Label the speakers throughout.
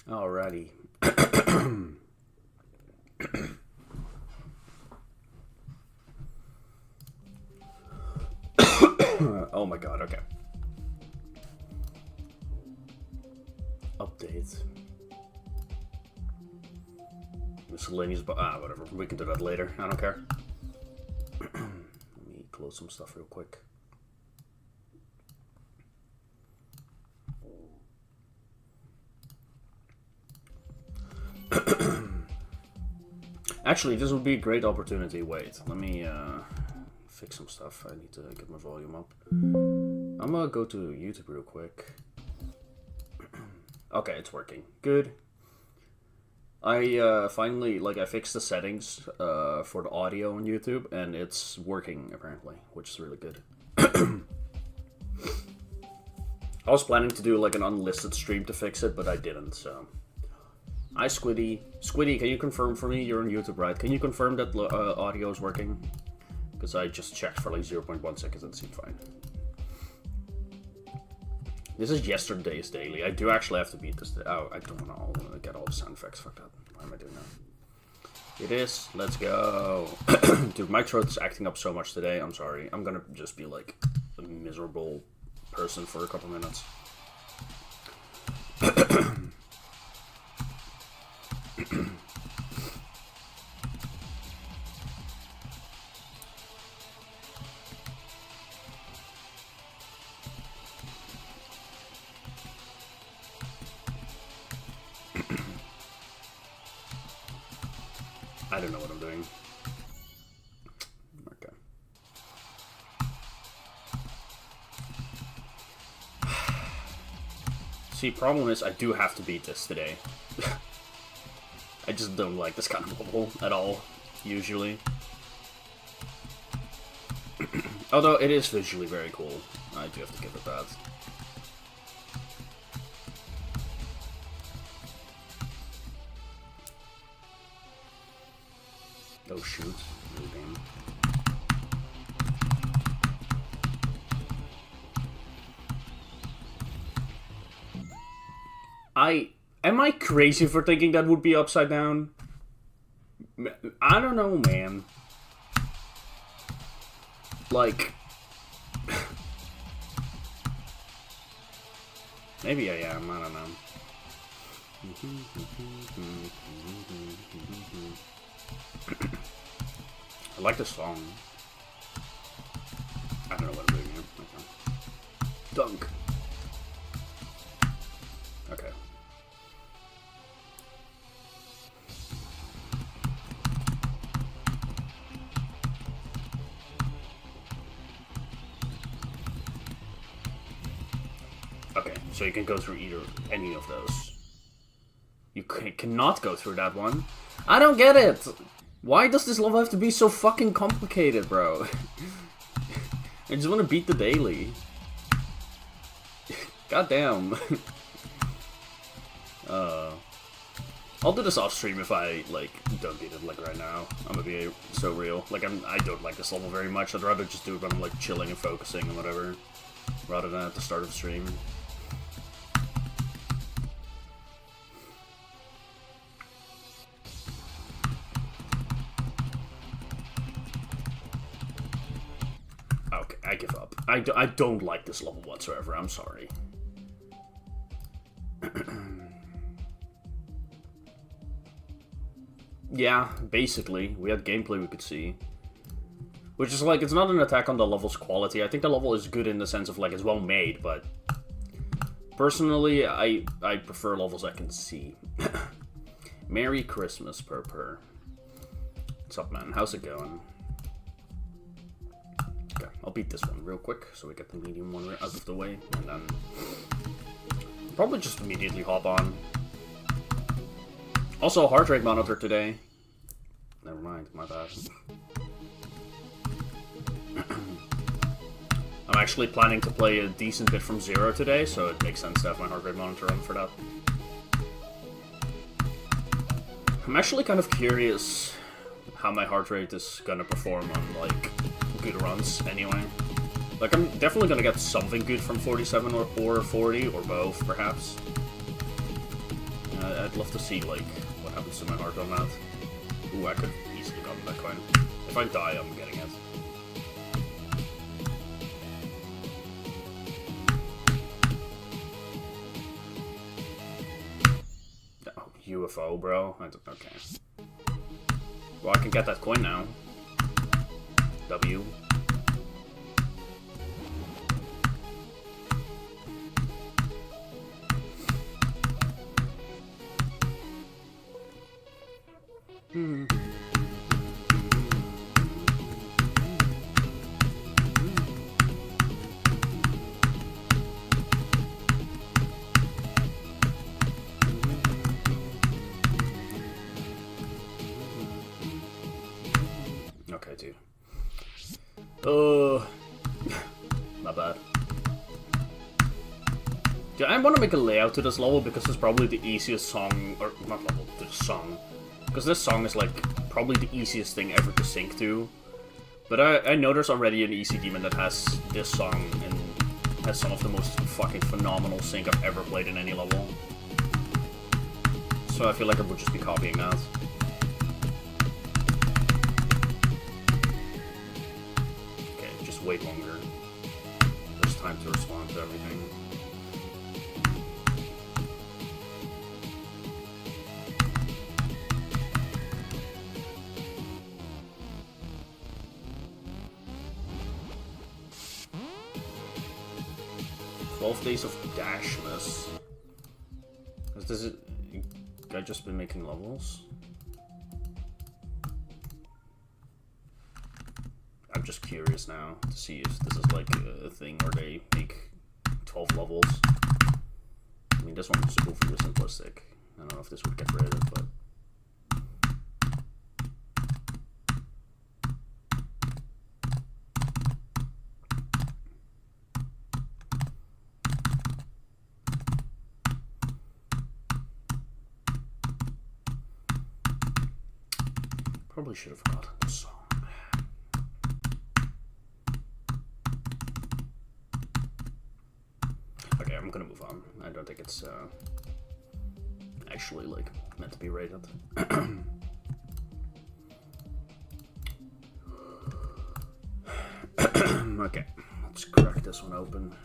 Speaker 1: Alrighty. Oh my god, okay. Update. Miscellaneous, but whatever. We can do that later. I don't care. Let me close some stuff real quick. Actually, this would be a great opportunity. Wait, let me fix some stuff. I need to get my volume up. I'm gonna go to YouTube real quick. Okay, it's working. Good. I finally, I fixed the settings for the audio on YouTube, and it's working, apparently, which is really good. I was planning to do, an unlisted stream to fix it, but I didn't, so... Hi, Squiddy. Squiddy, can you confirm for me? You're on YouTube, right? Can you confirm that audio is working? Because I just checked for, 0.1 seconds and it seemed fine. This is yesterday's daily. I do actually have to beat this. Oh, I don't want to get all the sound effects. Fuck that. Why am I doing that? It is. Let's go. Dude, my throat is acting up so much today. I'm sorry. I'm gonna just be a miserable person for a couple minutes. I don't know what I'm doing. Okay. See, problem is I do have to beat this today. I just don't like this kind of level at all, usually. Although it is visually very cool. I do have to give it that. Oh shoot, new game. Am I crazy for thinking that would be upside down? I don't know, man. Maybe I am, I don't know. I like the song. I don't know what I'm doing here. Okay. Dunk. Okay. Okay, so you can go through any of those. You cannot go through that one. I don't get it! Why does this level have to be so fucking complicated, bro? I just want to beat the daily. Goddamn. I'll do this off stream if I, don't beat it, right now. I'm gonna be so real. I don't like this level very much. I'd rather just do it when I'm, chilling and focusing and whatever. Rather than at the start of the stream. I give up. I don't like this level whatsoever. I'm sorry. Yeah, basically. We had gameplay we could see. Which is it's not an attack on the level's quality. I think the level is good in the sense of, it's well made, but... Personally, I prefer levels I can see. Merry Christmas, Purr. What's up, man? How's it going? Okay, I'll beat this one real quick, so we get the medium one out of the way, and then probably just immediately hop on. Also, a heart rate monitor today. Never mind, my bad. I'm actually planning to play a decent bit from zero today, so it makes sense to have my heart rate monitor on for that. I'm actually kind of curious how my heart rate is gonna perform on, good runs, anyway. I'm definitely gonna get something good from 47 or 40, or both, perhaps. I'd love to see, like, what happens to my heart on that. Ooh, I could easily gotten that coin. If I die, I'm getting it. Oh, UFO, bro. Okay. Well, I can get that coin now. W. Okay, dude. My bad. Yeah, I want to make a layout to this level because it's probably the easiest song, or not level, the song. Because this song is like probably the easiest thing ever to sync to. But I know there's already an EC Demon that has this song and has some of the most fucking phenomenal sync I've ever played in any level. So I feel like I would just be copying that. Wait longer. There's time to respond to everything. "12 Days of Dashness." Does it? I've just been making levels. I'm just curious now to see if this is like a thing where they make 12 levels. I mean, this one's overly simplistic. I don't know if this would get rid of it, but... Probably should have gotten the song. Okay, I'm gonna move on. I don't think it's actually like meant to be rated. Okay, let's crack this one open.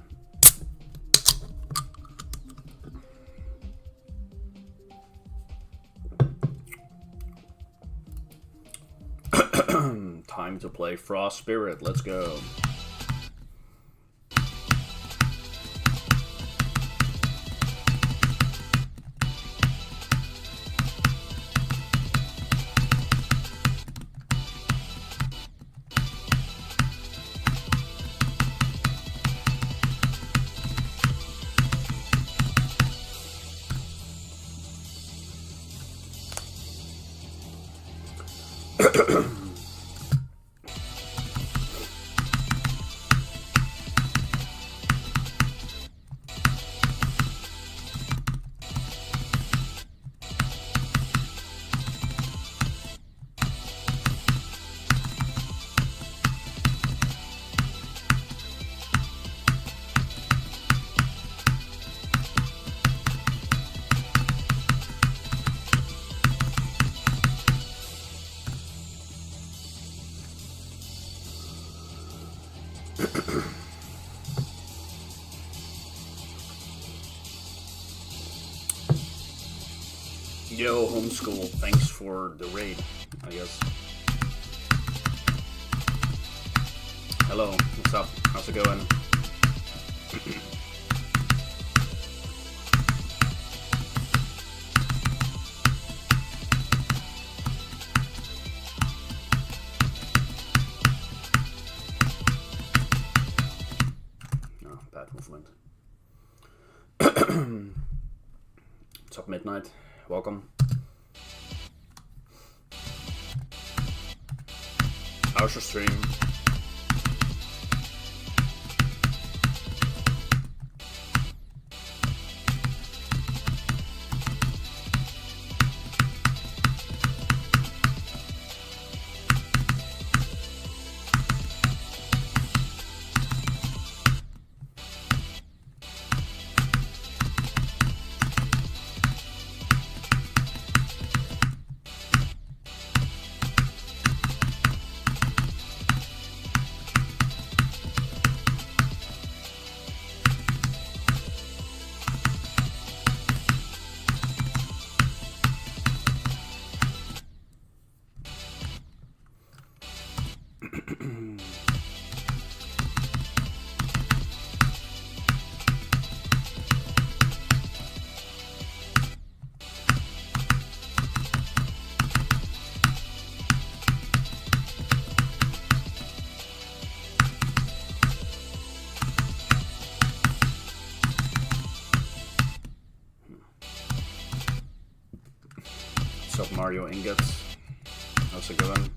Speaker 1: Time to play Frost Spirit. Let's go. Yo, Homeschool, thanks for the raid, I guess. Hello, what's up? How's it going? Oh, bad movement. What's up, Midnight? Welcome. How's your stream? up, Mario Ingot? How's it going?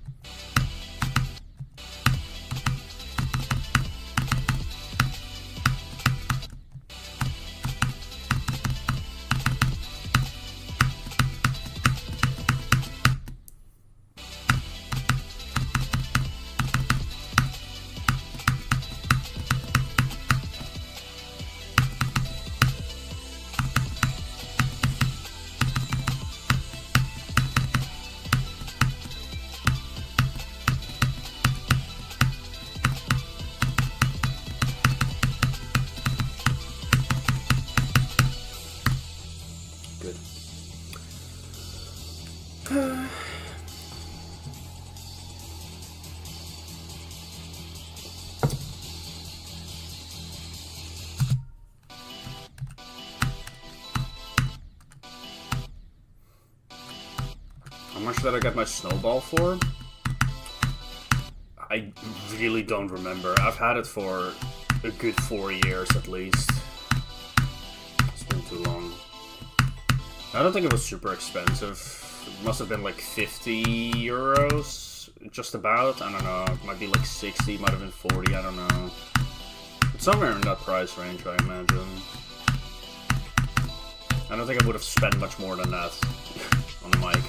Speaker 1: How much did I get my snowball for? I really don't remember. I've had it for a good 4 years at least. It's been too long. I don't think it was super expensive. It must have been like 50 euros, just about. I don't know. It might be like 60, might have been 40, I don't know. It's somewhere in that price range, I imagine. I don't think I would have spent much more than that on the mic.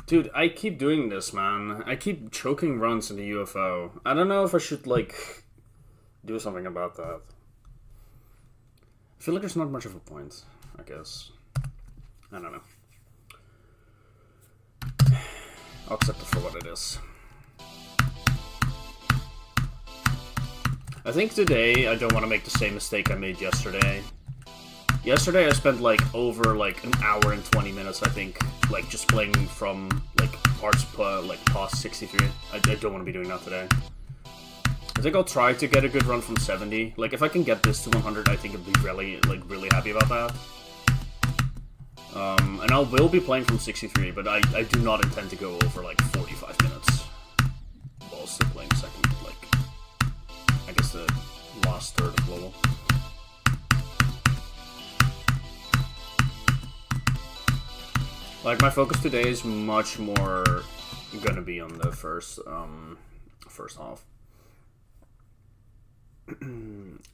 Speaker 1: Dude, I keep doing this, man. I keep choking runs in the UFO. I don't know if I should, like, do something about that. I feel like there's not much of a point, I guess. I don't know. I'll accept it for what it is. I think today I don't want to make the same mistake I made yesterday. Yesterday I spent like over like an hour and 20 minutes, I think, like just playing from like parts like past 63. I don't want to be doing that today. I think I'll try to get a good run from 70. Like if I can get this to 100, I think I'd be really happy about that. And I will be playing from 63, but I do not intend to go over like 45 minutes while still playing second, like I guess the last third of global. Like, my focus today is much more gonna be on the first half.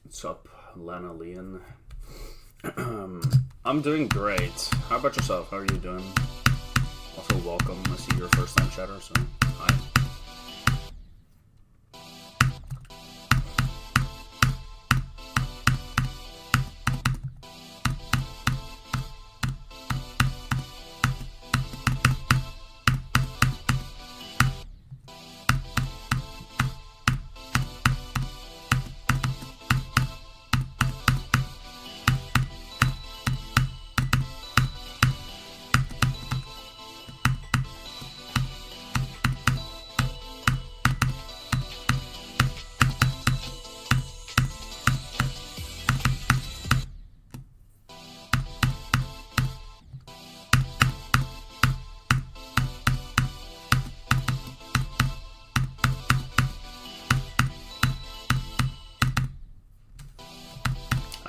Speaker 1: What's up, Lana Leon? I'm doing great. How about yourself? How are you doing? Also, welcome. I see you're a first-time chatter, so hi.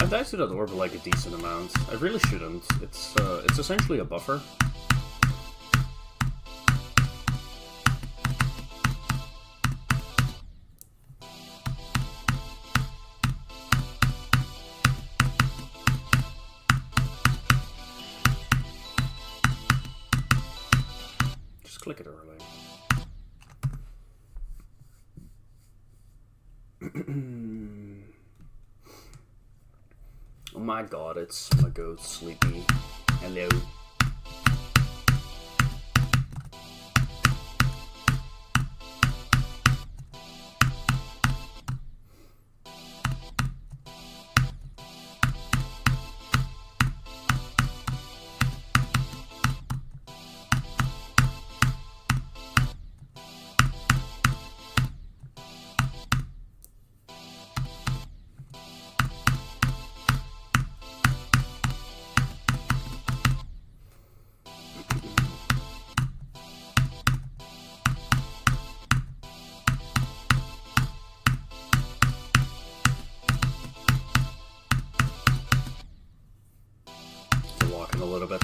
Speaker 1: I've died to that orb like a decent amount. I really shouldn't. It's essentially a buffer. Just click it early. Oh my god, it's my goat, Sleepy. Hello. a little bit.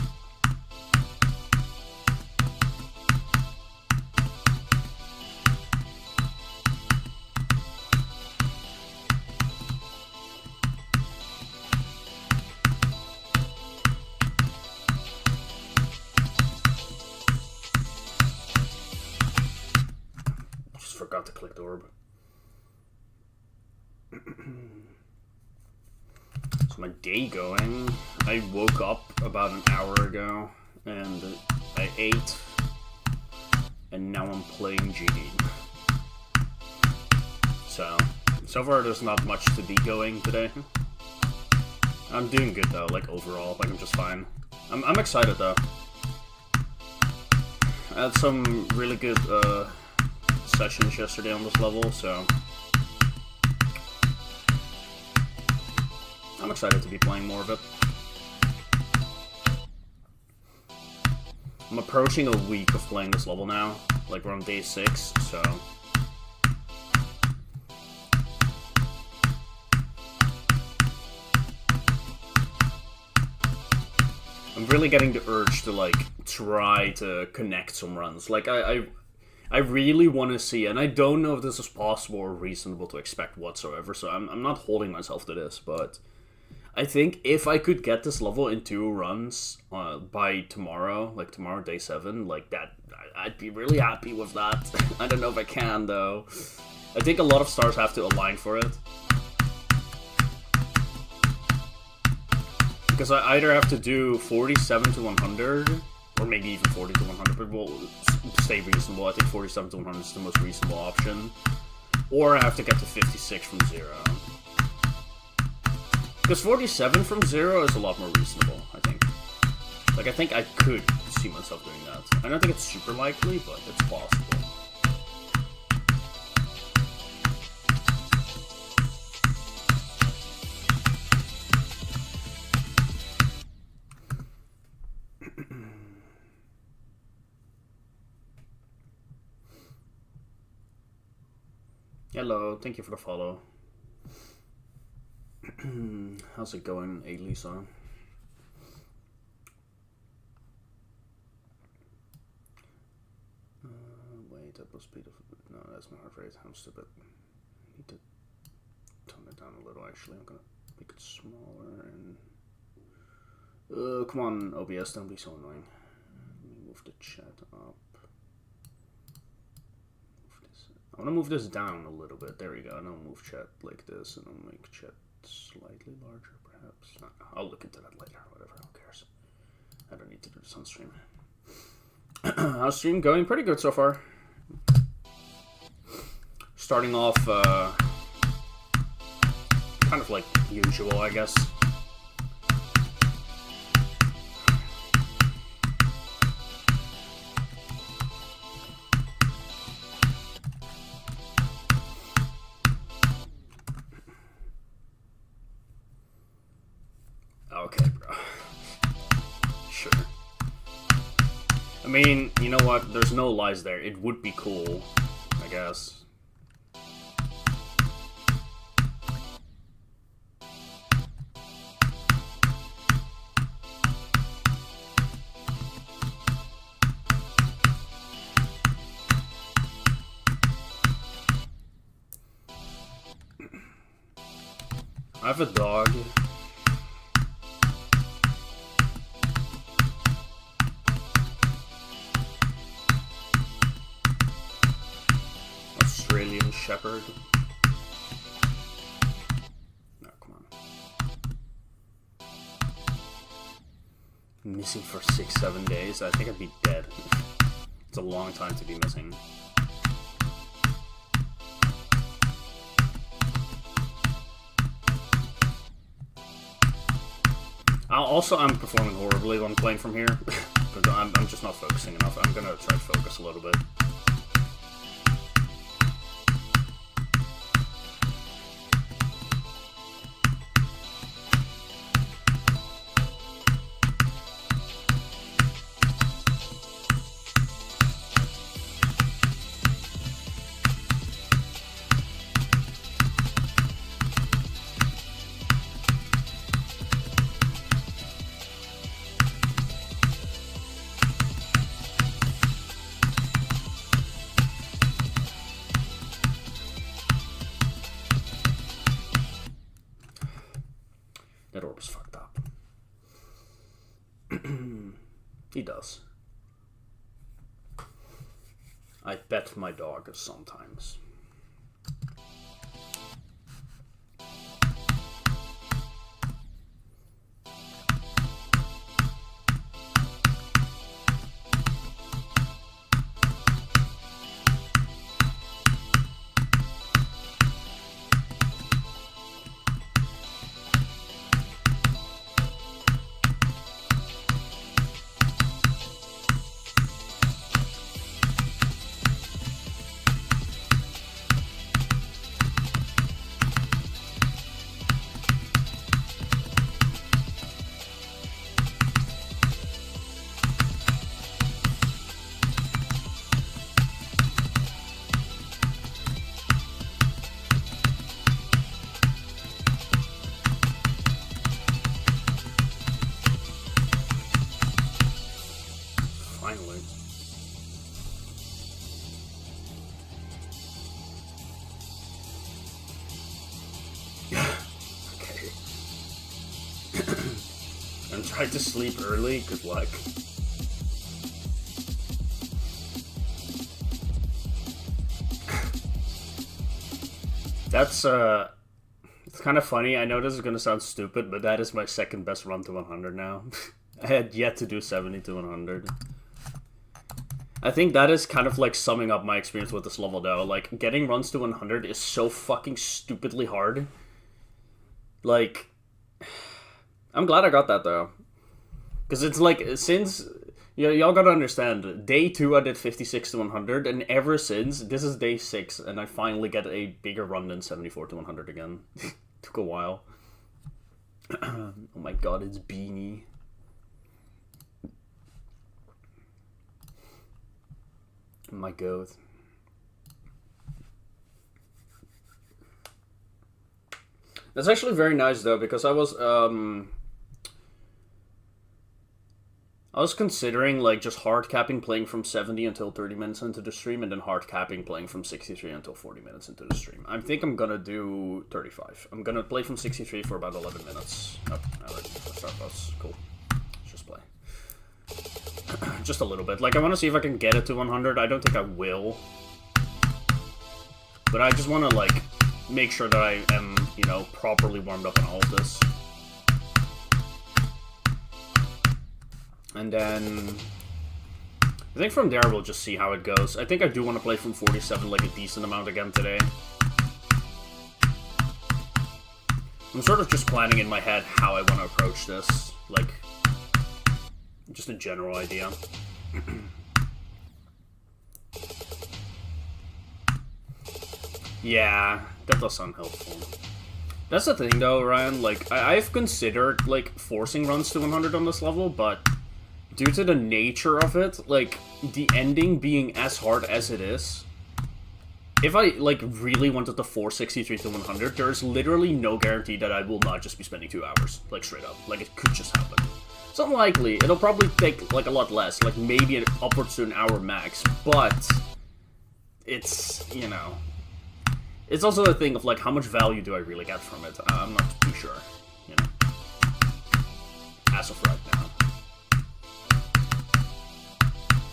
Speaker 1: Just forgot to click the orb. My day going. I woke up about an hour ago and I ate and now I'm playing GD. So far there's not much to be going today. I'm doing good though, like overall, like I'm just fine. I'm excited though. I had some really good sessions yesterday on this level, so I'm excited to be playing more of it. I'm approaching a week of playing this level now. Like, we're on day 6, so I'm really getting the urge to, like, try to connect some runs. Like, I really want to see, and I don't know if this is possible or reasonable to expect whatsoever, so I'm not holding myself to this, but I think if I could get this level in 2 runs by tomorrow, like tomorrow, day 7, like that, I'd be really happy with that. I don't know if I can, though. I think a lot of stars have to align for it. Because I either have to do 47 to 100, or maybe even 40 to 100, but we'll stay reasonable. I think 47 to 100 is the most reasonable option. Or I have to get to 56 from 0. Because 47 from 0 is a lot more reasonable, I think. Like, I think I could see myself doing that. I don't think it's super likely, but it's possible. Hello, thank you for the follow. How's it going, Elisa? Wait, that was speed of... No, that's my heart rate. I'm stupid. I need to tone it down a little, actually. I'm gonna make it smaller and... come on, OBS, don't be so annoying. Let me move the chat up. I want to move this down a little bit. There we go. And I'll move chat like this, and I'll make chat slightly larger, perhaps. I'll look into that later. Whatever. Who cares? I don't need to do this on stream. How's stream going? Pretty good so far. Starting off kind of like usual, I guess. Okay, bro. Sure. I mean, you know what? There's no lies there. It would be cool, I guess. I have a dog. Australian Shepherd. No, come on. Missing for 6-7 days? I think I'd be dead. It's a long time to be missing. I'm performing horribly when I'm playing from here. But I'm just not focusing enough. I'm gonna try to focus a little bit. He does. I bet my dog sometimes. Finally. Okay. I'm trying to sleep early. Good luck. That's it's kind of funny. I know this is gonna sound stupid, but that is my second best run to 100 now. I had yet to do 70 to 100. I think that is kind of like summing up my experience with this level though. Like, getting runs to 100 is so fucking stupidly hard. Like, I'm glad I got that though. Because it's like, since, y'all gotta understand, day 2 I did 56 to 100, and ever since, this is day 6, and I finally get a bigger run than 74 to 100 again. Took a while. Oh my god, it's Beanie. My god. That's actually very nice though, because I was considering like just hard capping playing from 70 until 30 minutes into the stream, and then hard capping playing from 63 until 40 minutes into the stream. I think I'm gonna do 35. I'm gonna play from 63 for about 11 minutes. Oh, alright, start us. Cool. Let's just play. Just a little bit. Like, I want to see if I can get it to 100. I don't think I will. But I just want to, like, make sure that I am, you know, properly warmed up on all of this. And then I think from there we'll just see how it goes. I think I do want to play from 47 like a decent amount again today. I'm sort of just planning in my head how I want to approach this. Like, just a general idea. Yeah, that does sound helpful. That's the thing though, Ryan, like, I've considered, like, forcing runs to 100 on this level, but due to the nature of it, like, the ending being as hard as it is, if I, like, really wanted to force 63 to 100, there's literally no guarantee that I will not just be spending 2 hours, like, straight up. Like, it could just happen. It's unlikely. It'll probably take, like, a lot less, like, maybe upwards to an hour max, but it's, you know, it's also a thing of, like, how much value do I really get from it? I'm not too sure, you know, as of right now.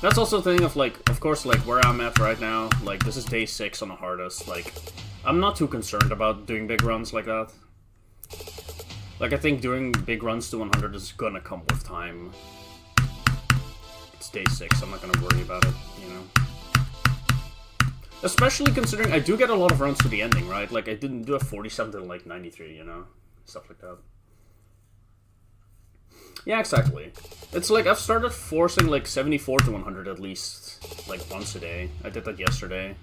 Speaker 1: That's also a thing of, like, of course, like, where I'm at right now, like, this is day 6 on the hardest, like, I'm not too concerned about doing big runs like that. Like, I think doing big runs to 100 is gonna come with time. It's day 6, I'm not gonna worry about it, you know. Especially considering I do get a lot of runs to the ending, right? Like, I didn't do a 47 to, like, 93, you know? Stuff like that. Yeah, exactly. It's like, I've started forcing, like, 74 to 100 at least, like, once a day. I did that yesterday.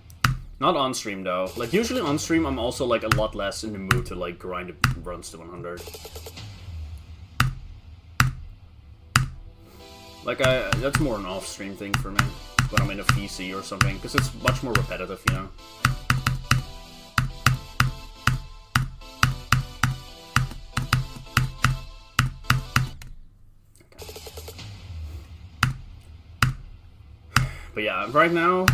Speaker 1: Not on stream, though. Like, usually on stream, I'm also, like, a lot less in the mood to, like, grind runs to 100. Like, that's more an off-stream thing for me, when I'm in a VC or something, because it's much more repetitive, you know? But yeah, right now,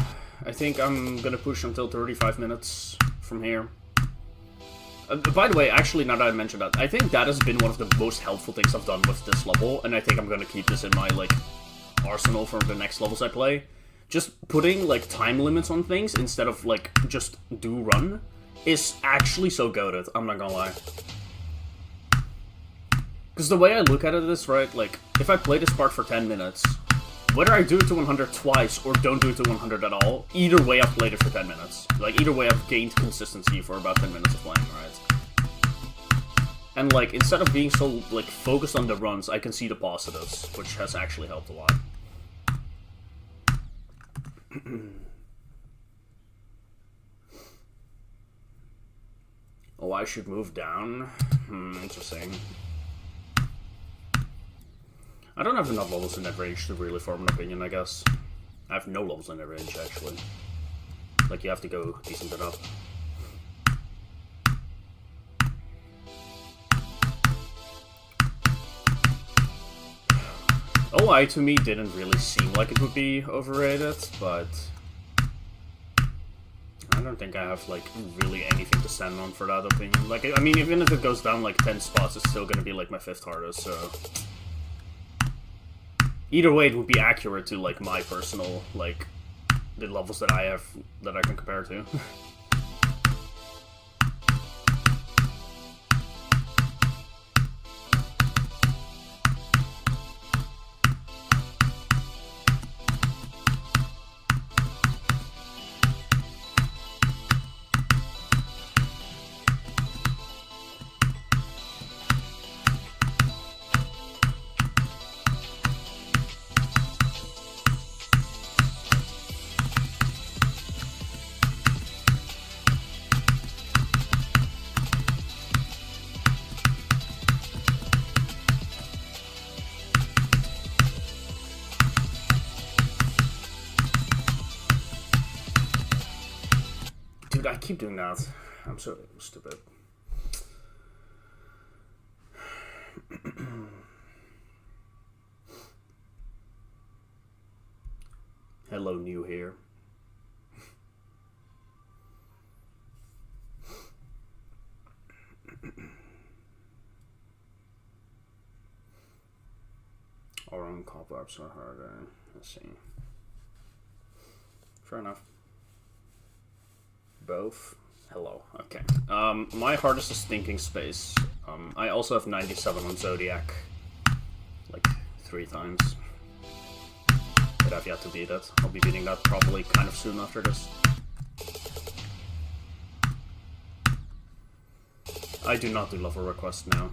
Speaker 1: I think I'm gonna push until 35 minutes from here. By the way, actually, now that I mentioned that, I think that has been one of the most helpful things I've done with this level, and I think I'm gonna keep this in my, like, arsenal for the next levels I play. Just putting, like, time limits on things instead of, like, just do run is actually so goated, I'm not gonna lie. Because the way I look at it is, right, like, if I play this part for 10 minutes, whether I do it to 100 twice or don't do it to 100 at all, either way I've played it for 10 minutes. Like, either way I've gained consistency for about 10 minutes of playing, right? And, like, instead of being so, like, focused on the runs, I can see the positives, which has actually helped a lot. Oh, I should move down? Interesting. I don't have enough levels in that range to really form an opinion, I guess. I have no levels in that range, actually. Like, you have to go decent enough. OI to me didn't really seem like it would be overrated, but I don't think I have, like, really anything to stand on for that opinion. Like, I mean, even if it goes down, like, 10 spots, it's still gonna be, like, my 5th hardest, so either way, it would be accurate to, like, my personal, like, the levels that I have, that I can compare to. Dude, I keep doing that. I'm so stupid. Hello, new here. Our own cobwebs are harder. Let's see. Fair enough. Both. Hello. Okay. My hardest is Thinking Space. I also have 97 on Zodiac. Like, 3 times. But I've yet to beat it. I'll be beating that probably kind of soon after this. I do not do level requests now.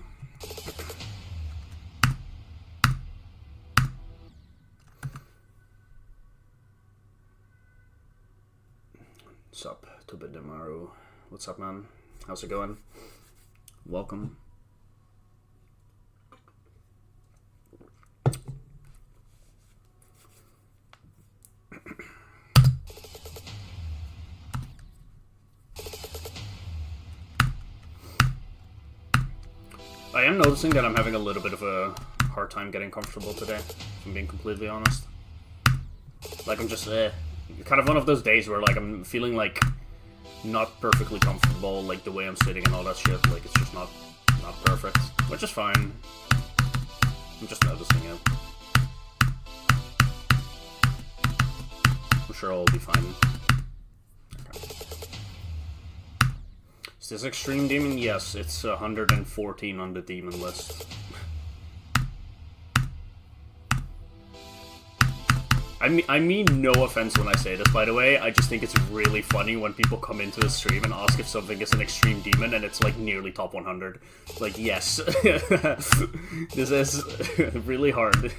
Speaker 1: What's up, Tobidamaru? What's up, man? How's it going? Welcome. I am noticing that I'm having a little bit of a hard time getting comfortable today, if I'm being completely honest. Like, I'm just, kind of one of those days where, like, I'm feeling, like, not perfectly comfortable, like, the way I'm sitting and all that shit. Like, it's just not perfect, which is fine. I'm just noticing it. I'm sure I'll be fine. Okay. Is this Extreme Demon? Yes, it's 114 on the demon list. I mean no offense when I say this, by the way. I just think it's really funny when people come into the stream and ask if something is an Extreme Demon and it's like nearly top 100. Like, yes. This is really hard.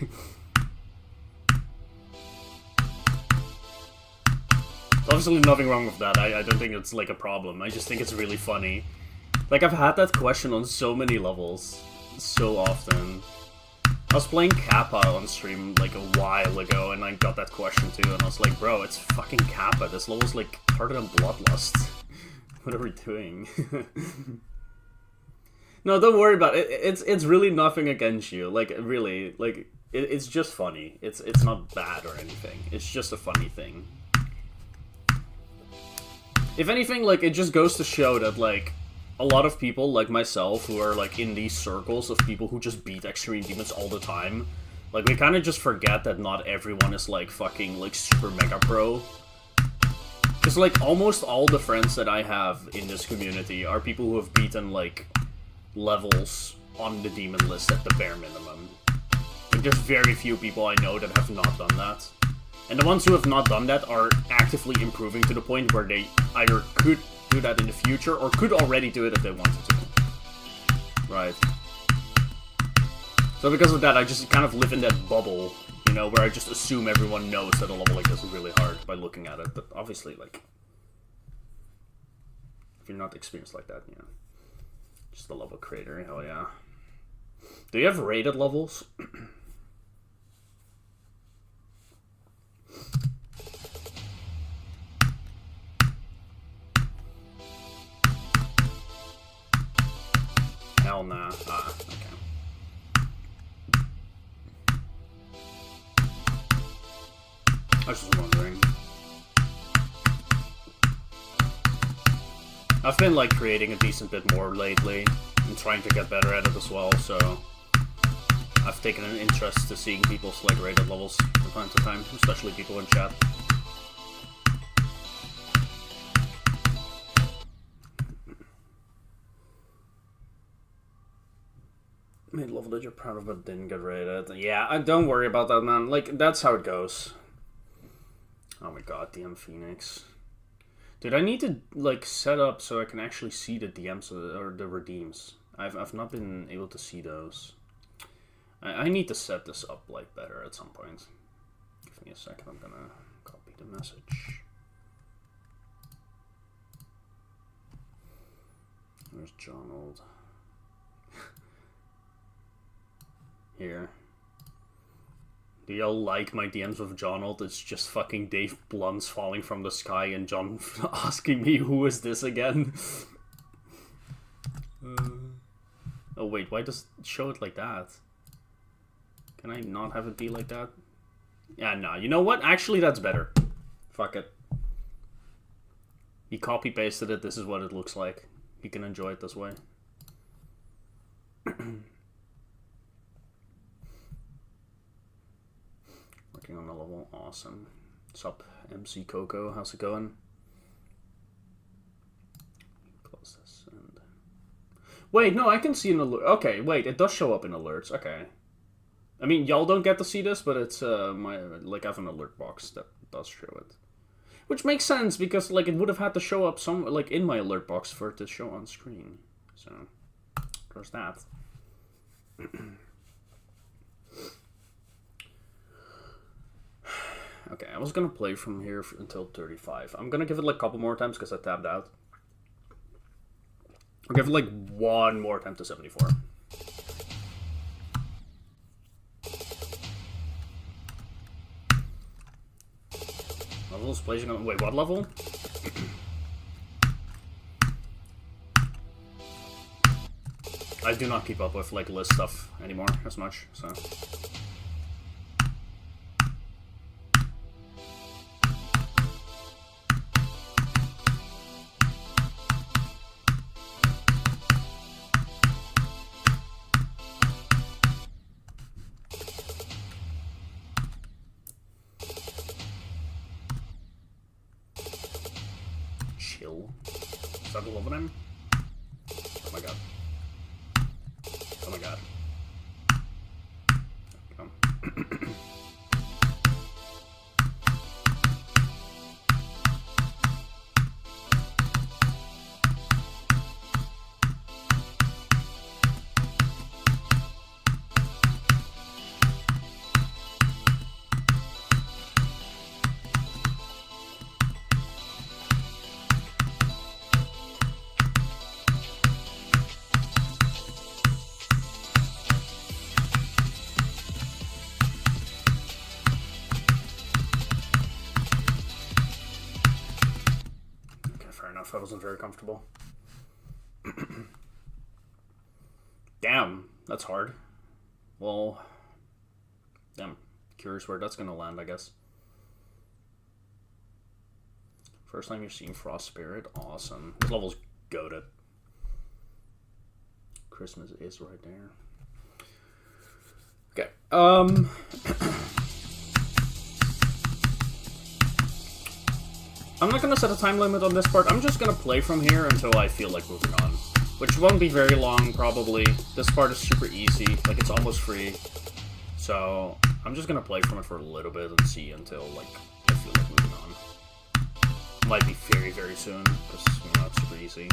Speaker 1: Obviously nothing wrong with that. I don't think it's like a problem. I just think it's really funny. Like, I've had that question on so many levels. So often. I was playing Kappa on stream like a while ago and I got that question too and I was like, bro, it's fucking Kappa. This level's like harder than Bloodlust. What are we doing? No, don't worry about it. It's really nothing against you. Like, really, like, it's just funny. It's not bad or anything. It's just a funny thing. If anything, like, it just goes to show that, like, a lot of people, like myself, who are, like, in these circles of people who just beat Extreme Demons all the time, Like, we kind of just forget that not everyone is, like, fucking, like, super mega pro. Because, like, almost all the friends that I have in this community are people who have beaten, like, levels on the demon list at the bare minimum. Like, there's very few people I know that have not done that. And the ones who have not done that are actively improving to the point where they either could do that in the future or could already do it if they wanted to. Right. So because of that, I just kind of live in that bubble, you know, where I just assume everyone knows that a level like this is really hard by looking at it. But obviously, like, if you're not experienced like that, you know, just a level creator, hell yeah. Do you have rated levels? Hell nah. Ah, okay. I was just wondering. I've been, like, creating a decent bit more lately and trying to get better at it as well, so I've taken an interest to seeing people's, like, rated levels from time to time, especially people in chat. Made level that you're proud of but didn't get rated. Yeah, don't worry about that, man. Like, that's how it goes. Oh my god, DM Phoenix. Dude, I need to, like, set up so I can actually see the DMs or the redeems. I've not been able to see those. I need to set this up, like, better at some point. Give me a second, I'm gonna copy the message. There's John Old. Here. Do y'all like my DMs with John Old? It's just fucking Dave Blunts falling from the sky and John asking me, who is this again? Oh wait, why does it show it like that? Can I not have it be like that? Yeah, nah, you know what? Actually, that's better. Fuck it. He copy-pasted it, this is what it looks like. You can enjoy it this way. Working on the level, awesome. What's up, MC Coco? How's it going? Close this and... Wait, no, I can see an alert. Okay, wait, it does show up in alerts. Okay. I mean, y'all don't get to see this, but it's my, like, I have an alert box that does show it. Which makes sense because, like, it would have had to show up somewhere, like, in my alert box for it to show on screen. So, there's that. Okay, I was gonna play from here until 35. I'm gonna give it like a couple more times because I tabbed out. I'll give it like one more time to 74. Level is placing on. Wait, what level? I do not keep up with like list stuff anymore as much, so. Is that the level name? Oh my god. Oh my god. Come. I wasn't very comfortable. Damn, that's hard. Well, damn, curious where that's gonna land, I guess. First time you're seeing Frost Spirit, awesome. This level's goated. Christmas is right there. Okay, not gonna set a time limit on this part. I'm just gonna play from here until I feel like moving on. Which won't be very long, probably. This part is super easy, like it's almost free. So, I'm just gonna play from it for a little bit and see until, like, I feel like moving on. Might be very, very soon, because, you know, it's super easy.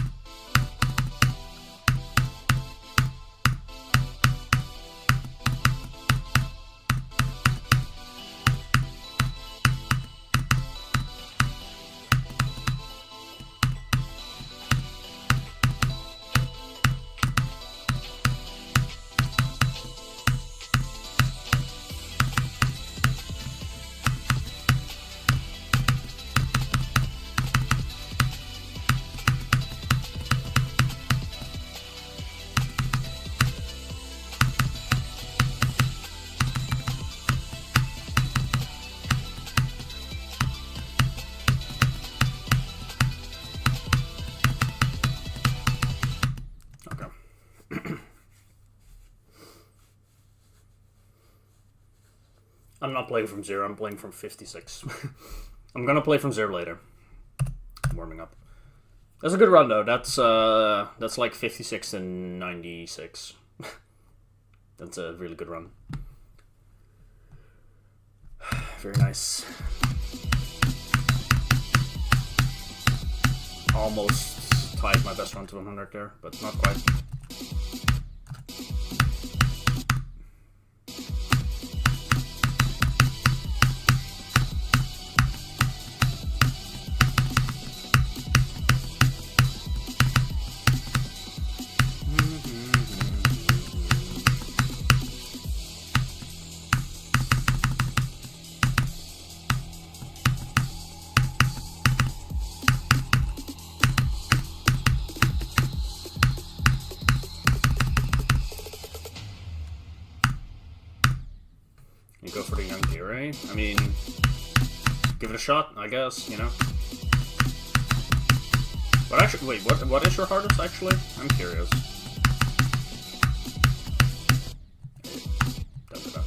Speaker 1: I'm not playing from 0, I'm playing from 56. I'm gonna play from 0 later. I'm warming up. That's a good run though. That's like 56 and 96. That's a really good run. Very nice. Almost tied my best run to 100 there, but not quite. You go for the young Kirei? I mean, give it a shot, I guess, you know? But actually, wait, what is your hardest, actually? I'm curious. Don't do that.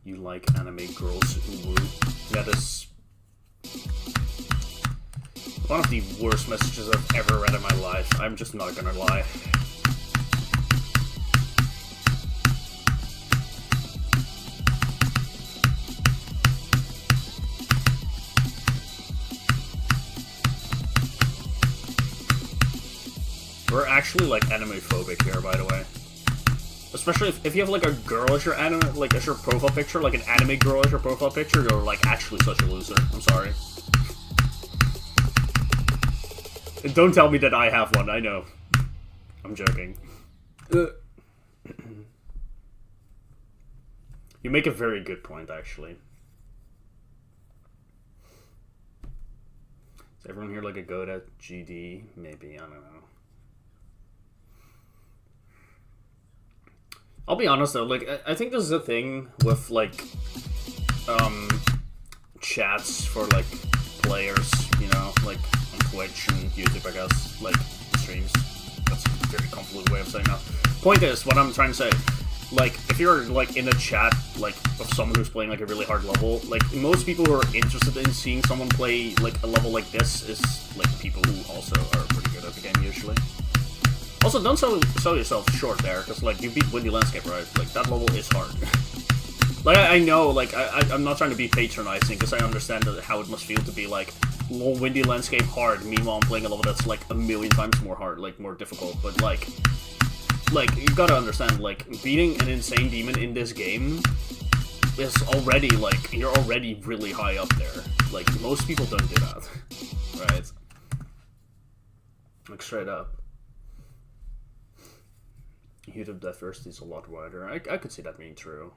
Speaker 1: You like anime girls who woo? That is one of the worst messages I've ever read in my life. I'm just not gonna lie. We're actually like anime phobic here, by the way. Especially if you have like a girl as your anime, like as your profile picture, like an anime girl as your profile picture, you're like actually such a loser. I'm sorry. And don't tell me that I have one, I know. I'm joking. You make a very good point, actually. Is everyone here like a goat at GD? Maybe, I don't know. I'll be honest though, like, I think this is a thing with, like, chats for, like, players, you know, like, on Twitch and YouTube, I guess, like, streams. That's a very convoluted way of saying that. Point is, what I'm trying to say, like, if you're, like, in a chat, like, of someone who's playing, like, a really hard level, like, most people who are interested in seeing someone play, like, a level like this is, like, people who also are pretty good at the game, usually. Also, don't sell yourself short there, because, like, you beat Windy Landscape, right? Like, that level is hard. Like, I know, like, I'm not trying to be patronizing, because I understand how it must feel to be, like, lol, Windy Landscape hard, meanwhile I'm playing a level that's, like, a million times more hard, like, more difficult, but, like, you gotta understand, like, beating an insane demon in this game is already, like, you're already really high up there. Like, most people don't do that, right? Like, straight up. YouTube diversity is a lot wider. I could see that being true.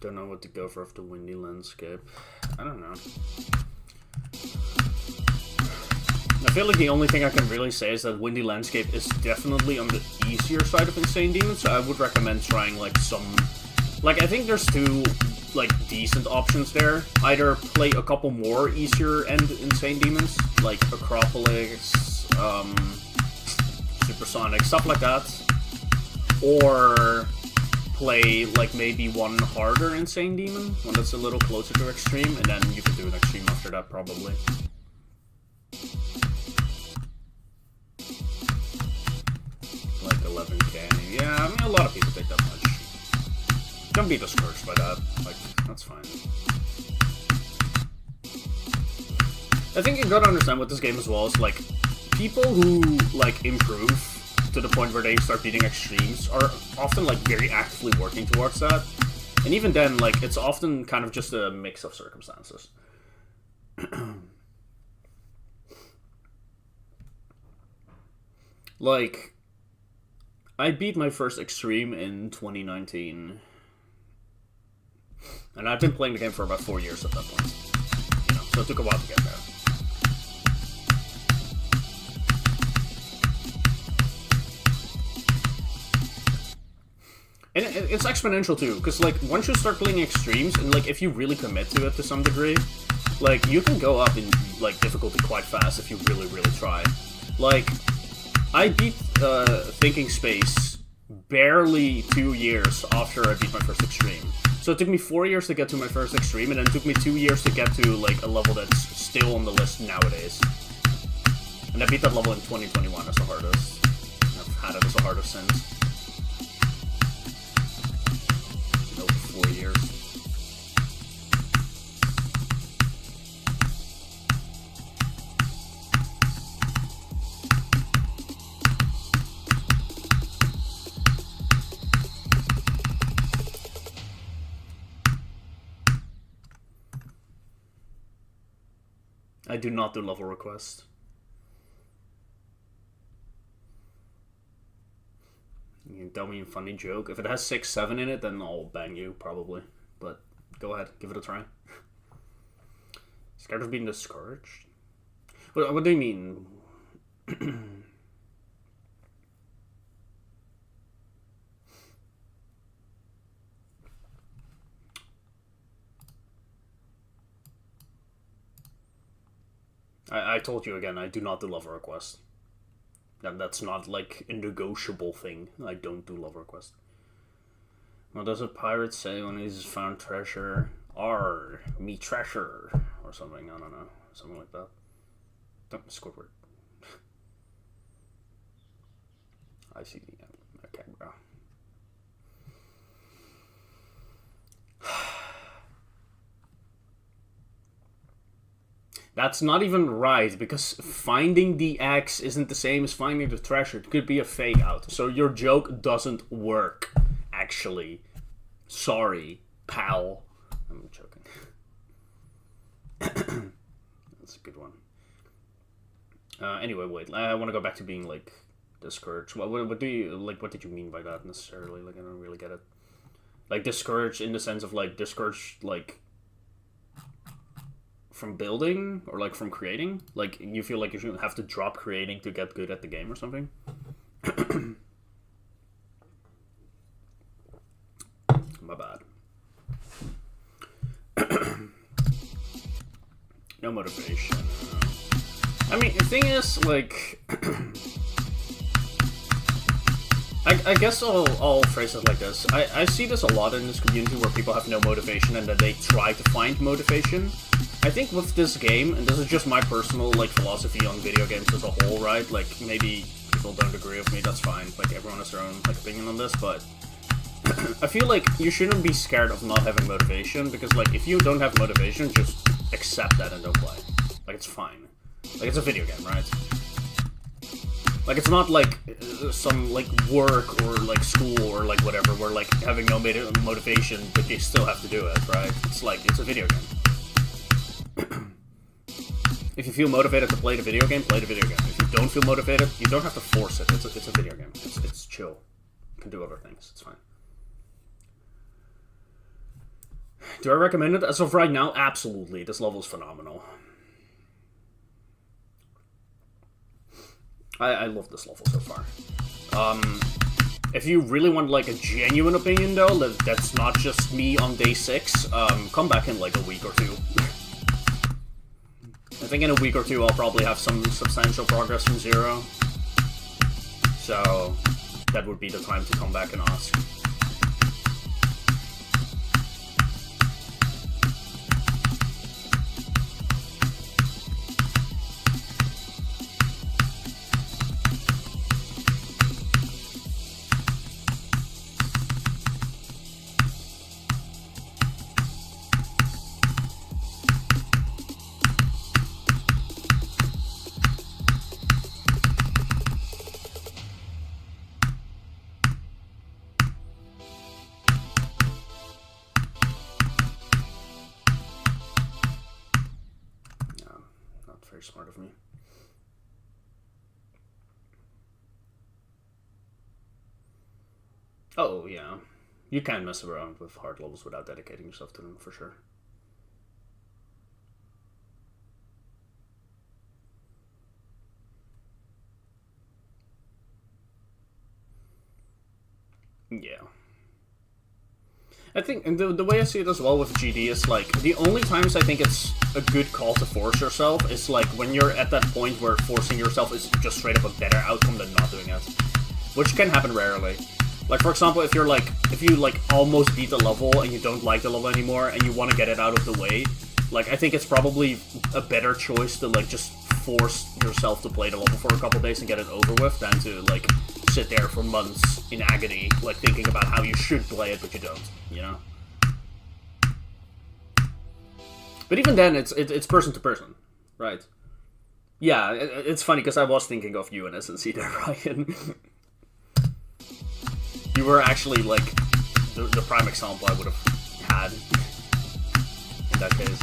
Speaker 1: Don't know what to go for after Windy Landscape. I don't know. I feel like the only thing I can really say is that Windy Landscape is definitely on the easier side of Insane Demon, so I would recommend trying, like, some... Like, I think there's two like decent options there. Either play a couple more easier and insane demons, like Acropolis, Supersonic, stuff like that, or play like maybe one harder insane demon, one that's a little closer to extreme, and then you can do an extreme after that probably. Like 11k. Yeah, I mean a lot of people take that much. Don't be discouraged by that. Like, that's fine. I think you gotta understand with this game as well is like people who like improve to the point where they start beating extremes are often like very actively working towards that. And even then, like, it's often kind of just a mix of circumstances. Like, I beat my first extreme in 2019. And I've been playing the game for about 4 years at that point. You know, so it took a while to get there. And it's exponential too, because like once you start playing extremes, and like if you really commit to it to some degree, like you can go up in like difficulty quite fast if you really, really try. Like, I beat Thinking Space barely 2 years after I beat my first extreme. So it took me 4 years to get to my first extreme, and then it took me 2 years to get to like a level that's still on the list nowadays. And I beat that level in 2021 as the hardest. I've had it as the hardest since. 4 years. I do not do level requests. You can tell me a funny joke. If it has 6, 7 in it, then I'll bang you, probably. But go ahead, give it a try. Scared of being discouraged? What do you mean? I told you again, I do not do love requests. That's not like a negotiable thing. I don't do love requests. What does a pirate say when he's found treasure? Arr, me treasure. Or something, I don't know. Something like that. Squidward. I see. Okay, bro. That's not even right, because finding the X isn't the same as finding the treasure. It could be a fake out. So your joke doesn't work, actually. Sorry, pal. I'm joking. That's a good one. Anyway, wait. I want to go back to being, like, discouraged. What do you, like, what did you mean by that, necessarily? Like, I don't really get it. Like, discouraged in the sense of, like, discouraged, like, from building, or like from creating? Like, you feel like you should have to drop creating to get good at the game or something? My bad. No motivation. I mean, the thing is, like, I guess I'll phrase it like this. I see this a lot in this community where people have no motivation and that they try to find motivation. I think with this game, and this is just my personal, like, philosophy on video games as a whole, right? Like, maybe people don't agree with me, that's fine. Like, everyone has their own, like, opinion on this, but I feel like you shouldn't be scared of not having motivation, because, like, if you don't have motivation, just accept that and don't play. Like, it's fine. Like, it's a video game, right? Like, it's not, like, some, like, work or, like, school or, like, whatever, where, like, having no motivation, but you still have to do it, right? It's like, it's a video game. If you feel motivated to play the video game, play the video game. If you don't feel motivated, you don't have to force it. It's a video game. It's chill. You can do other things. It's fine. Do I recommend it? As of right now, absolutely. This level is phenomenal. I love this level so far. If you really want like a genuine opinion though, that's not just me on day 6, come back in like a week or two. I think in a week or two I'll probably have some substantial progress from 0. So that would be the time to come back and ask. Very smart of me. Oh, yeah. You can mess around with hard levels without dedicating yourself to them, for sure. Yeah. I think the way I see it as well with GD is like the only times I think it's a good call to force yourself is like when you're at that point where forcing yourself is just straight up a better outcome than not doing it, which can happen rarely. Like for example, if you like almost beat the level and you don't like the level anymore and you want to get it out of the way, like I think it's probably a better choice to like just force yourself to play the level for a couple days and get it over with than to like sit there for months in agony, like thinking about how you should play it but you don't, you know? But even then, it's person to person, right? Yeah, it's funny because I was thinking of you in SNC there, Ryan. You were actually like the prime example I would have had in that case.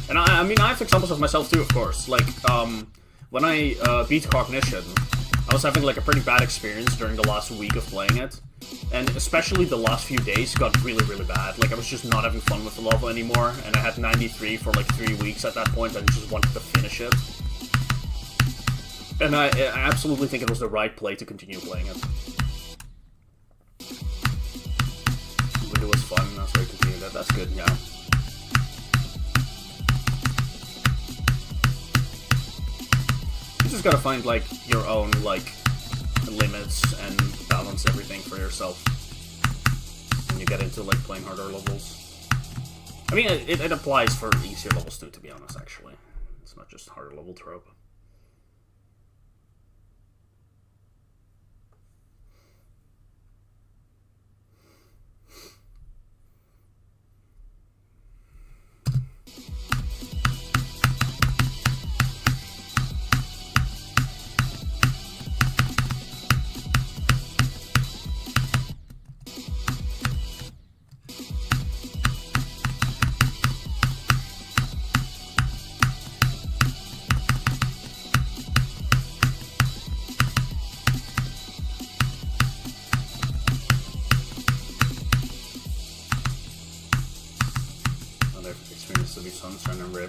Speaker 1: And I mean, I have examples of myself too, of course. Like, when I beat Cognition, I was having like a pretty bad experience during the last week of playing it. And especially the last few days got really, really bad. Like, I was just not having fun with the level anymore, and I had 93 for like 3 weeks at that point, and just wanted to finish it. And I absolutely think it was the right play to continue playing it. When it was fun, that's why I continued that. That's good, yeah. You just gotta find, like, your own, like, limits and balance everything for yourself when you get into, like, playing harder levels. I mean, it applies for easier levels too, to be honest, actually. It's not just harder level trope.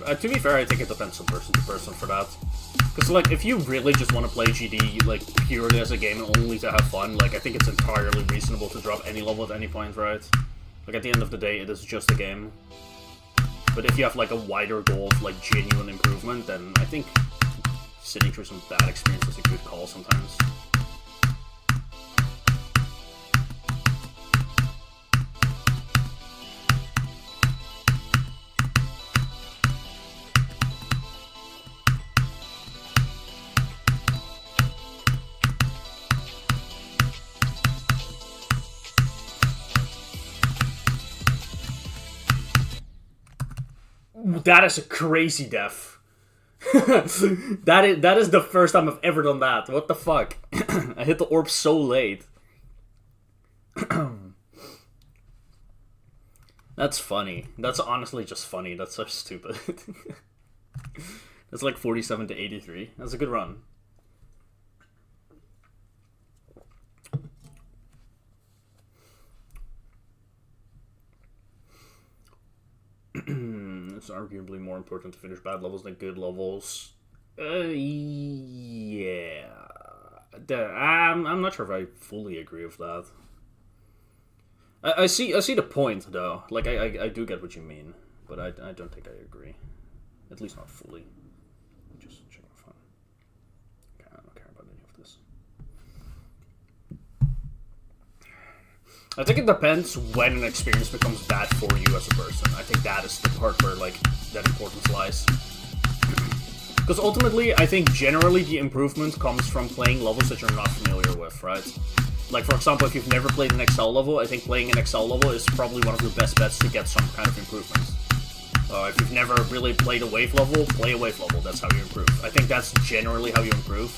Speaker 1: To be fair, I think it depends on person to person for that. Because, like, if you really just want to play GD, like, purely as a game and only to have fun, like, I think it's entirely reasonable to drop any level at any point, right? Like, at the end of the day, it is just a game. But if you have, like, a wider goal of, like, genuine improvement, then I think sitting through some bad experience is a good call sometimes. That is a crazy def. that is the first time I've ever done that. What the fuck? I hit the orb so late. That's funny. That's honestly just funny. That's so stupid. That's like 47 to 83. That's a good run. It's arguably more important to finish bad levels than good levels. Yeah. I'm not sure if I fully agree with that. I see the point though. Like I do get what you mean, but I don't think I agree. At least not fully. Just checking fun. Okay, I don't care about any of this. I think it depends when an experience becomes bad for you as a person. I think that is the part where like that importance lies. Because ultimately, I think generally the improvement comes from playing levels that you're not familiar with, right? Like, for example, if you've never played an Excel level, I think playing an Excel level is probably one of your best bets to get some kind of improvement. If you've never really played a wave level, play a wave level. That's how you improve. I think that's generally how you improve.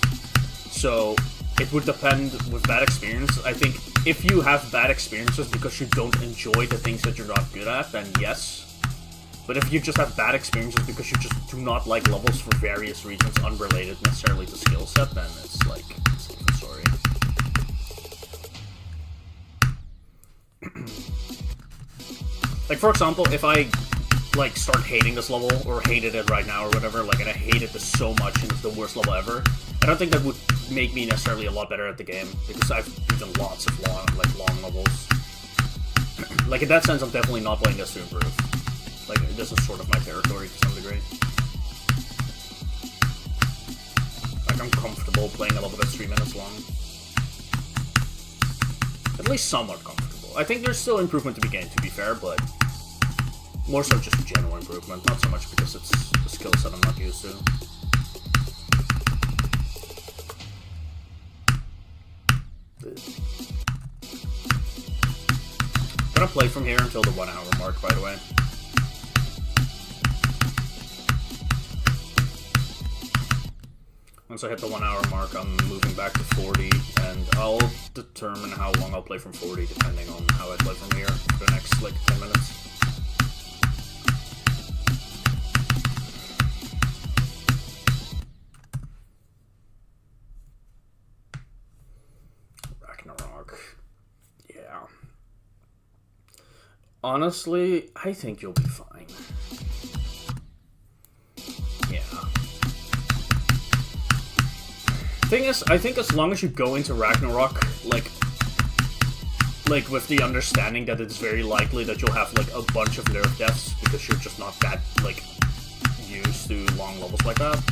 Speaker 1: So, it would depend with bad experience. I think if you have bad experiences because you don't enjoy the things that you're not good at, then yes. But if you just have bad experiences because you just do not like levels for various reasons unrelated necessarily to skill set, then it's like, it's a different story. Like, for example, if I, like, start hating this level, or hated it right now or whatever, like, and I hated this so much and it's the worst level ever, I don't think that would make me necessarily a lot better at the game, because I've beaten lots of long levels. Like, in that sense, I'm definitely not playing this to improve. Like, this is sort of my territory to some degree. Like, I'm comfortable playing a level that's 3 minutes long. At least somewhat comfortable. I think there's still improvement to be gained, to be fair, but more so just general improvement, not so much because it's a skill set I'm not used to. I'm gonna play from here until the 1 hour mark, by the way. Once I hit the 1 hour mark, I'm moving back to 40, and I'll determine how long I'll play from 40 depending on how I play from here for the next, like, 10 minutes. Ragnarok. Yeah. Honestly, I think you'll be fine. Thing is, I think as long as you go into Ragnarok, like with the understanding that it's very likely that you'll have, like, a bunch of nerf deaths, because you're just not that, like, used to long levels like that.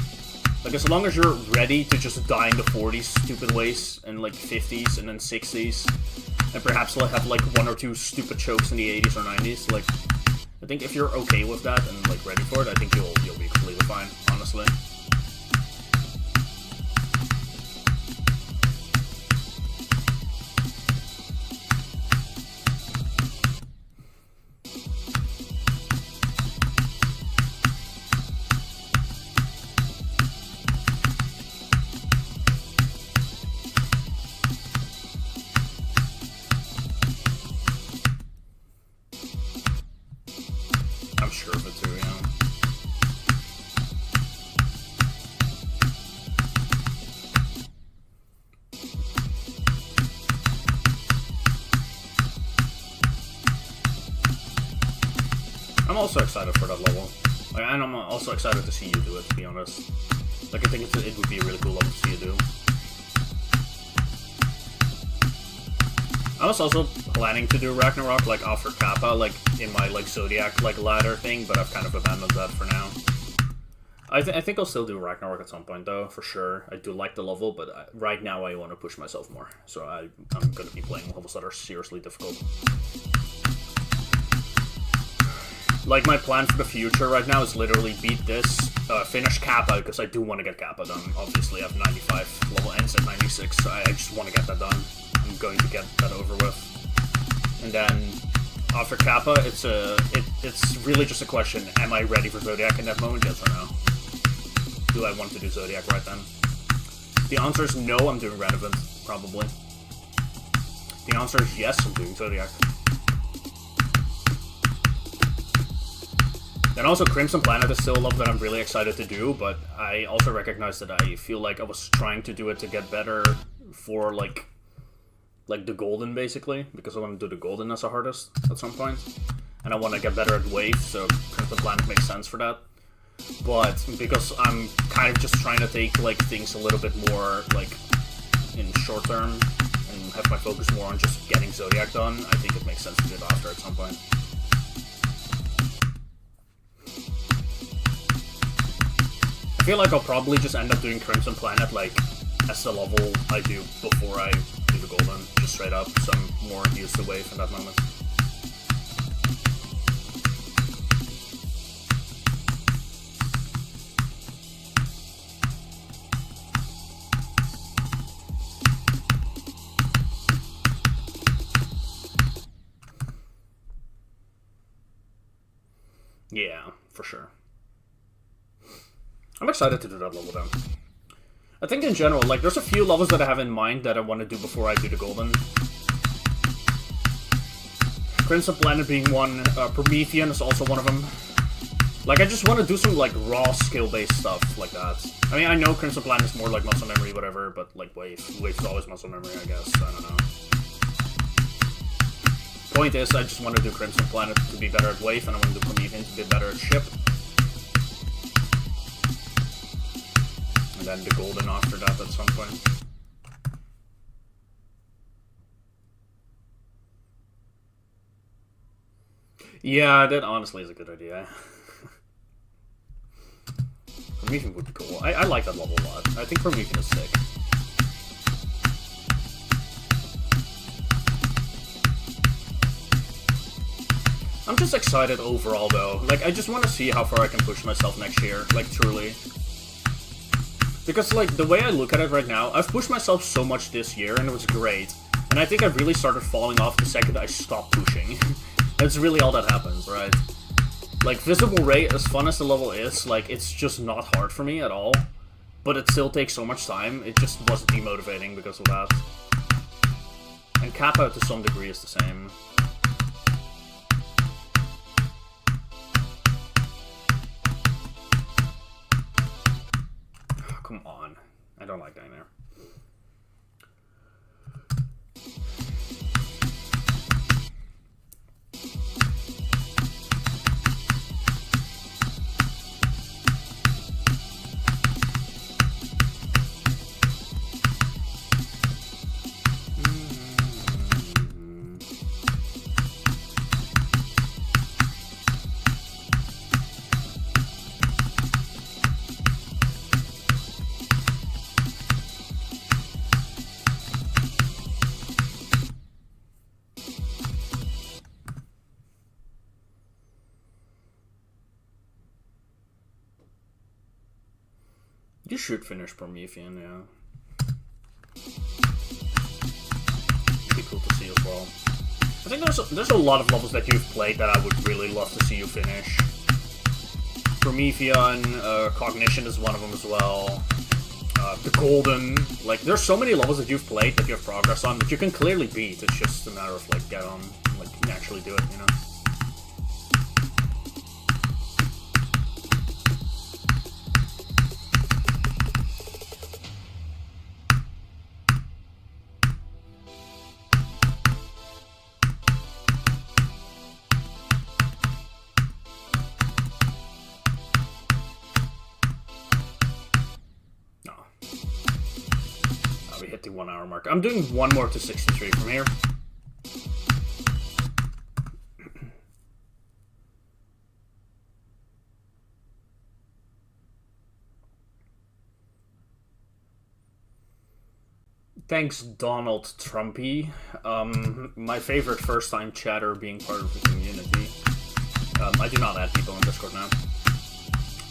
Speaker 1: Like, as long as you're ready to just die in the 40s stupid ways, and, like, 50s, and then 60s, and perhaps have, like, 1 or 2 stupid chokes in the 80s or 90s, like, I think if you're okay with that, and, like, ready for it, I think you'll be completely fine, honestly. I'm sure of it too, yeah. I'm also excited for that level. Like, and I'm also excited to see you do it, to be honest. Like, I think it would be a really cool level to see you do. I was also planning to do Ragnarok, like, after Kappa, like, in my, like, Zodiac, like, ladder thing, but I've kind of abandoned that for now. I think I'll still do Ragnarok at some point, though, for sure. I do like the level, but right now I want to push myself more. So I'm going to be playing levels that are seriously difficult. Like, my plan for the future right now is literally beat this, finish Kappa, because I do want to get Kappa done. Obviously, I have 95, level ends at 96, so I just want to get that done. I'm going to get that over with. And then, after Kappa, it's really just a question, am I ready for Zodiac in that moment, yes or no? Do I want to do Zodiac right then? The answer is no, I'm doing Relevant, probably. The answer is yes, I'm doing Zodiac. And also, Crimson Planet is still a level that I'm really excited to do, but I also recognize that I feel like I was trying to do it to get better for, like the Golden, basically, because I want to do the Golden as the hardest at some point. And I want to get better at Wave, so Crimson Planet makes sense for that. But because I'm kind of just trying to take, like, things a little bit more, like, in short term and have my focus more on just getting Zodiac done, I think it makes sense to do it after at some point. I feel like I'll probably just end up doing Crimson Planet like as the level I do before I do the Golden, just straight up, so I'm more used to Wave in that moment. Yeah, for sure. I'm excited to do that level though. I think in general, like, there's a few levels that I have in mind that I want to do before I do the Golden. Crimson Planet being one, Promethean is also one of them. Like, I just want to do some, like, raw skill-based stuff like that. I mean, I know Crimson Planet is more like muscle memory, whatever, but, like, Wave is always muscle memory, I guess. I don't know. Point is, I just want to do Crimson Planet to be better at Wave, and I want to do Promethean to be better at Ship. And then the Golden after that at some point. Yeah, that honestly is a good idea. Promethean would be cool. I like that level a lot. I think Promethean is sick. I'm just excited overall though. Like, I just want to see how far I can push myself next year. Like, truly. Because, like, the way I look at it right now, I've pushed myself so much this year, and it was great. And I think I really started falling off the second I stopped pushing. That's really all that happens, right? Like, Visible Ray, as fun as the level is, like, it's just not hard for me at all. But it still takes so much time, it just was demotivating because of that. And Kappa, to some degree, is the same. Come on. I don't like going there. You should finish Promethean, yeah. It'd be cool to see as well. I think there's a lot of levels that you've played that I would really love to see you finish. Promethean, Cognition is one of them as well. The Golden. Like, there's so many levels that you've played that you have progress on that you can clearly beat. It's just a matter of, like, get on, like, actually do it, you know? The 1 hour mark. I'm doing one more to 63 from here. Thanks, Donald Trumpy. My favorite first-time chatter being part of the community. I do not add people on Discord now.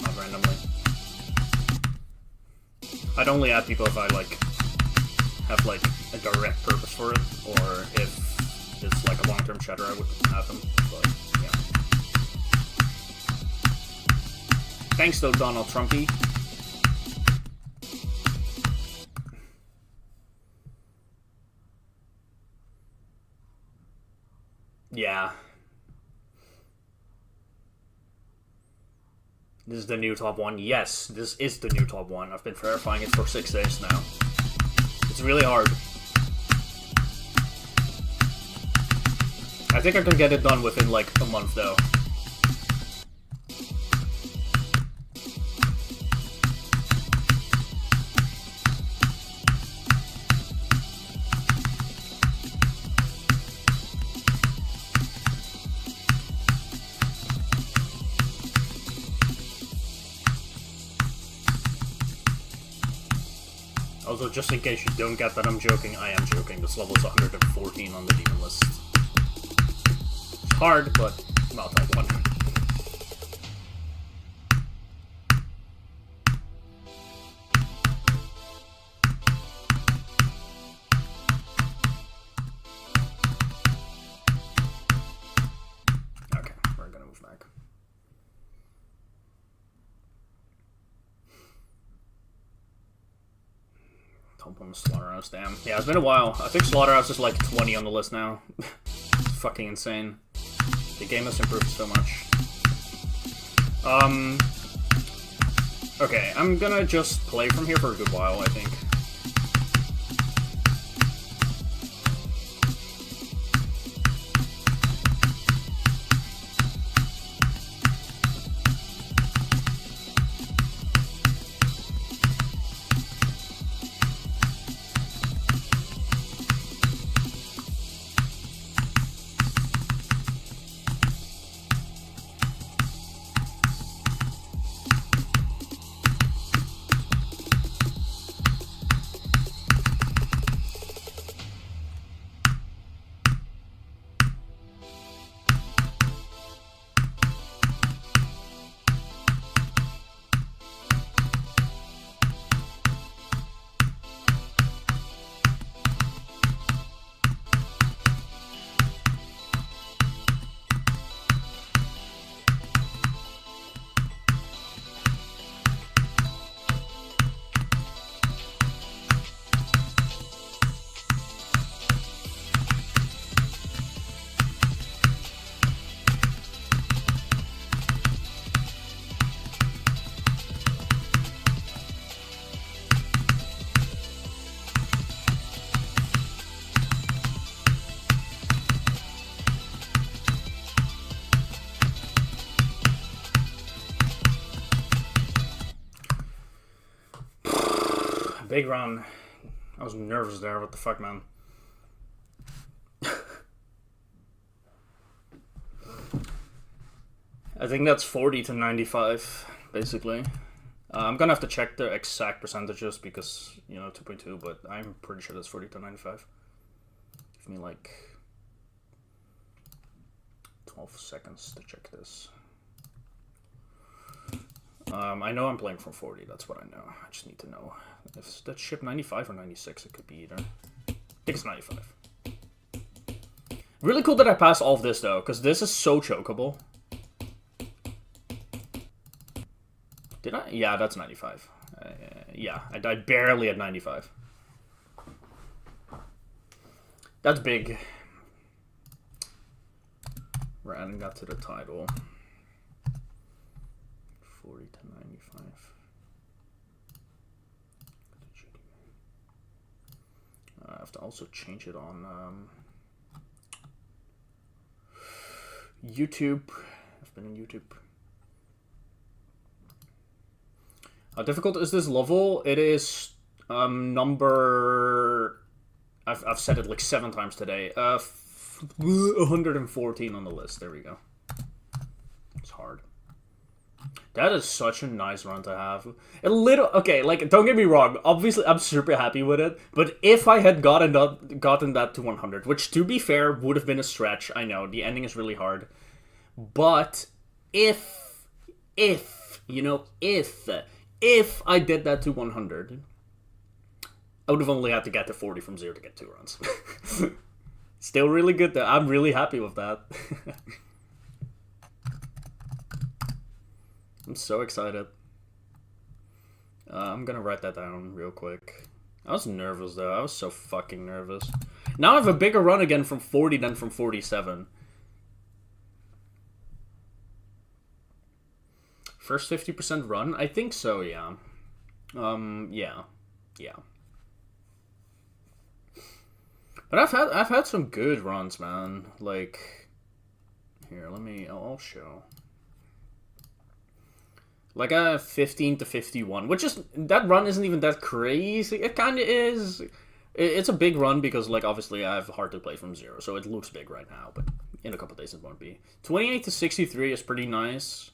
Speaker 1: Not randomly. I'd only add people if I, like, have, like, a direct purpose for it, or if it's, like, a long-term chatter, I would have them, but, yeah. Thanks, though, Donald Trumpy. Yeah. This is the new top 1. Yes, this is the new top 1. I've been verifying it for 6 days now. It's really hard. I think I can get it done within like a month though. Also, just in case you don't get that I'm joking, I am joking. This level is 114 on the demon list. It's hard, but not type 1. Okay, we're gonna move back. Top on the Slaughterhouse, damn. Yeah, it's been a while. I think Slaughterhouse is like 20 on the list now. It's fucking insane. The game has improved so much. Okay, I'm gonna just play from here for a good while, I think. Big run. I was nervous there. What the fuck, man? I think that's 40 to 95, basically. I'm gonna have to check the exact percentages because, 2.2, but I'm pretty sure that's 40 to 95. Give me like 12 seconds to check this. I know I'm playing from 40, that's what I know. I just need to know. If that ship 95 or 96, it could be either. I think it's 95. Really cool that I passed all of this, though, because this is so chokeable. Did I? Yeah, that's 95. Yeah, I died barely at 95. That's big. Ran got to the title. 40 to 95. I have to also change it on YouTube. I've been on YouTube. How difficult is this level? It is number... I've said it like 7 times today. 114 on the list. There we go. It's hard. That is such a nice run to have. A little... Okay, like, don't get me wrong. Obviously, I'm super happy with it. But if I had gotten that to 100, which, to be fair, would have been a stretch. I know, the ending is really hard. But if I did that to 100, I would have only had to get to 40 from 0 to get 2 runs. Still really good, though. I'm really happy with that. I'm so excited. I'm gonna write that down real quick. I was nervous, though. I was so fucking nervous. Now I have a bigger run again from 40 than from 47. First 50% run? I think so, yeah. Yeah. But I've had some good runs, man. Like, here, I'll show. Like a 15 to 51, which is, that run isn't even that crazy. It kind of is. It's a big run because, like, obviously I have hard to play from 0, so it looks big right now, but in a couple days it won't be. 28 to 63 is pretty nice.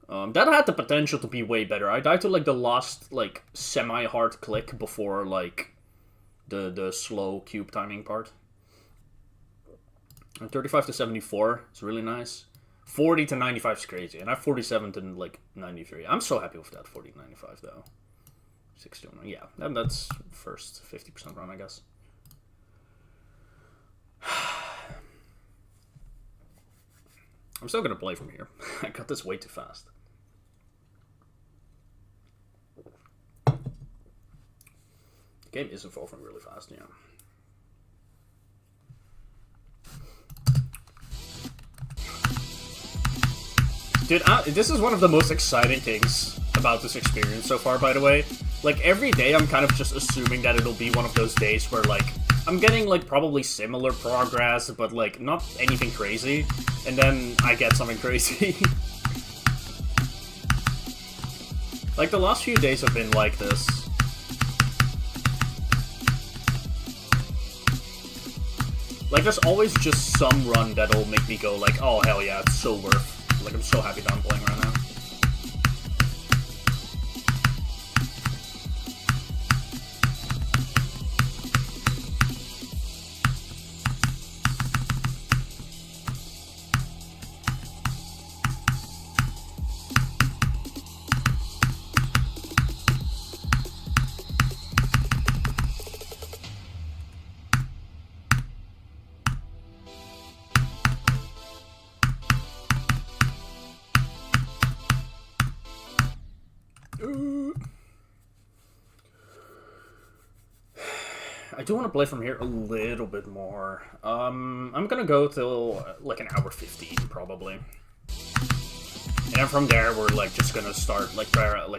Speaker 1: That had the potential to be way better. I died to like the last like semi-hard click before like the slow cube timing part. And 35 to 74 is really nice. 40 to 95 is crazy, and I have 47 to like 93. I'm so happy with that 40 to 95 though. 61, yeah, and that's first 50% run, I guess. I'm still gonna play from here. I got this way too fast. The game is evolving really fast, yeah. Dude, this is one of the most exciting things about this experience so far, by the way. Like, every day I'm kind of just assuming that it'll be one of those days where, like, I'm getting, like, probably similar progress, but, like, not anything crazy. And then I get something crazy. Like, the last few days have been like this. Like, there's always just some run that'll make me go, like, oh, hell yeah, it's so worth. Like, I'm so happy that I'm playing right now. I do want to play from here a little bit more. I'm gonna go till like an hour 15 probably, and then from there we're like just gonna start like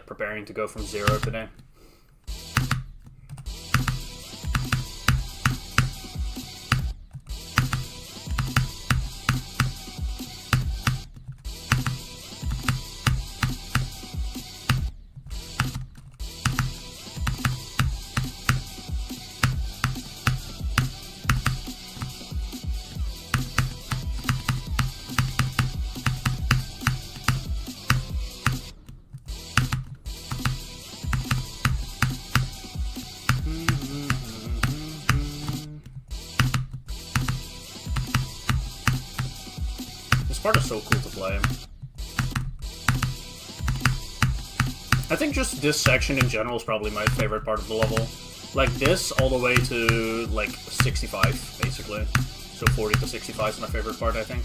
Speaker 1: preparing to go from 0 today. This part is so cool to play. I think just this section in general is probably my favorite part of the level. Like this all the way to like 65 basically. So 40 to 65 is my favorite part, I think.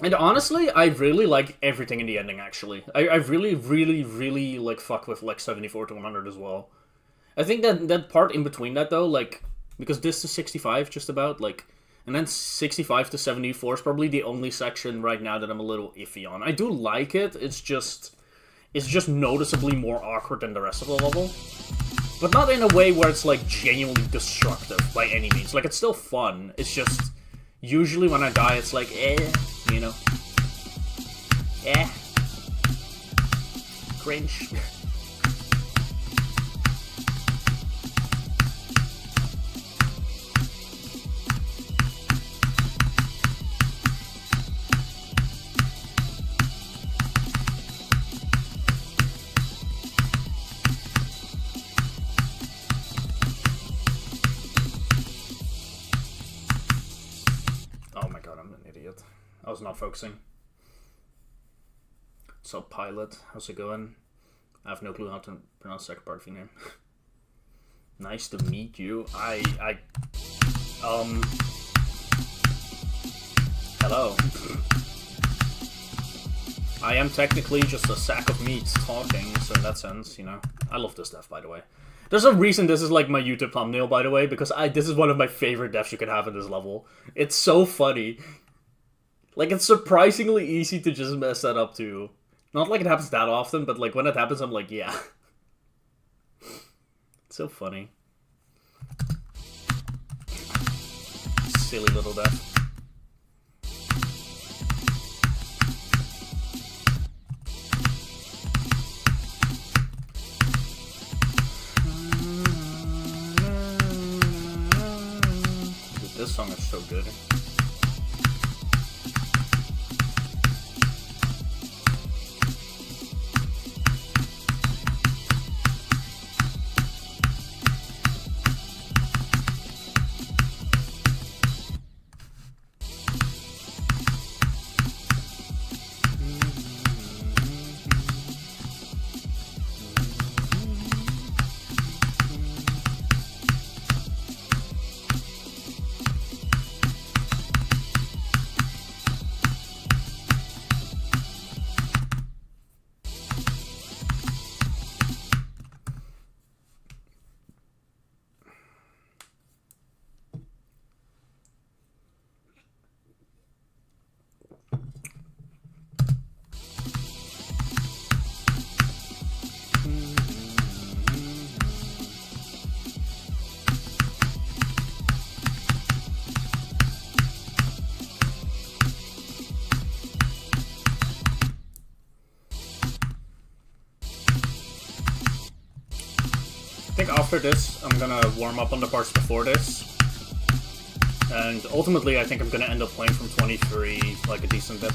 Speaker 1: And honestly, I really like everything in the ending, actually. I really like fuck with like 74 to 100 as well. I think that part in between that though, like, because this is 65 just about, like, and then 65 to 74 is probably the only section right now that I'm a little iffy on. I do like it, it's just noticeably more awkward than the rest of the level. But not in a way where it's like genuinely destructive by any means. Like, it's still fun, it's just, usually when I die it's like, you know. Cringe. I was not focusing. So, Pilot, how's it going? I have no clue how to pronounce the second part of your name. Nice to meet you. Hello. I am technically just a sack of meat talking, so in that sense, you know. I love this death, by the way. There's a reason this is like my YouTube thumbnail, by the way, because this is one of my favorite deaths you can have in this level. It's so funny. Like, it's surprisingly easy to just mess that up, too. Not like it happens that often, but, like, when it happens, I'm like, yeah. It's so funny. Silly little death. Dude, this song is so good. like, after this, I'm gonna warm up on the parts before this. And ultimately, I think I'm gonna end up playing from 23, like, a decent bit.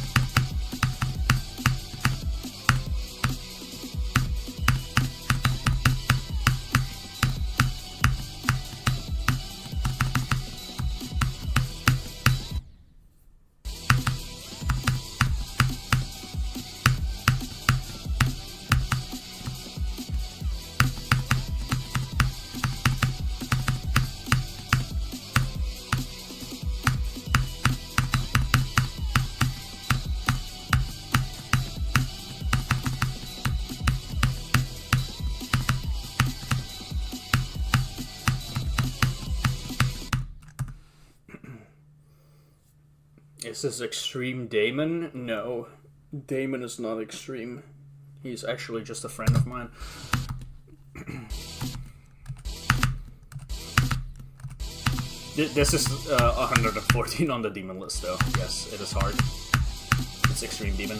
Speaker 1: Is this Extreme Damon? No. Damon is not extreme. He's actually just a friend of mine. This is 114 on the demon list, though. Yes, it is hard. It's Extreme Demon.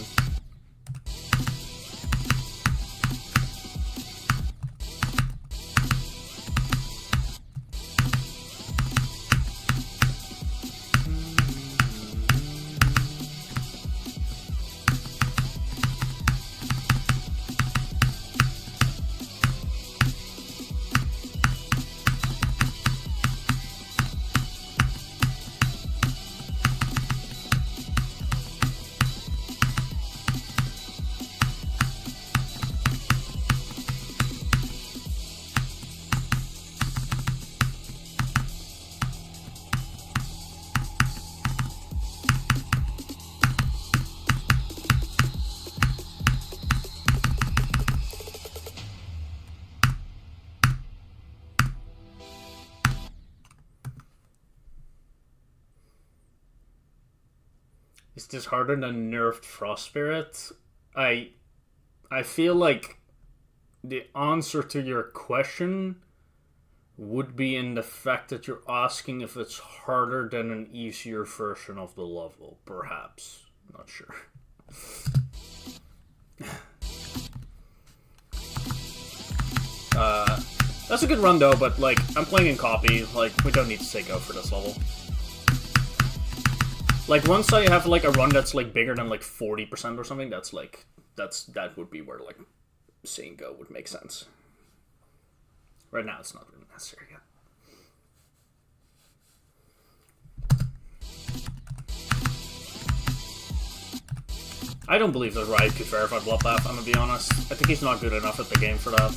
Speaker 1: Is this harder than Nerfed Frost Spirit? I feel like the answer to your question would be in the fact that you're asking if it's harder than an easier version of the level. Perhaps. Not sure. That's a good run though, but like, I'm playing in copy, like, we don't need to say go for this level. Like, once I have, like, a run that's, like, bigger than, like, 40% or something, that's, like, that would be where, like, saying go would make sense. Right now, it's not really necessary yet. I don't believe that Riot could verify Bloodbath, I'm gonna be honest. I think he's not good enough at the game for that.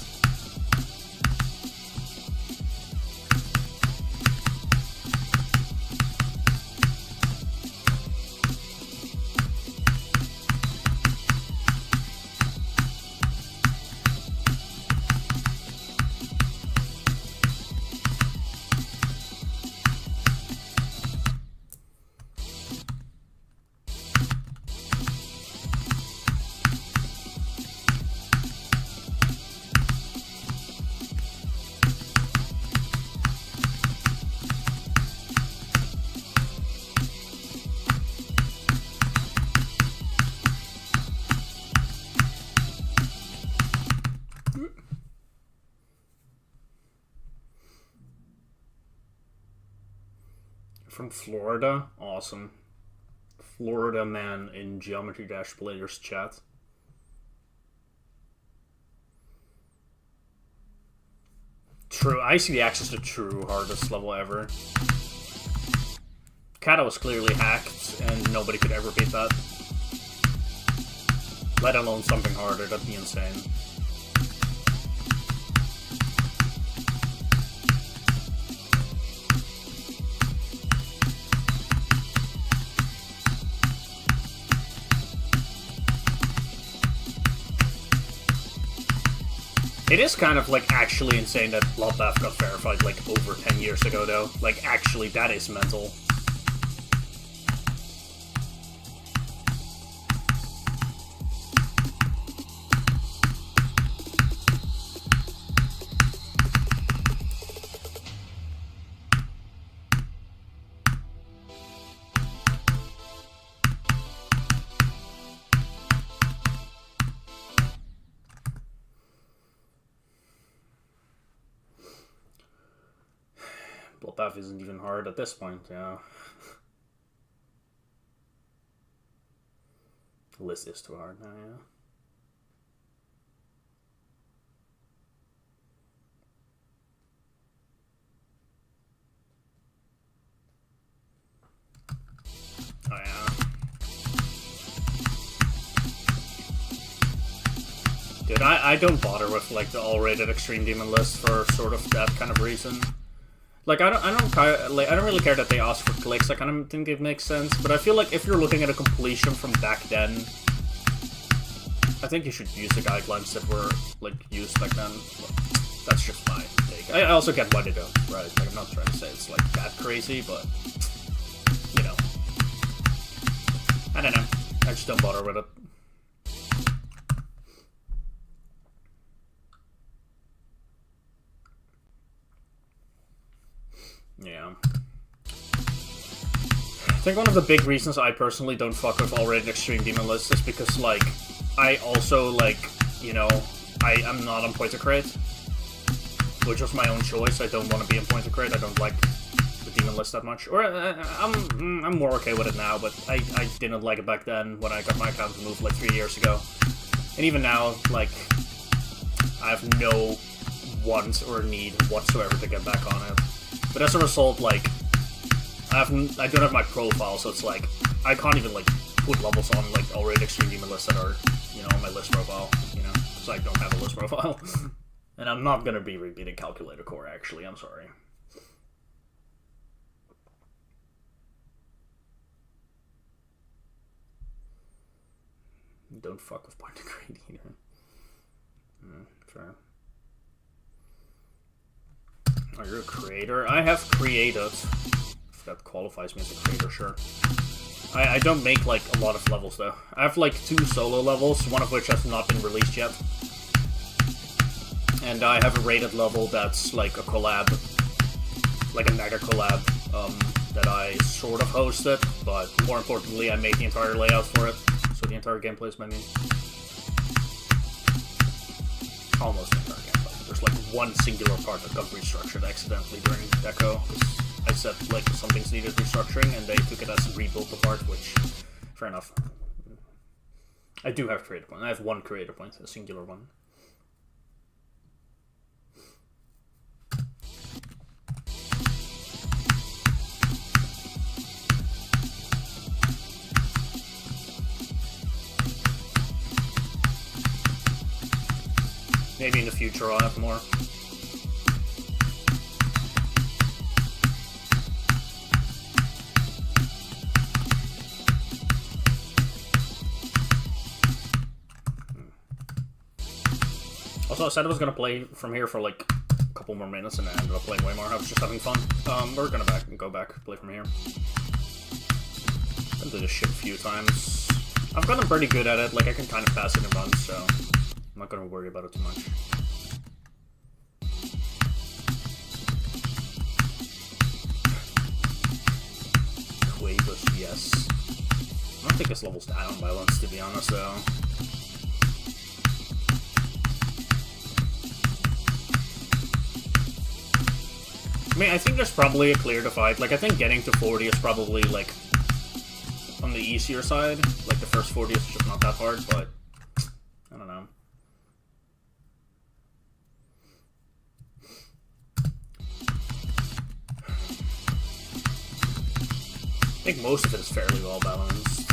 Speaker 1: From Florida? Awesome. Florida man in Geometry Dash Players chat. True. I see the access to true hardest level ever. Kata was clearly hacked, and nobody could ever beat that. Let alone something harder, that'd be insane. It is kind of, like, actually insane that Bloodbath got verified, like, over 10 years ago, though. Like, actually, that is mental. have isn't even hard at this point, yeah. The list is too hard now, yeah. Oh yeah. Dude, I don't bother with like the all-rated Extreme Demon list for sort of that kind of reason. Like I don't really care that they ask for clicks. I kind of think it makes sense, but I feel like if you're looking at a completion from back then, I think you should use the guidelines that were like used back then. But that's just my take. I also get why they don't, right? Like I'm not trying to say it's like that crazy, but you know, I don't know. I just don't bother with it. Yeah. I think one of the big reasons I personally don't fuck with all-rated Extreme Demon lists is because, like, I also, like, you know, I'm not on Point to Crate, which was my own choice. I don't want to be on Point to Crate. I don't like the Demon list that much. Or, I'm more okay with it now, but I didn't like it back then when I got my account removed, like, 3 years ago. And even now, like, I have no want or need whatsoever to get back on it. But as a result, like, I don't have my profile, so it's like, I can't even, like, put levels on, like, all-rated Extreme Demon lists that are, you know, on my list profile, you know, because I don't have a list profile. And I'm not gonna be repeating Calculator Core, actually, I'm sorry. Don't fuck with Point to Crate either. Fair. Oh, you're a creator? I have created. If that qualifies me as a creator, sure. I don't make, like, a lot of levels, though. I have, like, 2 solo levels, one of which has not been released yet. And I have a rated level that's, like, a collab. Like a mega collab, that I sort of hosted, but more importantly, I made the entire layout for it. So the entire gameplay is by me. Almost the entire gameplay. There's like one singular part that got restructured accidentally during Deco. I said like some things needed restructuring and they took it as a rebuilt part, which, fair enough. I do have creative point. I have one creative point, a singular one. Maybe in the future I'll have more. Also, I said I was gonna play from here for like a couple more minutes and I ended up playing way more. I was just having fun. We're gonna go back, play from here. I've been to this ship a few times. I've gotten pretty good at it, like I can kind of pass it in runs, so I'm not gonna worry about it too much. Quavus, yes. I don't think this level's that unbalanced, to be honest, though. I mean, I think there's probably a clear divide. Like, I think getting to 40 is probably, like, on the easier side. Like, the first 40 is just not that hard, but I don't know. I think most of it is fairly well balanced.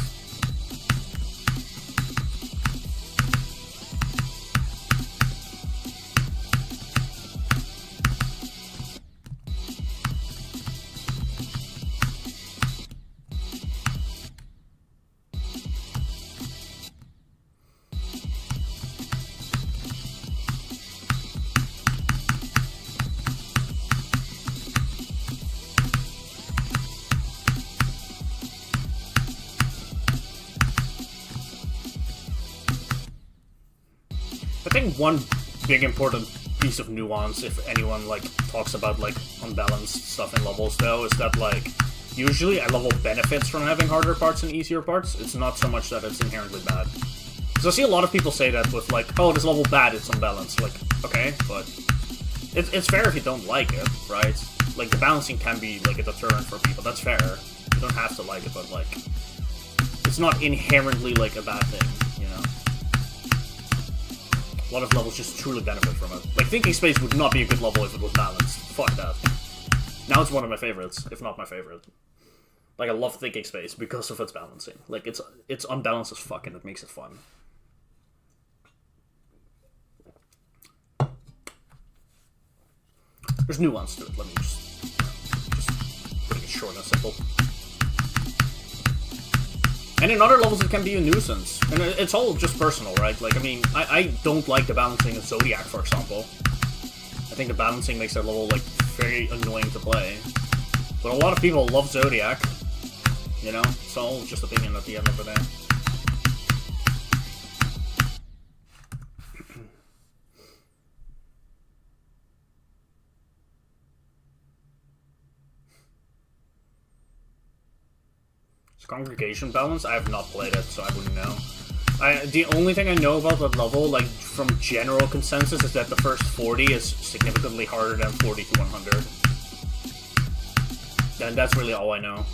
Speaker 1: I think one big important piece of nuance, if anyone like talks about like unbalanced stuff in levels, though, is that like usually a level benefits from having harder parts and easier parts. It's not so much that it's inherently bad. So I see a lot of people say that with like, oh, this level bad, it's unbalanced. Like, okay, but It's fair if you don't like it, right? Like, the balancing can be, like, a deterrent for people. That's fair. You don't have to like it, but, like, it's not inherently, like, a bad thing, you know? A lot of levels just truly benefit from it. Like, Thinking Space would not be a good level if it was balanced. Fuck that. Now it's one of my favorites, if not my favorite. Like, I love Thinking Space because of its balancing. Like, it's unbalanced as fuck, and it makes it fun. There's nuance to it. Let me just putting it short and simple. And in other levels, it can be a nuisance. And it's all just personal, right? Like, I mean, I don't like the balancing of Zodiac, for example. I think the balancing makes that level, like, very annoying to play. But a lot of people love Zodiac. You know? It's all just opinion at the end of the day. Congregation balance? I have not played it, so I wouldn't know. The only thing I know about that level, like, from general consensus, is that the first 40 is significantly harder than 40 to 100. And that's really all I know.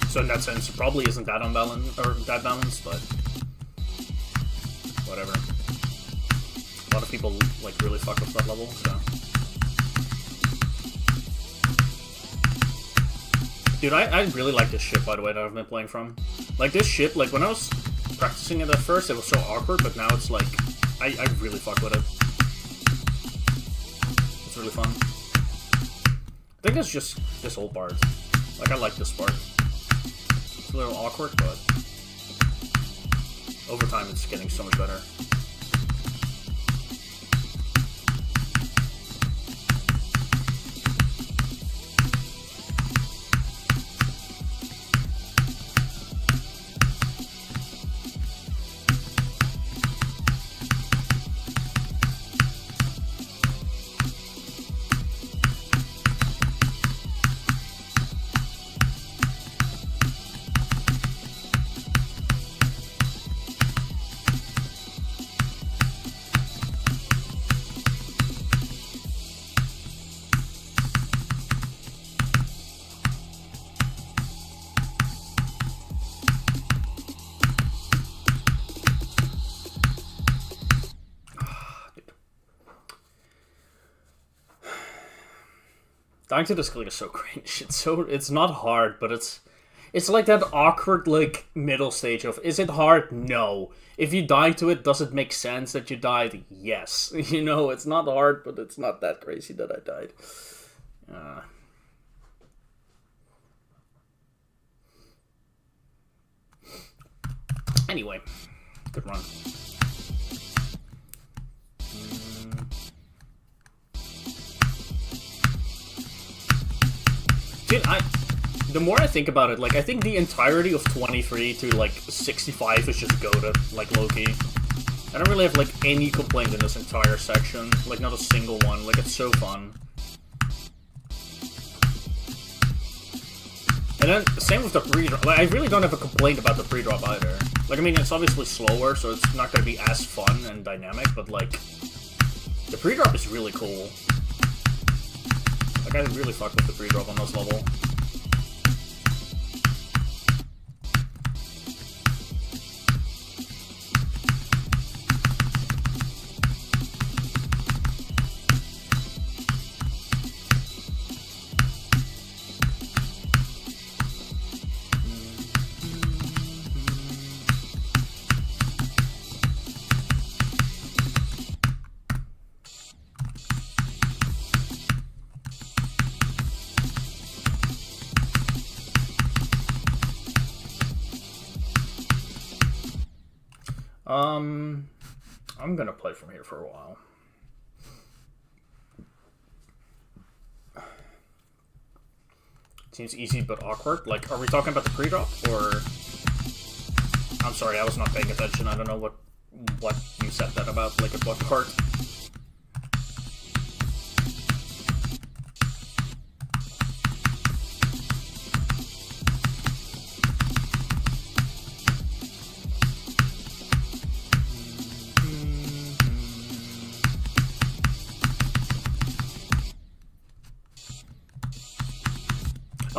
Speaker 1: So in that sense, it probably isn't that unbalanced, or that balanced, but whatever. A lot of people, like, really fuck with that level, so... Dude, I really like this ship, by the way, that I've been playing from. Like, this ship, like, when I was practicing it at first, it was so awkward, but now it's like, I really fuck with it. It's really fun. I think it's just this whole part. Like, I like this part. It's a little awkward, but over time it's getting so much better. Dying to the Skull is so cringe. It's not hard, but it's like that awkward, like, middle stage of, is it hard? No. If you die to it, does it make sense that you died? Yes. You know, it's not hard, but it's not that crazy that I died. Anyway, good run. Dude, the more I think about it, like, I think the entirety of 23 to, like, 65 is just goated, like, low-key. I don't really have, like, any complaint in this entire section. Like, not a single one. Like, it's so fun. And then, same with the pre-drop. Like, I really don't have a complaint about the pre-drop either. Like, I mean, it's obviously slower, so it's not gonna be as fun and dynamic, but, like, the pre-drop is really cool. Like, I really fuck with the pre-drop on this level. I'm gonna play from here for a while. Seems easy but awkward. Like, are we talking about the pre-drop, or... I'm sorry, I was not paying attention. I don't know what you said that about, like, at what part.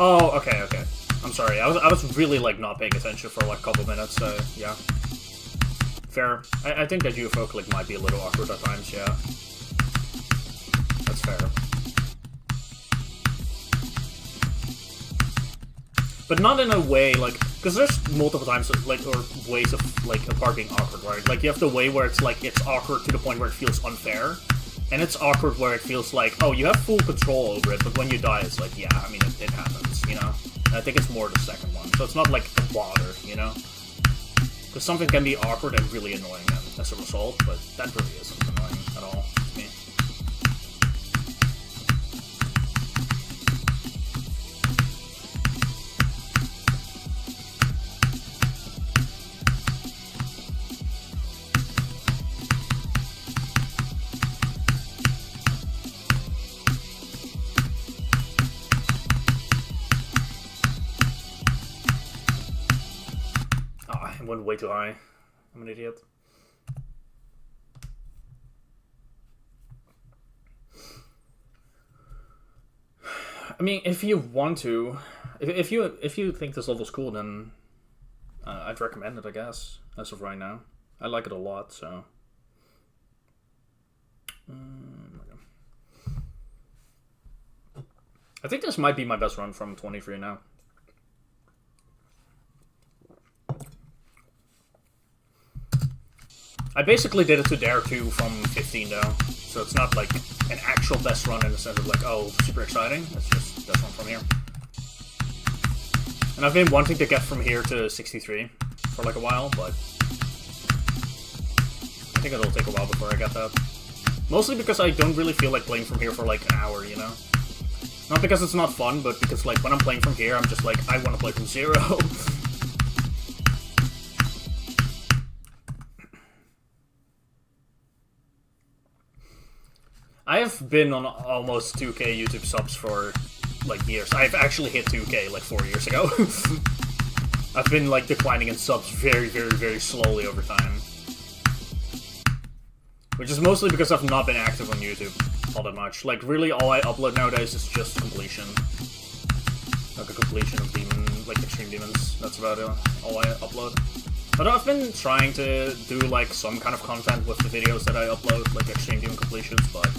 Speaker 2: Oh, okay. I'm sorry. I was really like not paying attention for like a couple minutes. So yeah, fair. I think that UFO click might be a little awkward at times. Yeah, that's fair. But not in a way like, because there's multiple times like, or ways of like a part being awkward, right? Like you have the way where it's like it's awkward to the point where it feels unfair. And it's awkward where it feels like, oh, you have full control over it, but when you die, it's like, yeah, I mean, it happens, you know? And I think it's more the second one. So it's not like a bother, you know? Because something can be awkward and really annoying as a result, but that really isn't annoying at all to me. Went way too high. I'm an idiot. I mean, if you want to, if you think this level's cool, then I'd recommend it, I guess, as of right now. I like it a lot, so. I think this might be my best run from 23 now. I basically did it to Dare 2 from 15 though, so it's not like an actual best run in the sense of like, oh, super exciting. It's just best one from here. And I've been wanting to get from here to 63 for like a while, but I think it'll take a while before I get that. Mostly because I don't really feel like playing from here for like an hour, you know? Not because it's not fun, but because like when I'm playing from here, I'm just like, I want to play from 0. I have been on almost 2k YouTube subs for, like, years. I've actually hit 2k, like, 4 years ago. I've been, like, declining in subs very, very, very slowly over time. Which is mostly because I've not been active on YouTube all that much. Like, really, all I upload nowadays is just completion. Like, a completion of Extreme Demons. That's about it. All I upload. But I've been trying to do, like, some kind of content with the videos that I upload, like Extreme Demon completions, but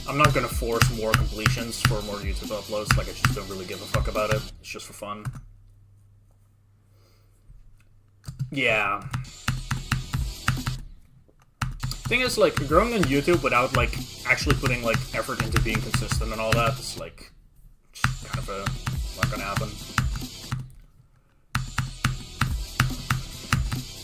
Speaker 2: I'm not gonna force more completions for more YouTube uploads. Like, I just don't really give a fuck about it. It's just for fun. Yeah. Thing is, like, growing on YouTube without, like, actually putting, like, effort into being consistent and all that is, like, just kind of not gonna happen.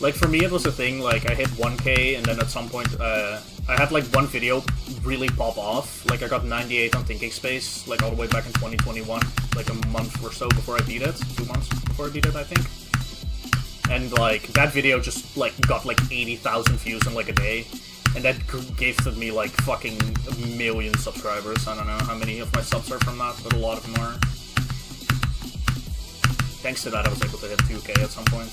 Speaker 2: Like, for me, it was a thing, like, I hit 1k, and then at some point, I had, like, one video really pop off. Like, I got 98 on Thinking Space, like, all the way back in 2021, like, a month or so before I beat it. 2 months before I beat it, I think. And, like, that video just, like, got, like, 80,000 views in, like, a day. And that gifted me, like, fucking a million subscribers. I don't know how many of my subs are from that, but a lot of them are. Thanks to that, I was able to hit 2k at some point.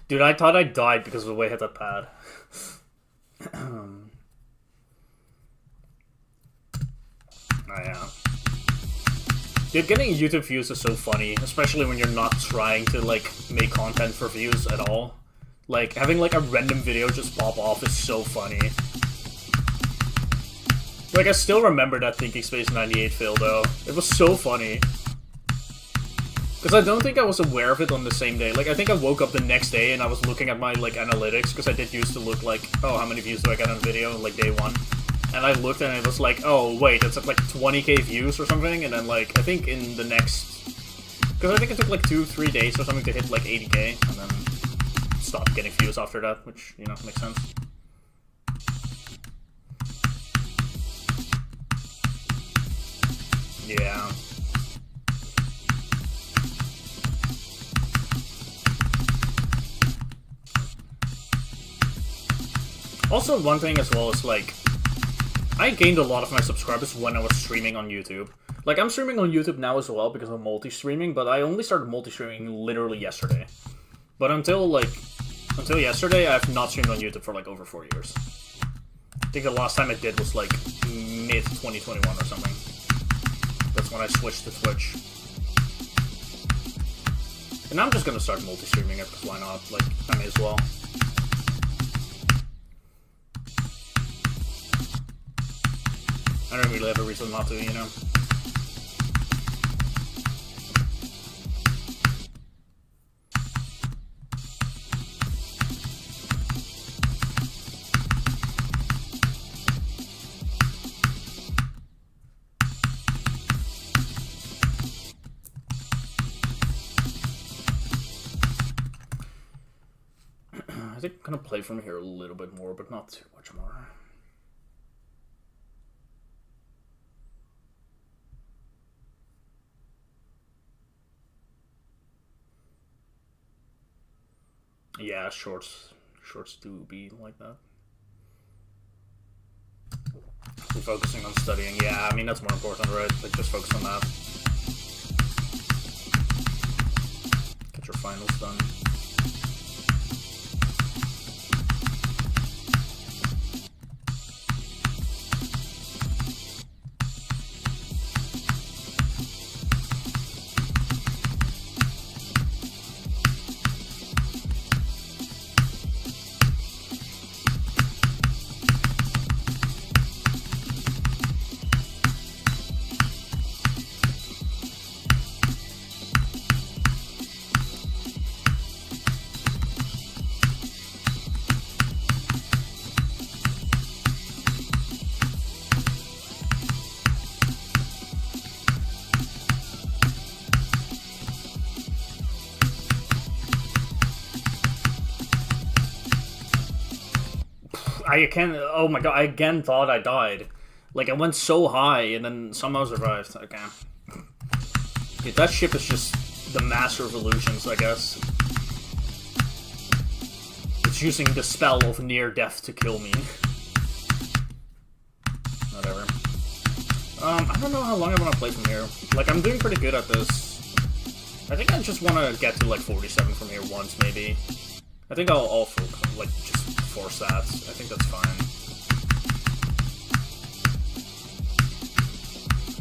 Speaker 2: Dude, I thought I died because of the way I hit that pad. Yeah. Dude, getting YouTube views is so funny, especially when you're not trying to, like, make content for views at all. Like, having, like, a random video just pop off is so funny. Like, I still remember that Thinking Space 98 fail, though. It was so funny. Because I don't think I was aware of it on the same day. Like, I think I woke up the next day and I was looking at my, like, analytics, because I did used to look like, oh, how many views do I get on a video, like, day one. And I looked and it was like, oh, wait, it's at, like, 20k views or something, and then, like, I think in the next... Because I think it took, like, 2-3 days or something to hit, like, 80k, and then stopped getting views after that, which, you know, makes sense. Yeah. Also, one thing as well is, like, I gained a lot of my subscribers when I was streaming on YouTube. Like, I'm streaming on YouTube now as well because of multi-streaming, but I only started multi-streaming literally yesterday. But until yesterday, I have not streamed on YouTube for, like, over 4 years. I think the last time I did was, like, mid-2021 or something. That's when I switched to Twitch. And I'm just gonna start multi-streaming it, because why not? Like, I may as well. I don't really have a reason not to, you know? I think I'm gonna play from here a little bit more, but not too much more. Yeah, shorts do be like that. So focusing on studying, yeah, I mean that's more important, right? Like just focus on that. Get your finals done. Oh my god, I again thought I died. Like, I went so high and then somehow survived. Okay. Dude, that ship is just the master of illusions, I guess. It's using the spell of near death to kill me. Whatever. I don't know how long I want to play from here. Like, I'm doing pretty good at this. I think I just want to get to, like, 47 from here once, maybe. I think I'll also, like, just force that. I think that's fine.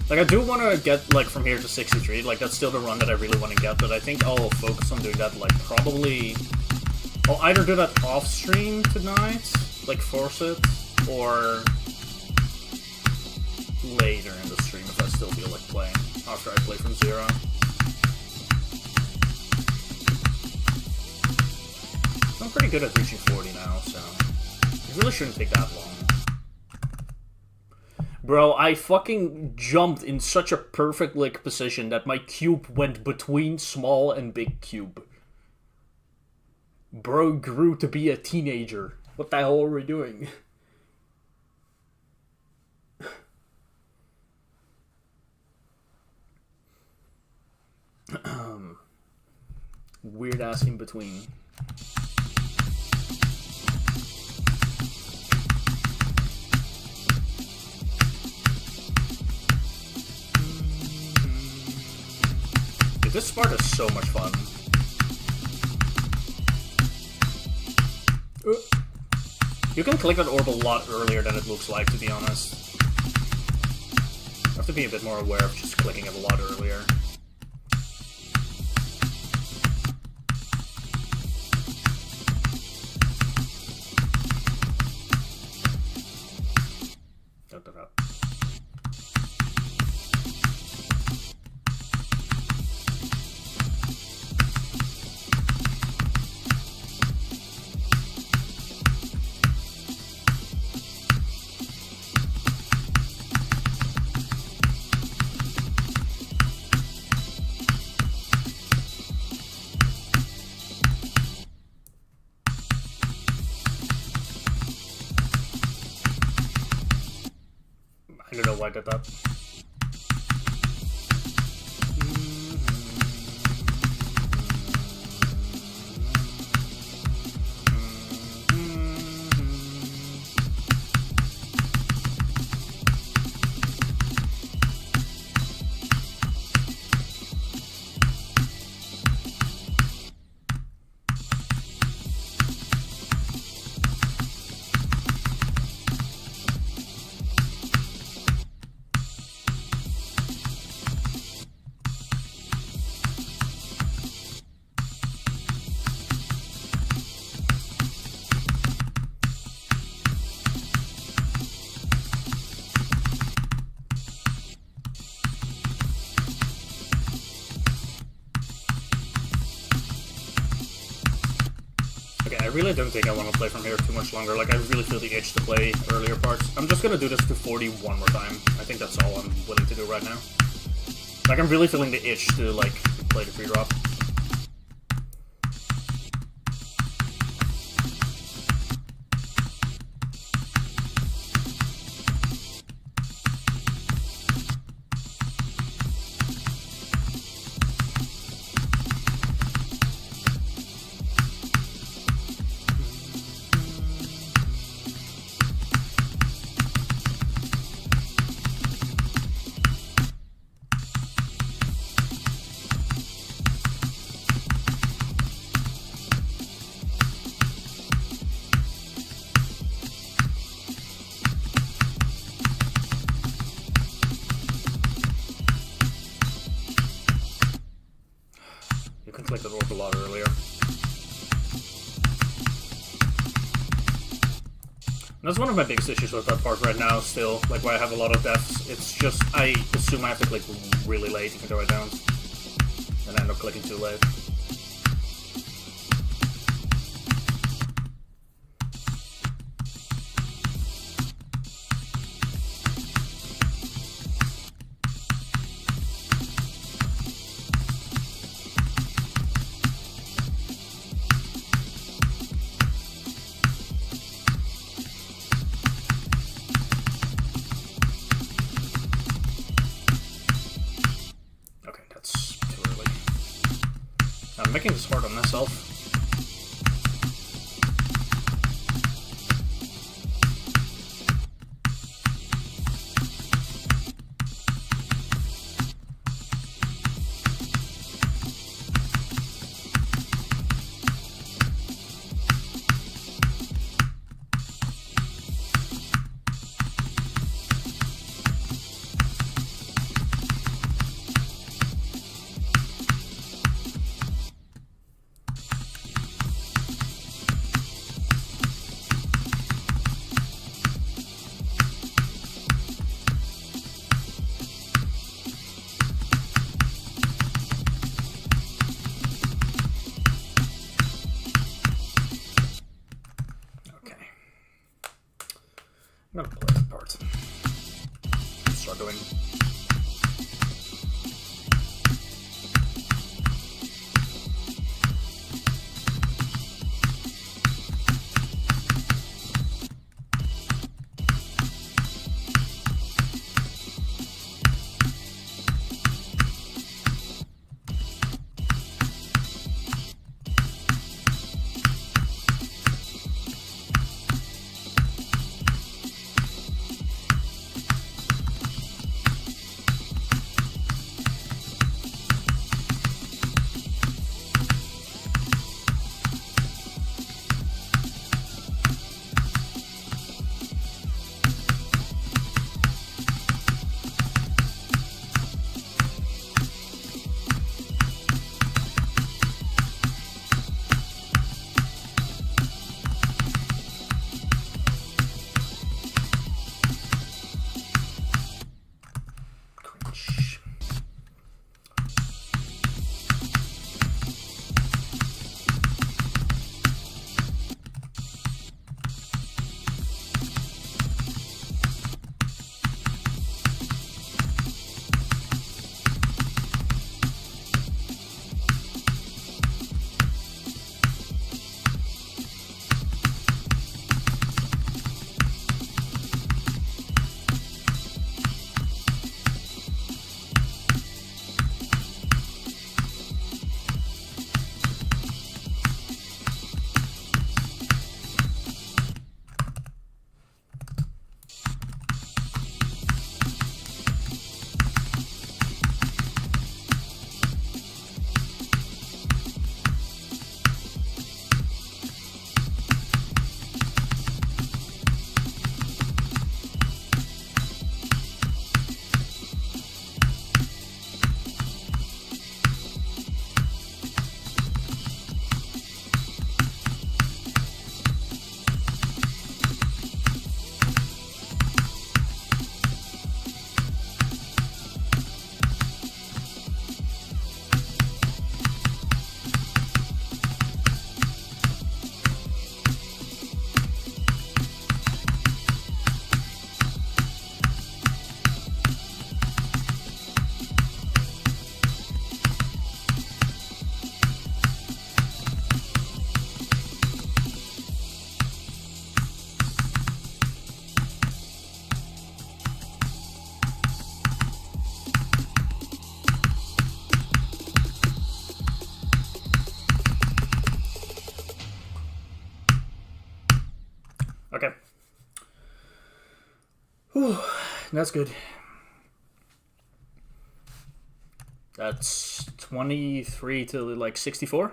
Speaker 2: Like, I do want to get, like, from here to 63. Like, that's still the run that I really want to get, but I think I'll focus on doing that, like, probably... I'll either do that off-stream tonight, like, force it, or later in the stream if I still feel like playing, after I play from 0. I'm pretty good at reaching 40 now, so it really shouldn't take that long. Bro, I fucking jumped in such a perfect, like, position that my cube went between small and big cube. Bro grew to be a teenager. What the hell are we doing? Weird ass in between. Dude, this Sparta is so much fun. You can click that orb a lot earlier than it looks like, to be honest. I have to be a bit more aware of just clicking it a lot earlier. I don't know why I did that. I really don't think I want to play from here too much longer. Like, I really feel the itch to play earlier parts. I'm just gonna do this to 40 one more time. I think that's all I'm willing to do right now. Like, I'm really feeling the itch to, like, play the free drop. Conflicted orb a lot earlier. And that's one of my biggest issues with that part right now still, like why I have a lot of deaths. It's just, I assume I have to click really late even though I don't. And I end up clicking too late. I'm making this hard on myself. I'm gonna play that part. Start doing. That's good. That's 23 to like 64.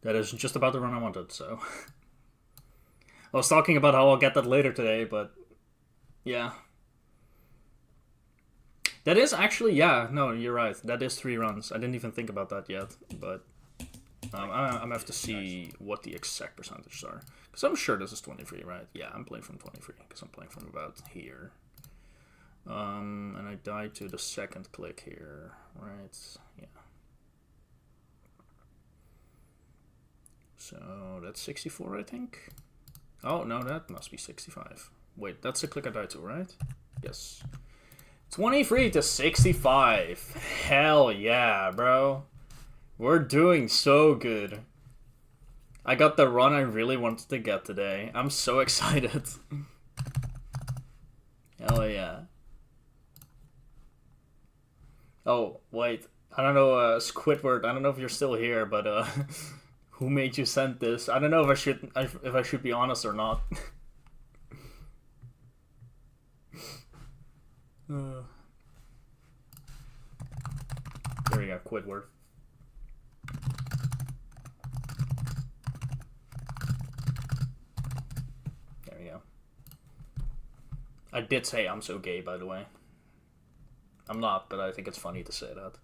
Speaker 2: That is just about the run I wanted, so. I was talking about how I'll get that later today, but yeah. That is actually, yeah, no, you're right. That is 3 runs. I didn't even think about that yet, but I'm gonna have to see what the exact percentages are. Because I'm sure this is 23, right? Yeah, I'm playing from 23, because I'm playing from about here. And I died to the second click here, right? Yeah. So that's 64, I think. Oh, no, that must be 65. Wait, that's the click I died to, right? Yes. 23 to 65. Hell yeah, bro. We're doing so good. I got the run I really wanted to get today. I'm so excited. Hell yeah. Oh, wait. I don't know, Squidward, I don't know if you're still here, but, who made you send this? I don't know if I should be honest or not. There we go, Squidward. There we go. I did say I'm so gay, by the way. I'm not, but I think it's funny to say that.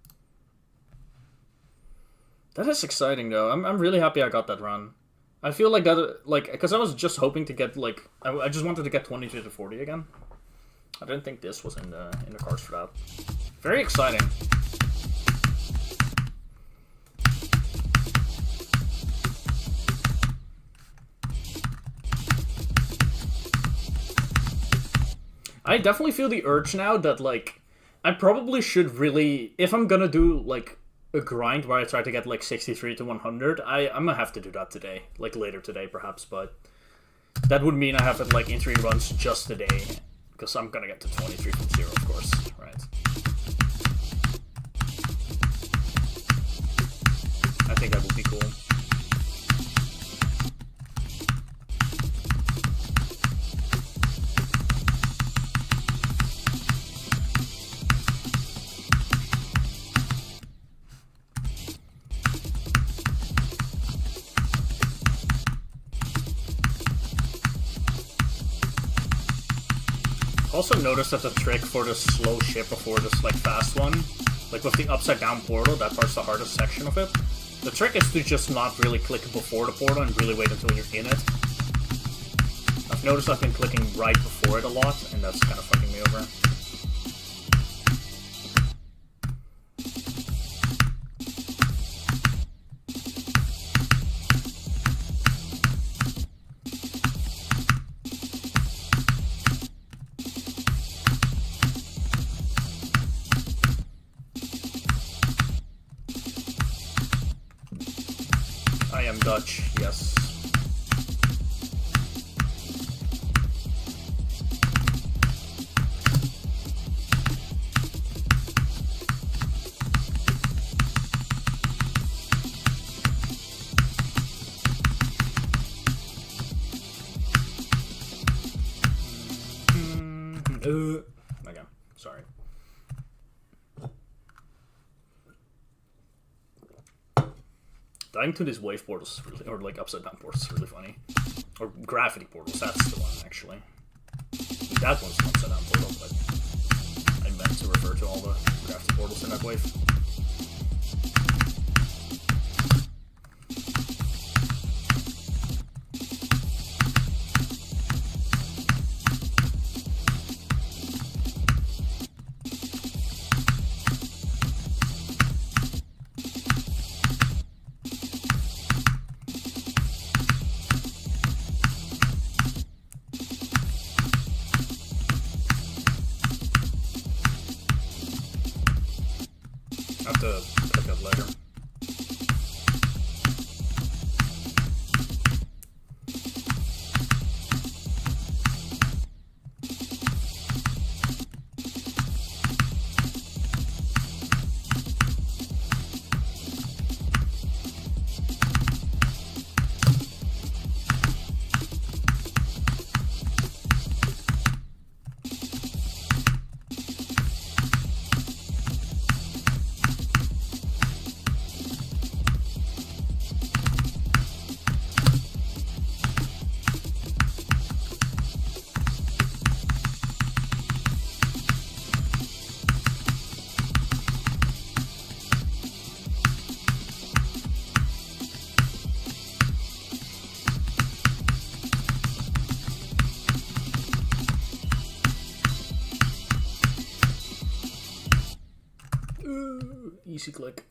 Speaker 2: That is exciting, though. I'm really happy I got that run. I feel like that, like, because I was just hoping to get, like, I just wanted to get 22 to 40 again. I didn't think this was in the cards for that. Very exciting. I definitely feel the urge now that, like, I probably should really, if I'm gonna do, like, a grind where I try to get, like, 63 to 100, I'm gonna have to do that today. Like, later today, perhaps, but that would mean I have it, like, in 3 runs just today, because I'm gonna get to 23 from 0, of course, right? I think that would be cool. Also noticed that the trick for the slow ship before this like fast one, like with the upside down portal, that part's the hardest section of it. The trick is to just not really click before the portal and really wait until you're in it. I've noticed I've been clicking right before it a lot, and that's kind of fucking me over. I am Dutch, yes. Okay, sorry. Dying to these wave portals is really, or like upside down portals is really funny. Or gravity portals, that's the one actually. That one's an upside down portal, but I meant to refer to all the gravity portals in that wave. I have to pick up later. Easy click.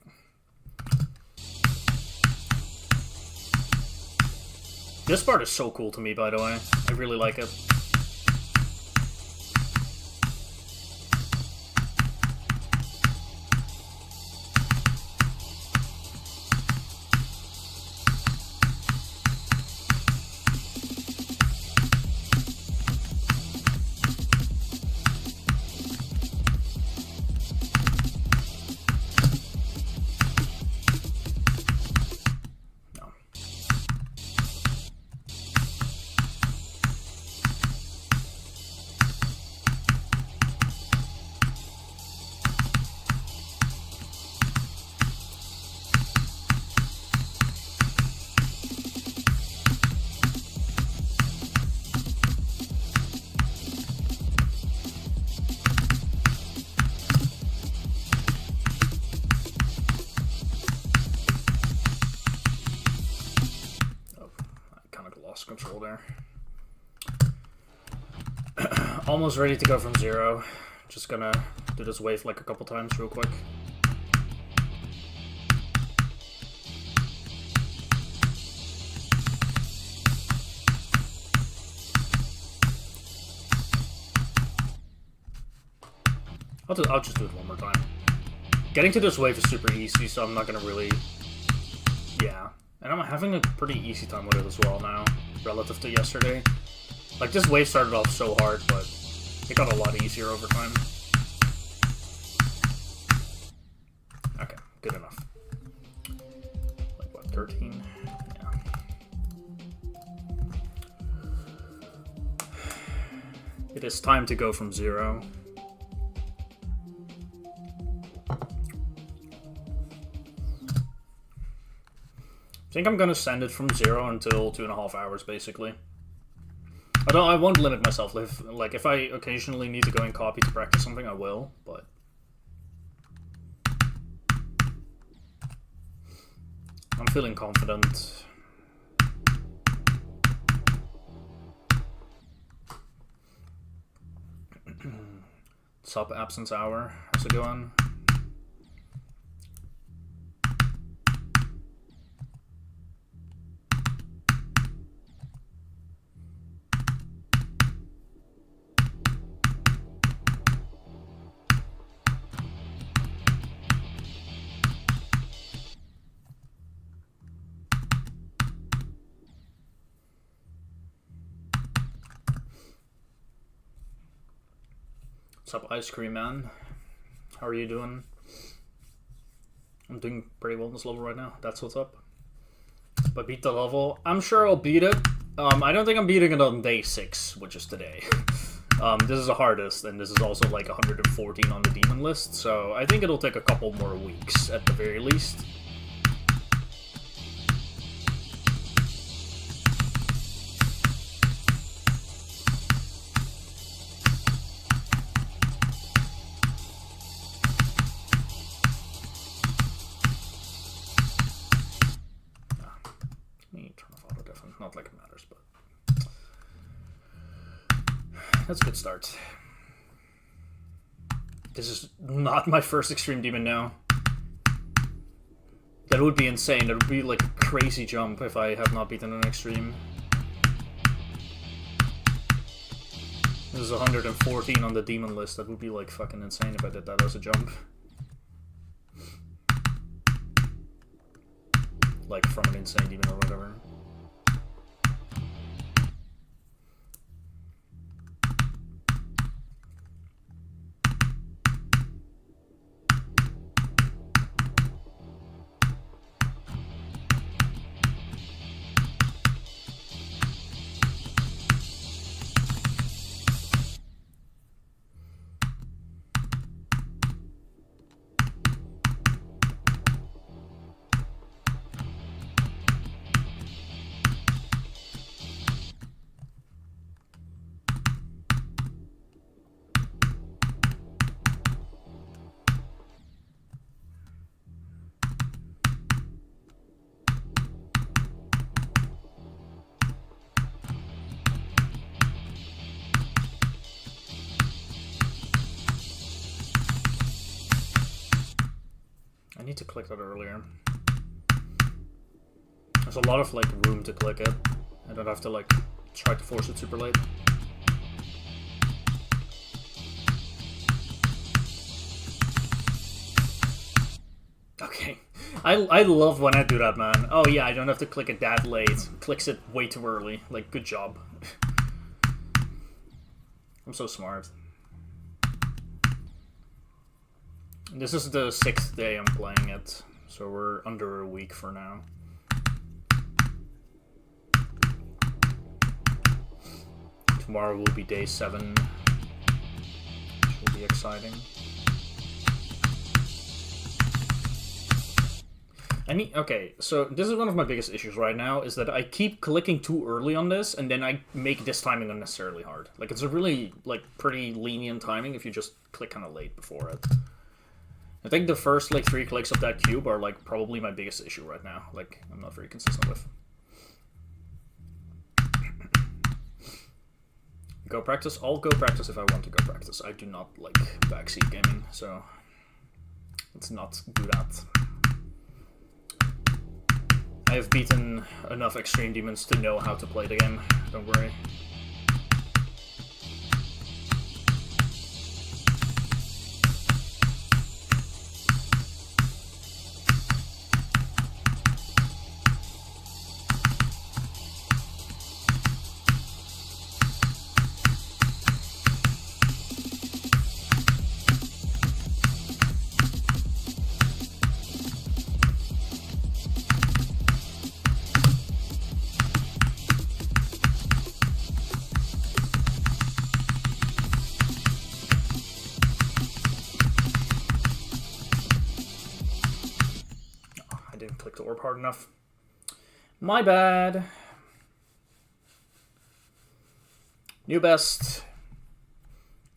Speaker 2: This part is so cool to me, by the way. I really like it. Control there. Almost ready to go from 0. Just gonna do this wave like a couple times real quick. I'll just do it one more time. Getting to this wave is super easy, so I'm not gonna really... Yeah. And I'm having a pretty easy time with it as well now, relative to yesterday. Like, this wave started off so hard, but it got a lot easier over time. Okay, good enough. Like, what, 13? Yeah. It is time to go from 0. I think I'm gonna send it from 0 until 2.5 hours, basically. Although I won't limit myself. If I occasionally need to go and copy to practice something, I will, but... I'm feeling confident. Sub absence hour. How's it going? What's up, Ice Cream Man? How are you doing? I'm doing pretty well in this level right now. That's what's up. But beat the level. I'm sure I'll beat it. I don't think I'm beating it on day 6, which is today. This is the hardest, and this is also like 114 on the demon list, so I think it'll take a couple more weeks at the very least. Not like it matters, but that's a good start. This is not my first Extreme Demon now. That would be insane. That would be like a crazy jump if I have not beaten an Extreme. This is 114 on the demon list. That would be like fucking insane if I did that as a jump. Like from an insane demon or whatever. need to click that earlier. There's a lot of like room to click it. I don't have to like try to force it super late. Okay. I love when I do that, man. Oh yeah, I don't have to click it that late. Clicks it way too early. Like, good job. I'm so smart. This is the 6th day I'm playing it, so we're under a week for now. Tomorrow will be day 7, which will be exciting. Okay, so this is one of my biggest issues right now, is that I keep clicking too early on this, and then I make this timing unnecessarily hard. Like, it's a really, like, pretty lenient timing if you just click kind of late before it. I think the first, like, 3 clicks of that cube are, like, probably my biggest issue right now. Like, I'm not very consistent with. Go practice? I'll go practice if I want to go practice. I do not like backseat gaming, so let's not do that. I have beaten enough Extreme Demons to know how to play the game, don't worry. Hard enough. My bad. New best.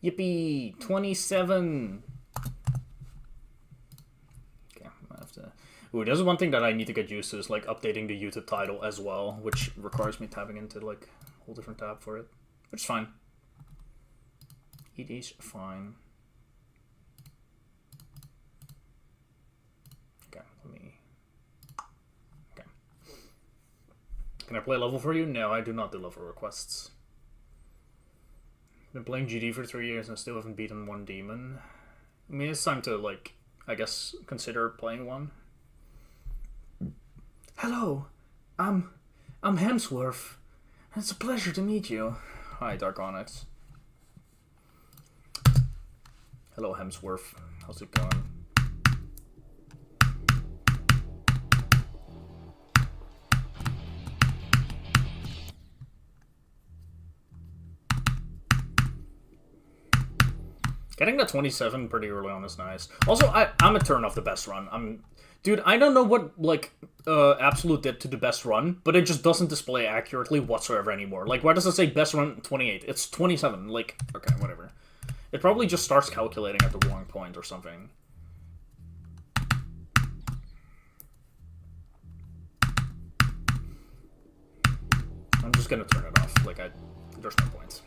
Speaker 2: Yippee. 27. Okay, I have to... Ooh, there's one thing that I need to get used to is like updating the YouTube title as well, which requires me tapping into like a whole different tab for it. Which is fine. It is fine. Okay, let me... Can I play level for you? No, I do not do level requests. Been playing GD for 3 years and still haven't beaten one demon. I mean, it's time to, like, I guess, consider playing one. Hello, I'm Hemsworth. It's a pleasure to meet you. Hi, Dark Onyx. Hello, Hemsworth. How's it going? Getting that 27 pretty early on is nice. Also, I'm a turn off the best run. Dude, I don't know what, like, Absolute did to the best run, but it just doesn't display accurately whatsoever anymore. Like, why does it say best run 28? It's 27. Like, okay, whatever. It probably just starts calculating at the wrong point or something. I'm just gonna turn it off. Like, there's no point.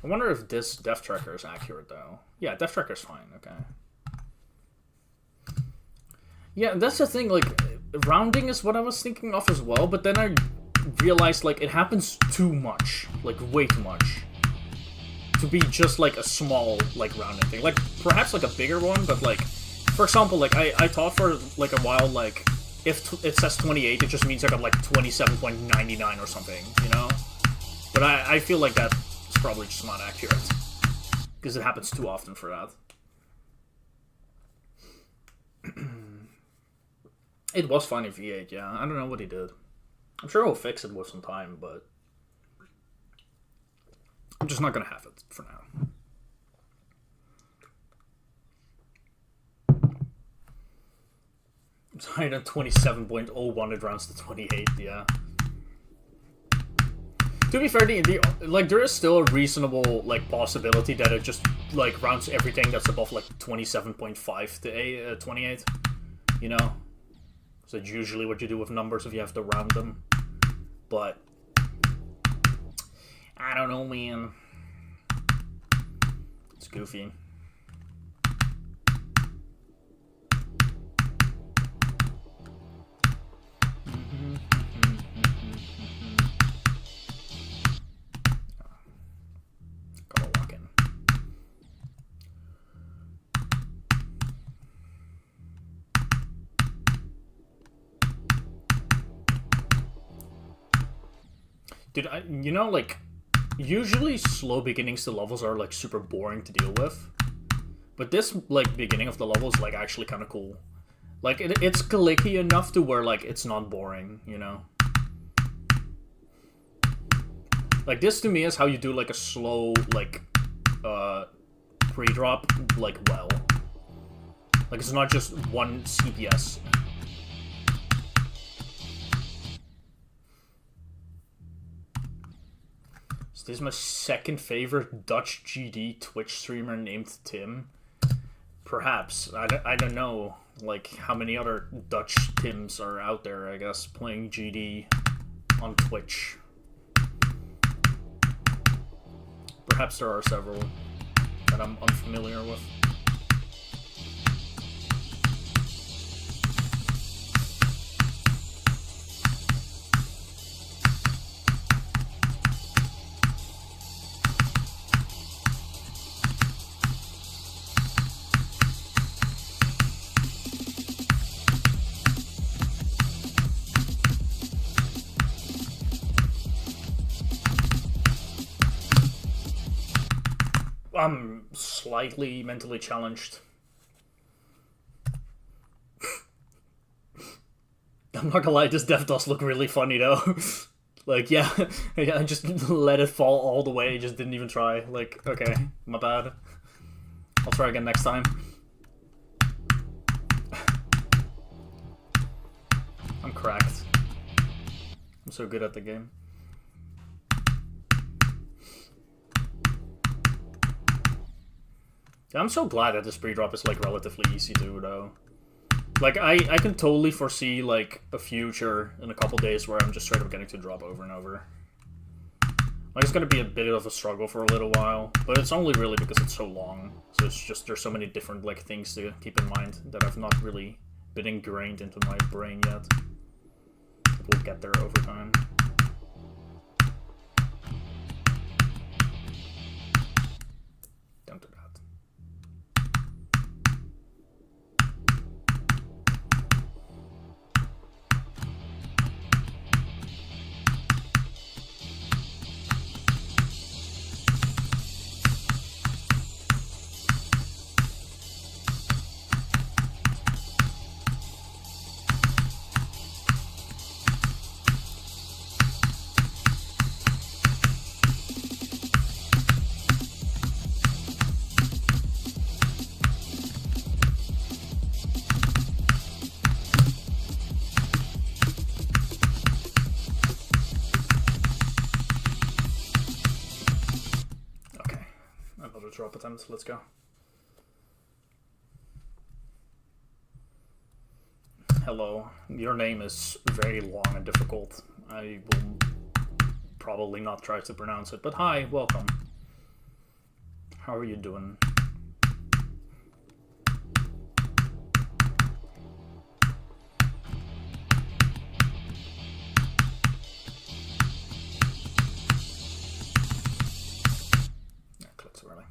Speaker 2: I wonder if this def tracker is accurate, though. Yeah, def tracker's fine, okay. Yeah, that's the thing, like, rounding is what I was thinking of as well, but then I realized, like, it happens too much. Like, way too much. To be just, like, a small, like, rounding thing. Like, perhaps, like, a bigger one, but, like, for example, like, I thought for, like, a while, like, if it says 28, it just means I got, like, 27.99 or something, you know? But I feel like that... probably just not accurate because it happens too often for that. It was fine in V8, yeah. I don't know what he did. I'm sure he'll fix it with some time, but I'm just not gonna have it for now. It's higher than 27.01, it rounds to 28, yeah. To be fair, like, there is still a reasonable, like, possibility that it just, like, rounds everything that's above, like, 27.5 to 28, you know? So that's usually what you do with numbers if you have to round them. But, I don't know, man. It's goofy. Gotta walk in. Dude, you know, like, usually slow beginnings to levels are, like, super boring to deal with. But this, like, beginning of the level is, like, actually kind of cool. Like, it's clicky enough to where, like, it's not boring, you know? Like, this to me is how you do, like, a slow, like, pre-drop, like, well. Like, it's not just one CPS. This is my second favorite Dutch GD Twitch streamer named Tim. Perhaps. I don't know, like, how many other Dutch Tims are out there, I guess, playing GD on Twitch. Perhaps there are several that I'm unfamiliar with. I'm slightly mentally challenged. I'm not gonna lie, this death does look really funny though. Like, yeah, I just let it fall all the way, just didn't even try. Like, okay, my bad. I'll try again next time. I'm cracked. I'm so good at the game. I'm so glad that this pre-drop is, like, relatively easy too, though. Like, I can totally foresee, like, a future in a couple days where I'm just straight up getting to drop over and over. Like, it's gonna be a bit of a struggle for a little while, but it's only really because it's so long. So it's just, there's so many different, like, things to keep in mind that I've not really been ingrained into my brain yet. But we'll get there over time. Don't do that. Drop attempt, let's go. Hello, your name is very long and difficult. I will probably not try to pronounce it, but hi, welcome. How are you doing? Yeah, click too early.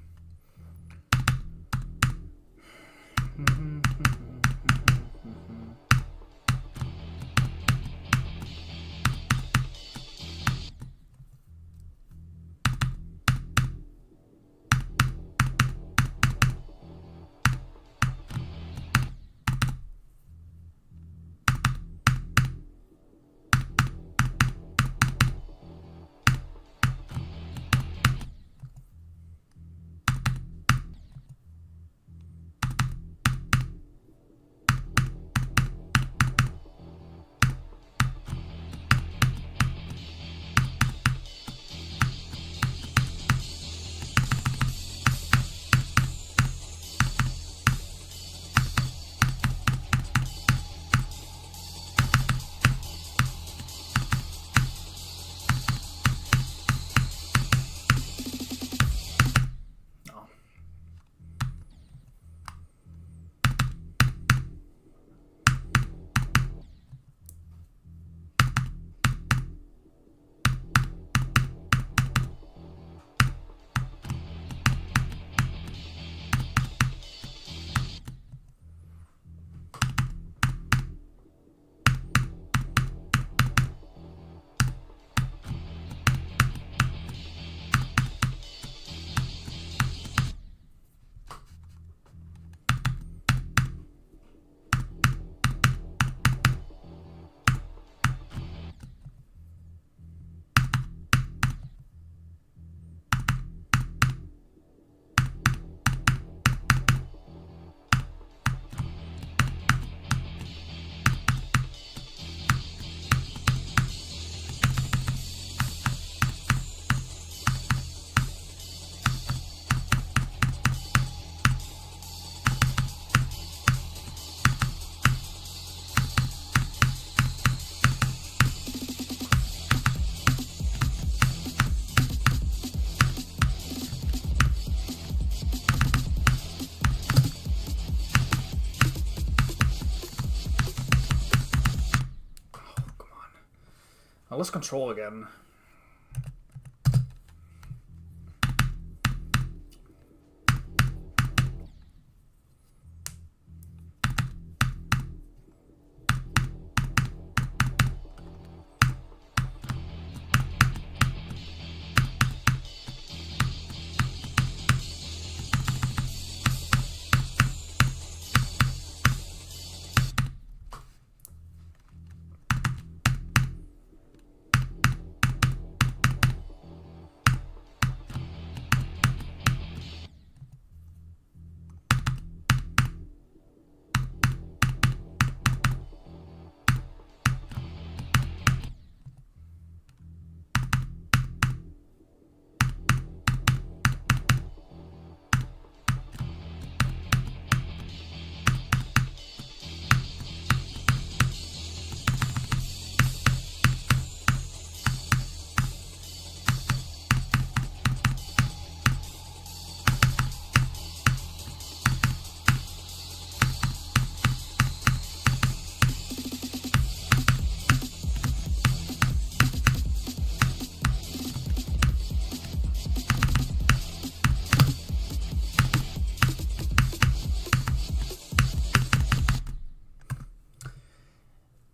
Speaker 2: Now let's control again.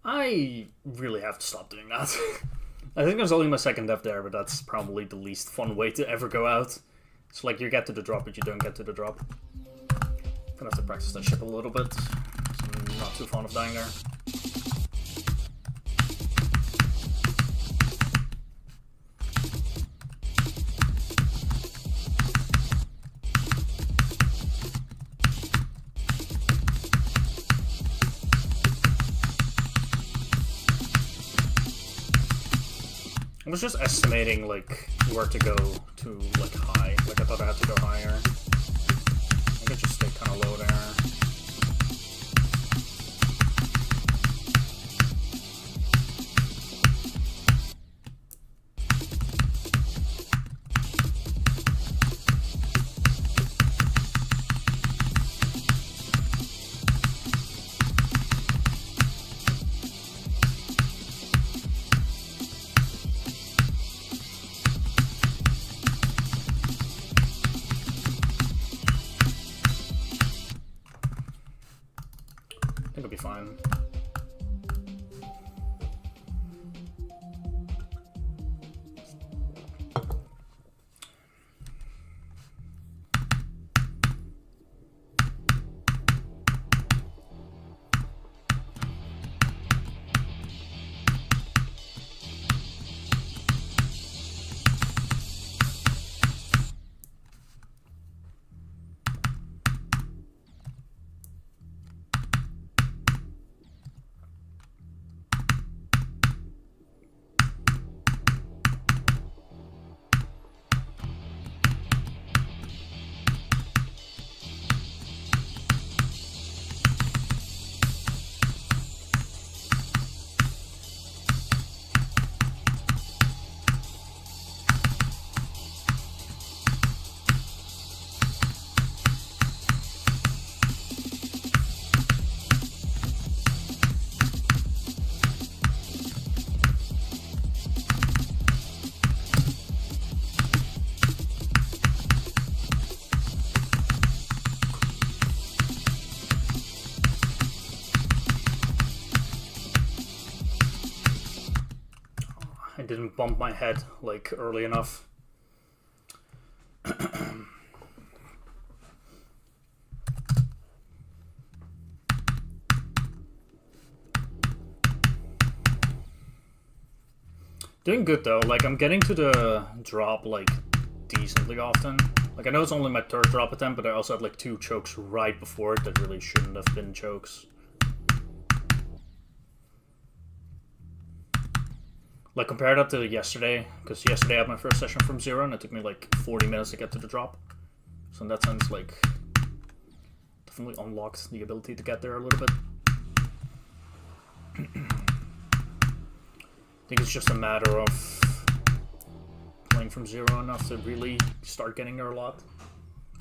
Speaker 2: I really have to stop doing that. I think it was only my second death there, but that's probably the least fun way to ever go out. It's like you get to the drop, but you don't get to the drop. I'm gonna have to practice that ship a little bit. I'm not too fond of dying there. I was just estimating, like, where to go to, like, high. Like, I thought I had to go higher. I could just stay kind of low there. I think it'll be fine. I didn't bump my head, like, early enough. Doing good though, like, I'm getting to the drop, like, decently often. Like, I know it's only my third drop attempt, but I also had, like, 2 chokes right before it that really shouldn't have been chokes. Like, compare that to yesterday, because yesterday I had my first session from 0, and it took me, like, 40 minutes to get to the drop. So in that sense, like, definitely unlocked the ability to get there a little bit. I think it's just a matter of playing from 0 enough to really start getting there a lot.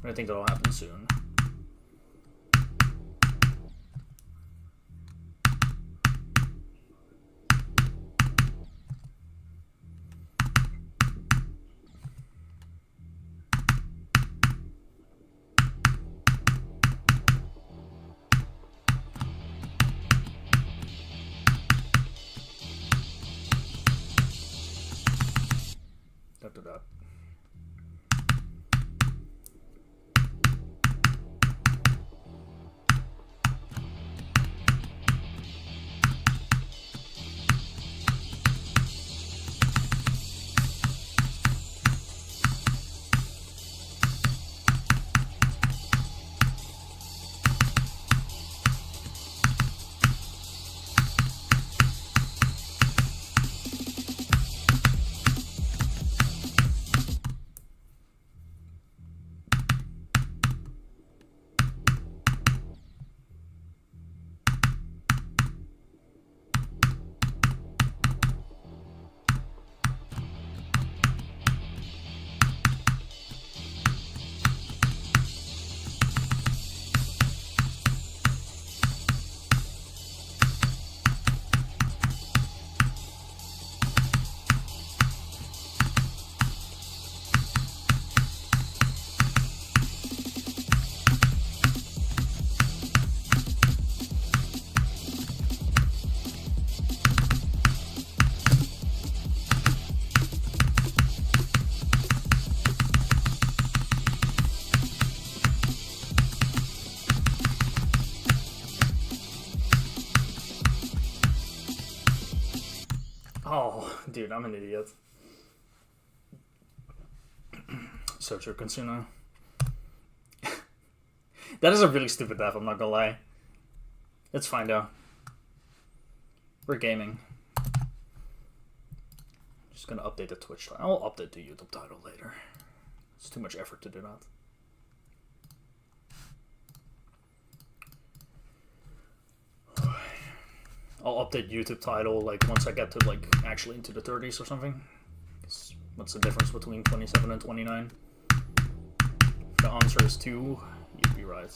Speaker 2: And I think that'll happen soon. do that. Oh, dude, I'm an idiot. Socho Kansuna. That is a really stupid death, I'm not gonna lie. It's fine though. We're gaming. Just gonna update the Twitch title. I'll update the YouTube title later. It's too much effort to do that. I'll update YouTube title like once I get to like actually into the 30s or something. What's the difference between 27 and 29? If the answer is 2, you'd be right.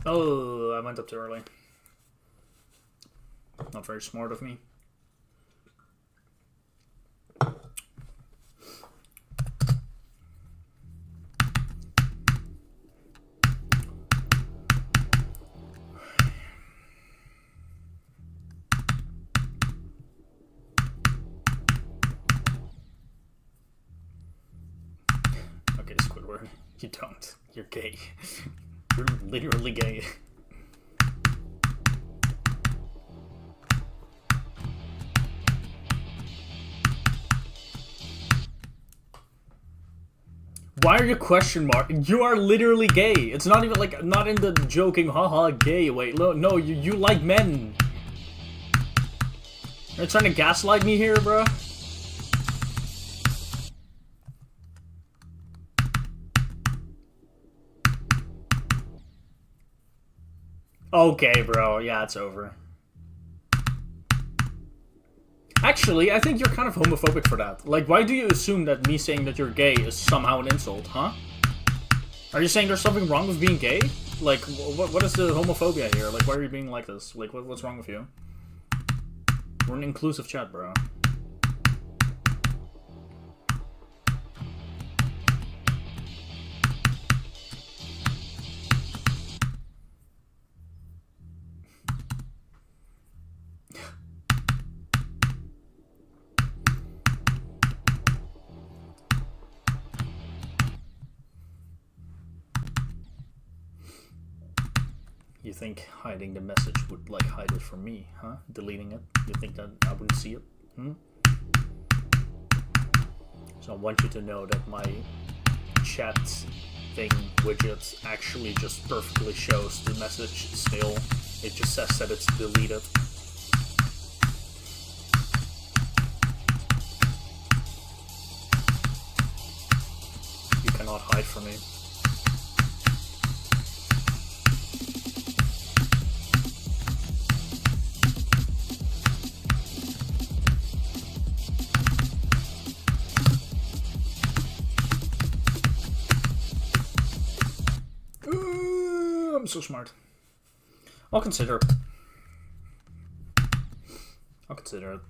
Speaker 2: Oh, I went up too early. Not very smart of me. Okay, Squidward, you don't. You're gay. You're literally gay. Why are you question mark? You are literally gay. It's not even like, not in the joking haha gay way. No, you like men. You're trying to gaslight me here, bro? Okay, bro. Yeah, it's over. Actually, I think you're kind of homophobic for that. Like, why do you assume that me saying that you're gay is somehow an insult, huh? Are you saying there's something wrong with being gay? Like, what is the homophobia here? Like, why are you being like this? Like, what's wrong with you? We're an inclusive chat, bro. You think hiding the message would, like, hide it from me, huh? Deleting it? You think that I wouldn't see it? So I want you to know that my chat thing widget actually just perfectly shows the message still. It just says that it's deleted. You cannot hide from me. I'm so smart. I'll consider it. I'll consider it.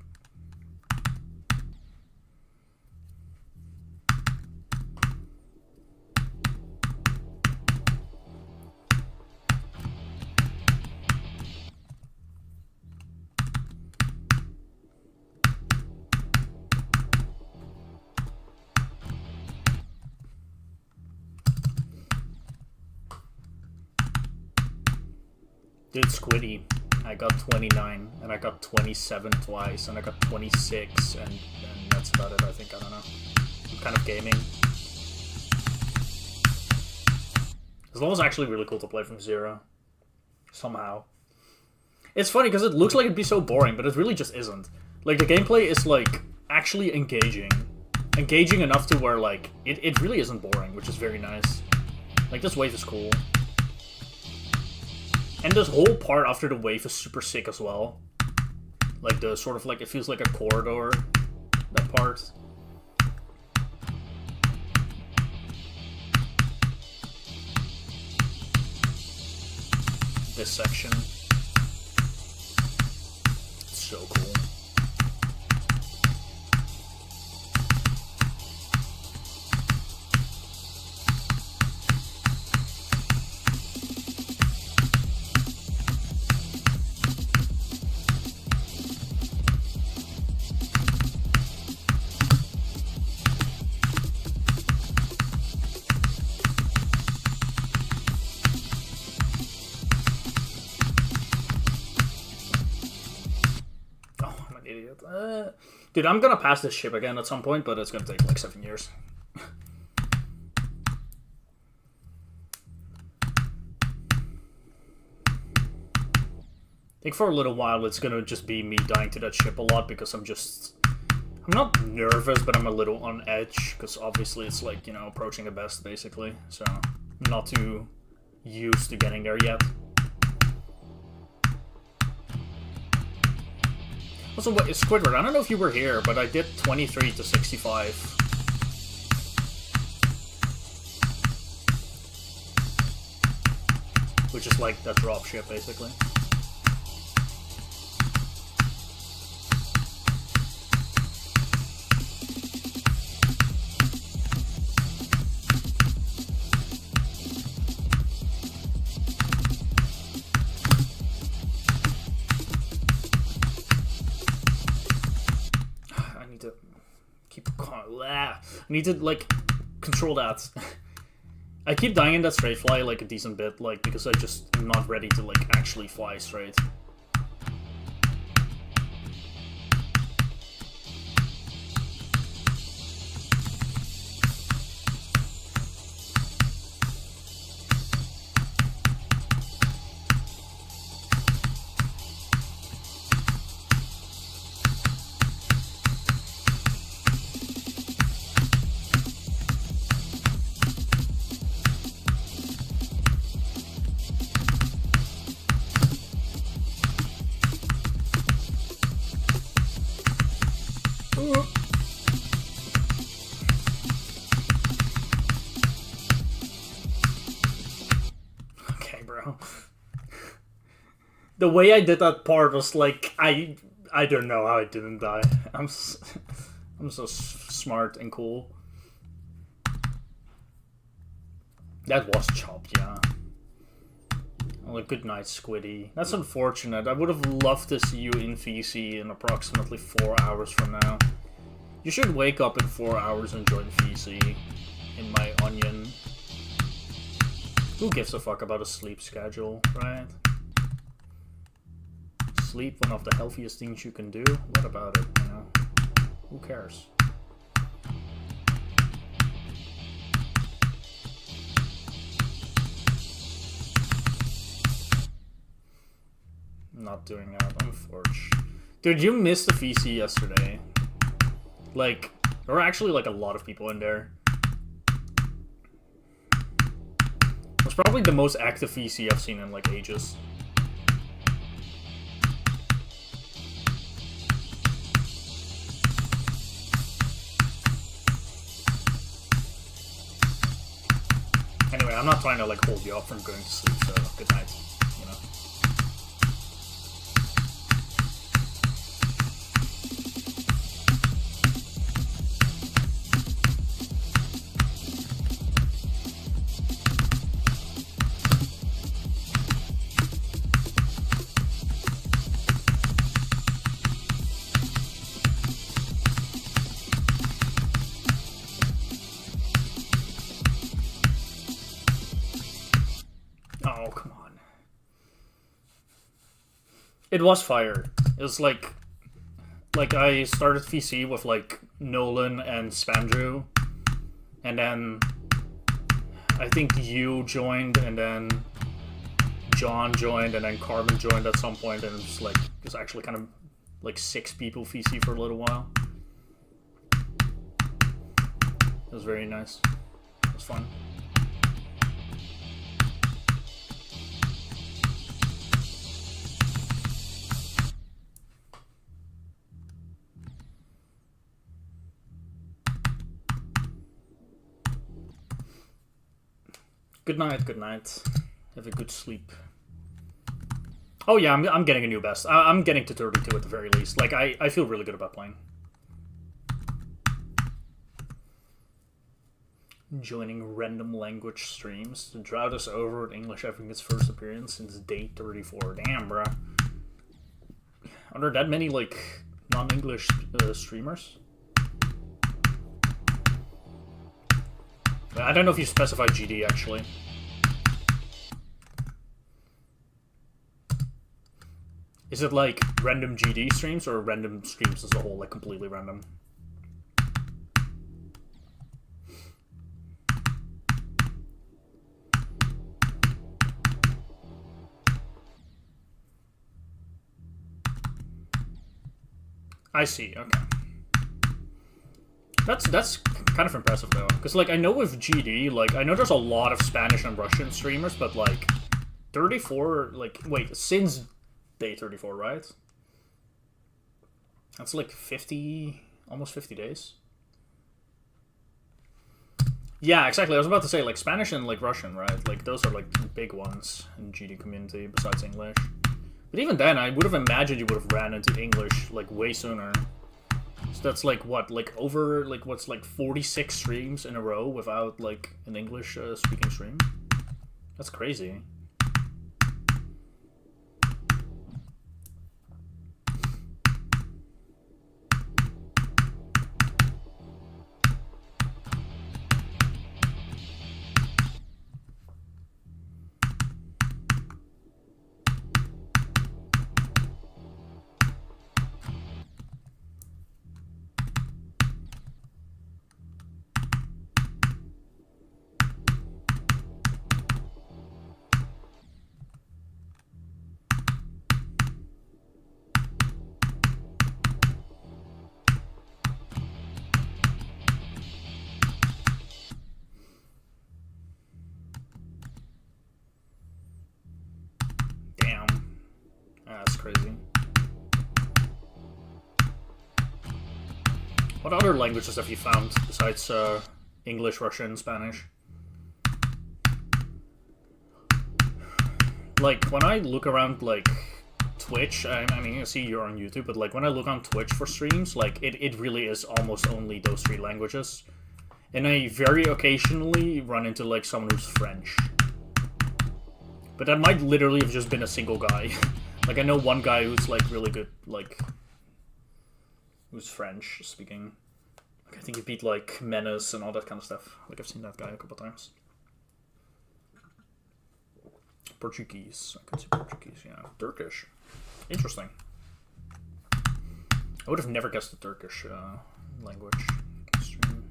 Speaker 2: Dude, Squiddy, I got 29, and I got 27 twice, and I got 26, and that's about it, I think. I don't know. I'm kind of gaming. This level's actually really cool to play from zero. Somehow. It's funny, because it looks like it'd be so boring, but it really just isn't. Like, the gameplay is, like, actually engaging. Engaging enough to where, like, it really isn't boring, which is very nice. Like, this wave is cool. And this whole part after the wave is super sick as well. Like the sort of like, it feels like a corridor, that part. This section. It's so cool. Dude, I'm gonna pass this ship again at some point, but it's gonna take like 7 years. I think for a little while it's gonna just be me dying to that ship a lot because I'm not nervous, but I'm a little on edge because obviously it's like, you know, approaching a best basically. So I'm not too used to getting there yet. Also, Squidward, I don't know if you were here, but I did 23 to 65. Which is like that drop ship, basically. I need to, like, control that. I keep dying in that straight fly, like, a decent bit, like, because I just am not ready to, like, actually fly straight. bro. The way I did that part was like, I don't know how I didn't die. I'm so smart and cool. That was chopped, yeah. Well, good night, Squiddy. That's unfortunate. I would have loved to see you in VC in approximately 4 hours from now. You should wake up in 4 hours and join VC in my onion. Who gives a fuck about a sleep schedule, right? Sleep, one of the healthiest things you can do. What about it, you know? Who cares? Not doing that, unfortunately. Dude, you missed the VC yesterday. Like, there were actually like a lot of people in there. It was probably the most active VC I've seen in like ages. Anyway, I'm not trying to like hold you up from going to sleep, so good night. You know. Oh, come on. It was fire. It was like I started VC with like Nolan and Spandrew, and then I think you joined, and then John joined, and then Carmen joined at some point, and it's like it's actually kind of like 6 people VC for a little while. It was very nice. It was fun. Good night, good night. Have a good sleep. Oh yeah, I'm getting a new best. I'm getting to 32 at the very least. Like, I feel really good about playing. Joining random language streams. The drought is over, English having its first appearance since day 34. Damn, bruh. Are there that many, like, non-English streamers? I don't know if you specified GD, actually. Is it like random GD streams or random streams as a whole, like completely random? I see, okay. That's kind of impressive though, because like I know with GD, like I know there's a lot of Spanish and Russian streamers, but like 34, like wait, since day 34, right? That's like 50, almost 50 days. Yeah, exactly. I was about to say like Spanish and like Russian, right? Like those are like big ones in GD community besides English. But even then, I would have imagined you would have ran into English like way sooner. So that's like what, like over like what's like 46 streams in a row without like an English speaking stream. That's crazy. Crazy. What other languages have you found besides English, Russian, Spanish? like, when I look around, like, Twitch, I mean, I see you're on YouTube, but, like, when I look on Twitch for streams, like, it really is almost only those 3 languages. And I very occasionally run into, like, someone who's French. But that might literally have just been a single guy. Like, I know one guy who's, like, really good, like, who's French speaking. Like, I think he beat, like, Menace and all that kind of stuff. Like, I've seen that guy a couple times. Portuguese. I can see Portuguese, yeah. Turkish. Interesting. I would have never guessed the Turkish language stream.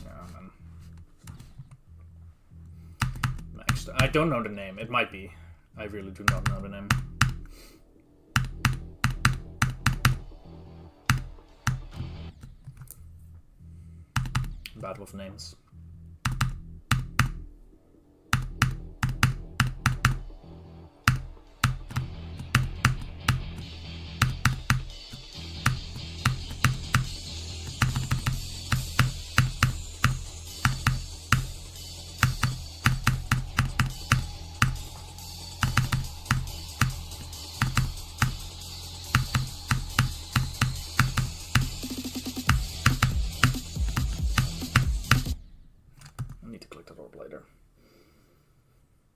Speaker 2: Yeah, man. Next. I don't know the name. It might be. I really do not know the name. Bad with names.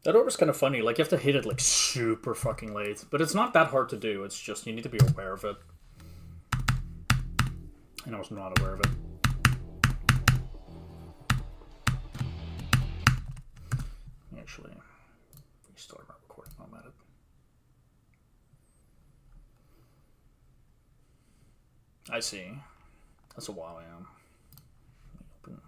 Speaker 2: That orb is kind of funny, like you have to hit it like super fucking late, but it's not that hard to do, it's just you need to be aware of it. And I was not aware of it. Actually, restart my recording while I'm at it. I see. That's a while, yeah. Open.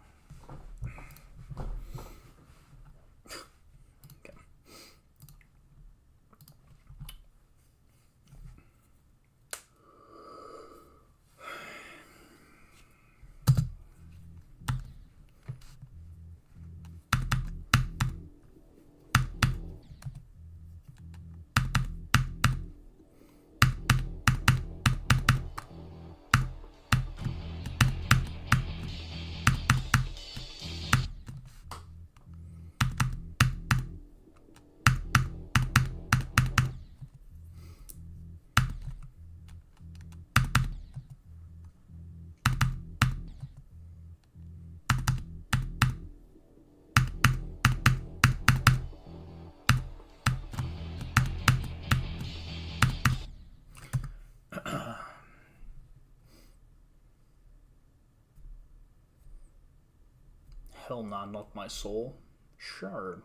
Speaker 2: Hell nah, not my soul. Sure.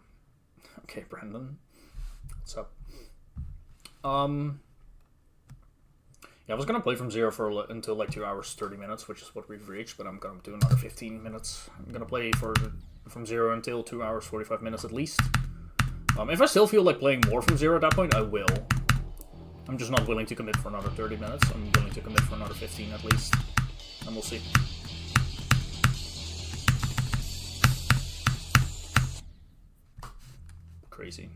Speaker 2: Okay, Brandon. What's up? Yeah, I was gonna play from 0 until like 2 hours 30 minutes, which is what we've reached, but I'm gonna do another 15 minutes. I'm gonna play from 0 until 2 hours 45 minutes at least. If I still feel like playing more from 0 at that point, I will. I'm just not willing to commit for another 30 minutes. I'm willing to commit for another 15 at least. And we'll see. Crazy.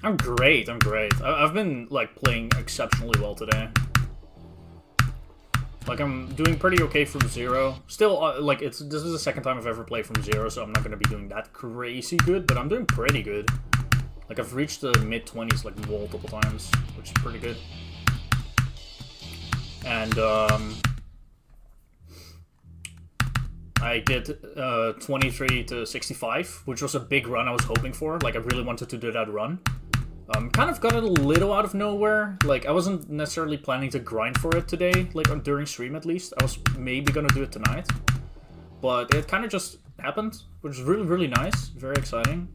Speaker 2: I'm great. I've been, like, playing exceptionally well today. Like, I'm doing pretty okay from 0. Still, like, this is the second time I've ever played from 0, so I'm not gonna be doing that crazy good, but I'm doing pretty good. Like, I've reached the mid-20s, like, multiple times, which is pretty good. And, I did 23 to 65, which was a big run I was hoping for. Like, I really wanted to do that run. Kind of got it a little out of nowhere. Like, I wasn't necessarily planning to grind for it today, like, during stream at least. I was maybe gonna do it tonight. But it kind of just happened, which is really, really nice. Very exciting.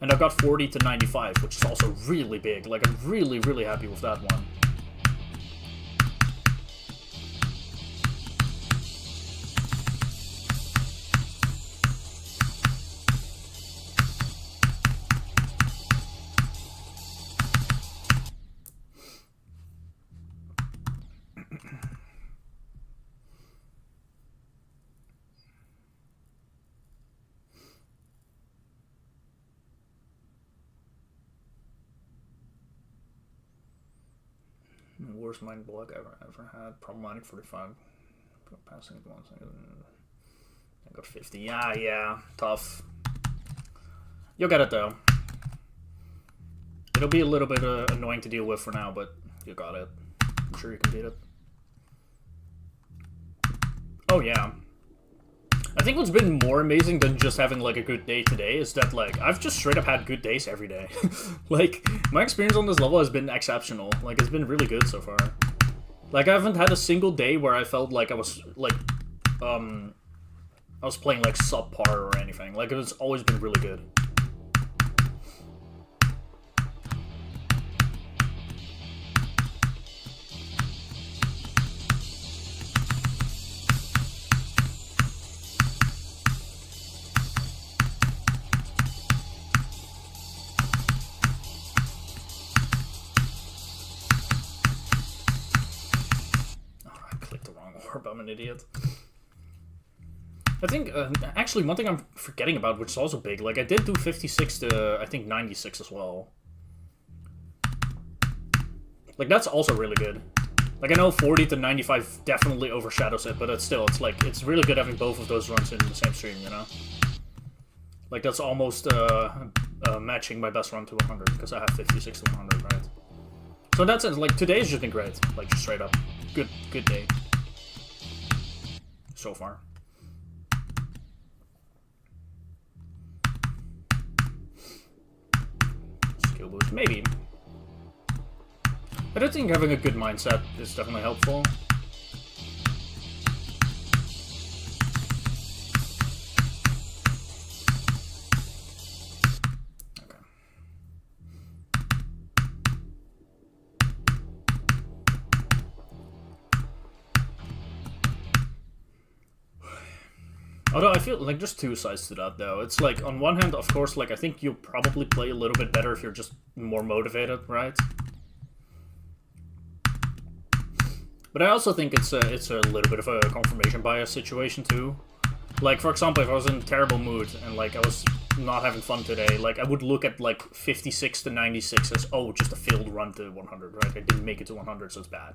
Speaker 2: And I got 40 to 95, which is also really big. Like, I'm really, really happy with that one. Worst mind block ever had. Problematic 45. Passing it once. I got 50. Yeah. Tough. You'll get it though. It'll be a little bit annoying to deal with for now, but you got it. I'm sure you can beat it. Oh yeah. I think what's been more amazing than just having like a good day today is that like I've just straight up had good days every day. Like my experience on this level has been exceptional. Like it's been really good so far. Like I haven't had a single day where I felt like I was like I was playing like subpar or anything. Like it's always been really good. I'm an idiot. I think, actually, one thing I'm forgetting about, which is also big, like, I did do 56 to, I think, 96 as well. Like, that's also really good. Like, I know 40 to 95 definitely overshadows it, but it's still, it's like, it's really good having both of those runs in the same stream, you know? Like, that's almost, matching my best run to 100, because I have 56 to 100, right? So in that sense, like, today's just been great. Like, just straight up. Good day. So far. Skill boost, maybe. I don't think having a good mindset is definitely helpful. Although I feel like there's two sides to that, though. It's like, on one hand, of course, like, I think you'll probably play a little bit better if you're just more motivated, right? But I also think it's a little bit of a confirmation bias situation, too. Like, for example, if I was in a terrible mood and, like, I was not having fun today, like, I would look at, like, 56 to 96 as, oh, just a failed run to 100, right? I didn't make it to 100, so it's bad.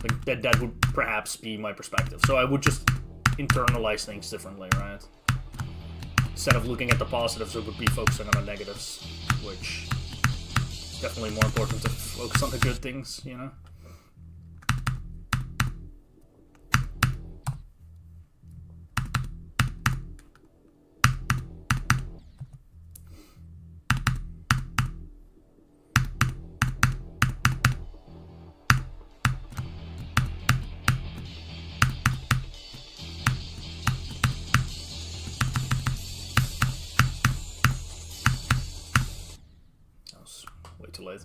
Speaker 2: Like, that would perhaps be my perspective. So I would just internalize things differently, right? Instead of looking at the positives, it would be focusing on the negatives, which is definitely more important to focus on the good things, you know? Too late.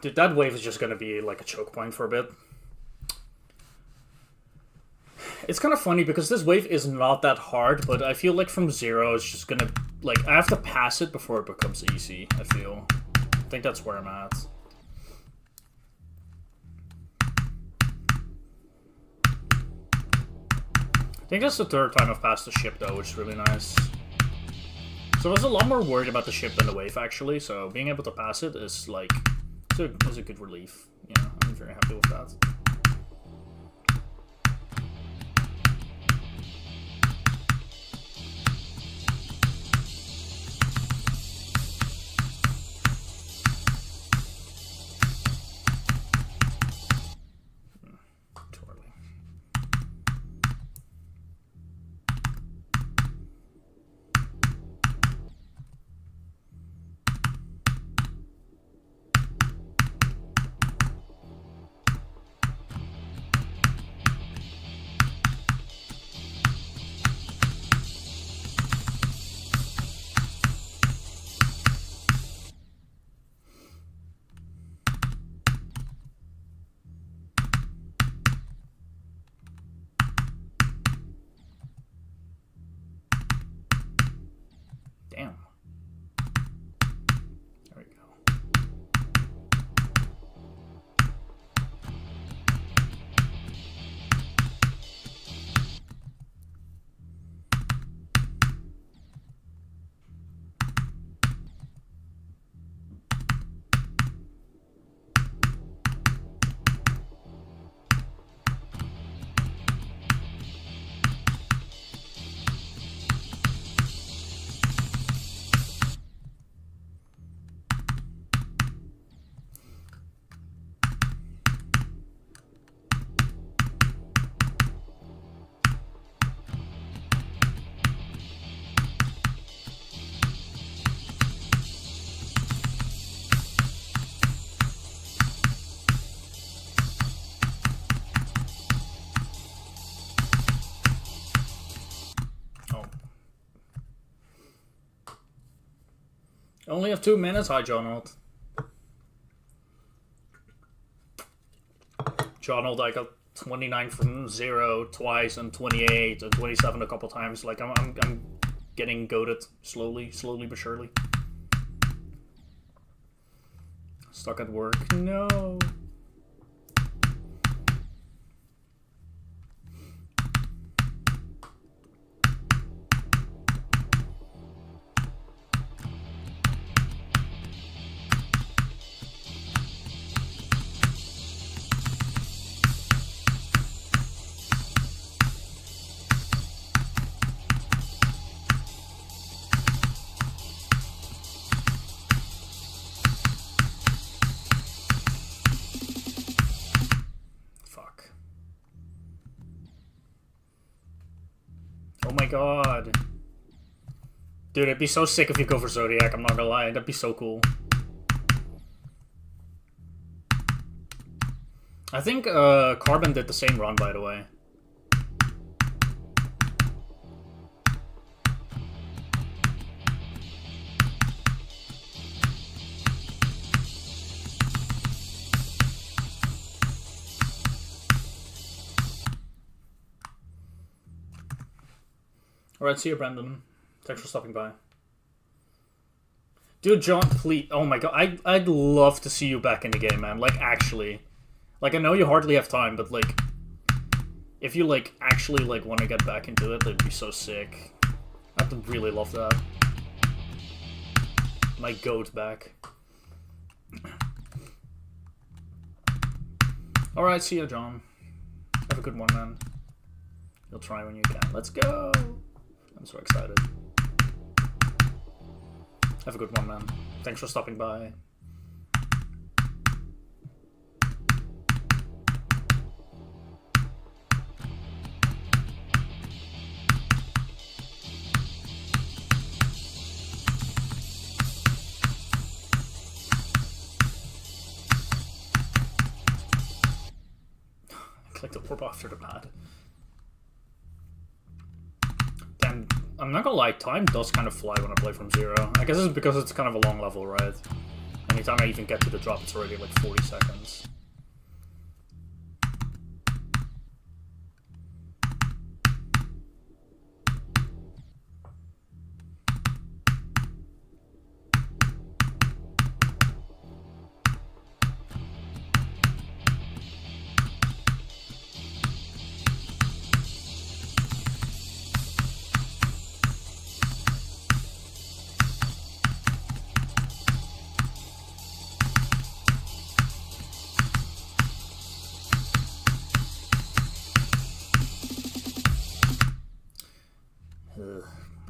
Speaker 2: Dude, that wave is just gonna be like a choke point for a bit. It's kind of funny because this wave is not that hard, but I feel like from 0 it's just gonna, like, I have to pass it before it becomes easy, I feel. I think that's where I'm at. I think that's the third time I've passed the ship though, which is really nice. So I was a lot more worried about the ship than the wave actually, so being able to pass it is like, it's a good relief. Yeah, I'm very happy with that. Only have 2 minutes. Hi, Jonald. Jonald, I got 29 from 0 twice and 28 and 27 a couple times. Like, I'm getting goated slowly but surely. Stuck at work. No. Oh my god. Dude, it'd be so sick if you go for Zodiac, I'm not gonna lie. That'd be so cool. I think Carbon did the same run, by the way. Alright, see you, Brandon. Thanks for stopping by. Dude, John, please. Oh my god, I'd love to see you back in the game, man. Like, actually. Like, I know you hardly have time, but, like, if you, like, actually, like, want to get back into it, that'd be so sick. I'd really love that. My goat back. Alright, see ya, John. Have a good one, man. You'll try when you can. Let's go! I'm so excited. Have a good one, man. Thanks for stopping by. I clicked the warp after the pad. Damn, I'm not gonna lie, time does kind of fly when I play from 0. I guess it's because it's kind of a long level, right? Anytime I even get to the drop, it's already like 40 seconds.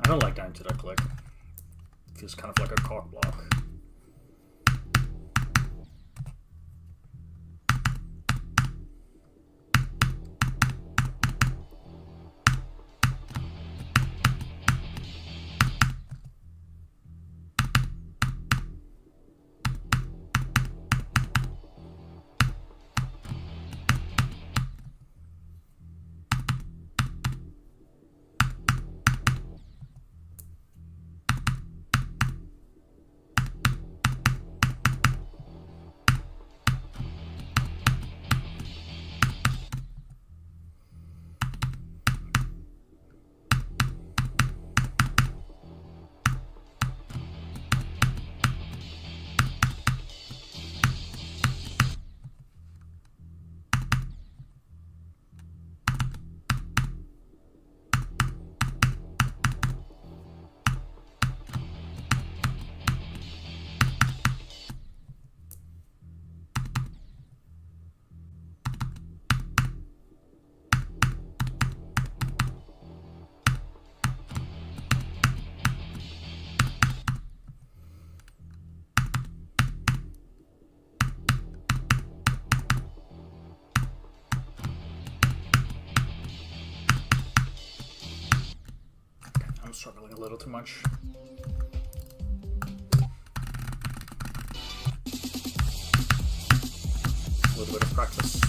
Speaker 2: I don't like dying to that click. It feels kind of like a cock block. I'm struggling a little too much. A little bit of practice.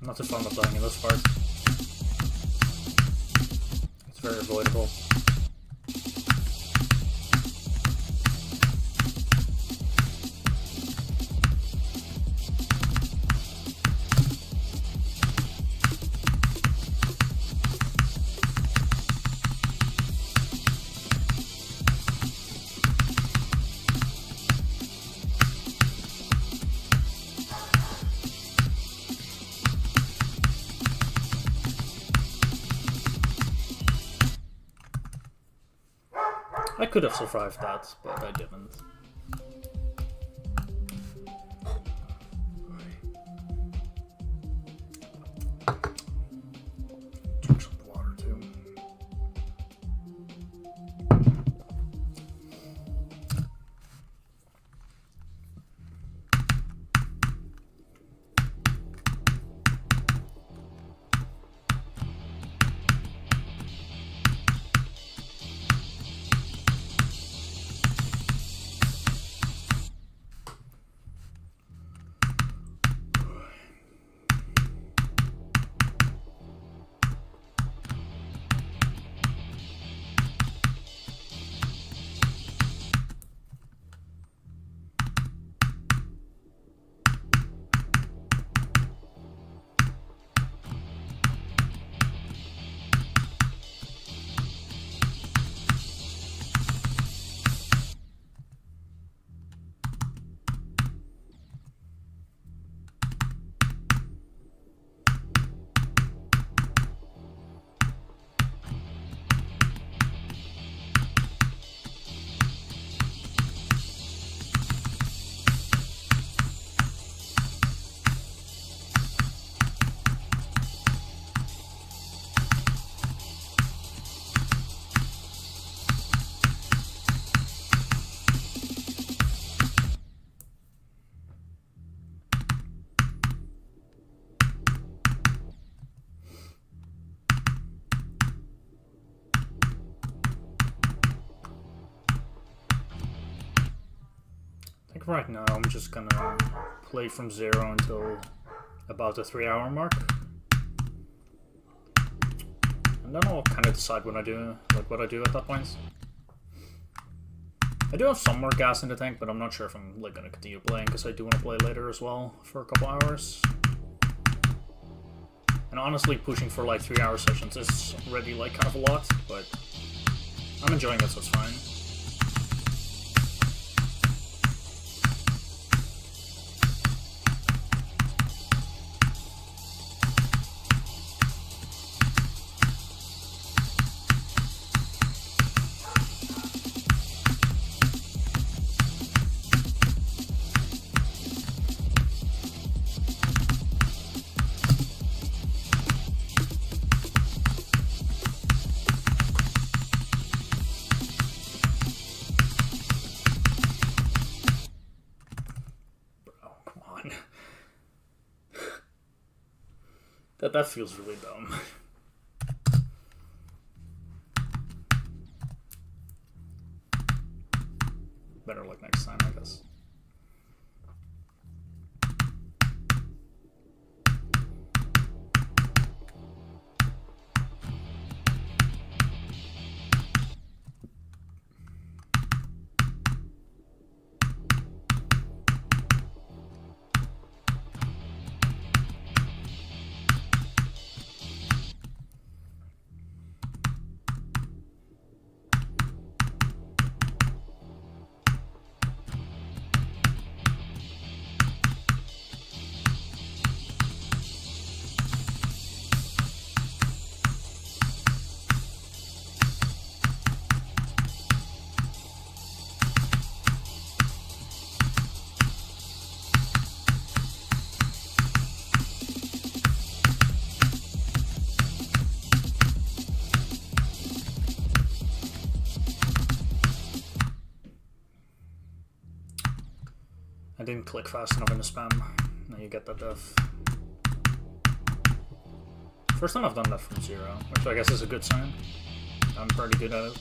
Speaker 2: Not too fond of dying in this part. It's very avoidable. I could have survived that, but I didn't. Drink some water too. Right now, I'm just gonna play from 0 until about the 3-hour mark, and then I'll kind of decide what I do at that point. I do have some more gas in the tank, but I'm not sure if I'm like gonna continue playing because I do want to play later as well for a couple hours. And honestly, pushing for like 3-hour sessions is already like kind of a lot, but I'm enjoying it, so it's fine. That feels really dumb. Better luck next time, I guess. I didn't click fast enough in the spam. Now you get that death. First time I've done that from 0, which I guess is a good sign. I'm pretty good at it.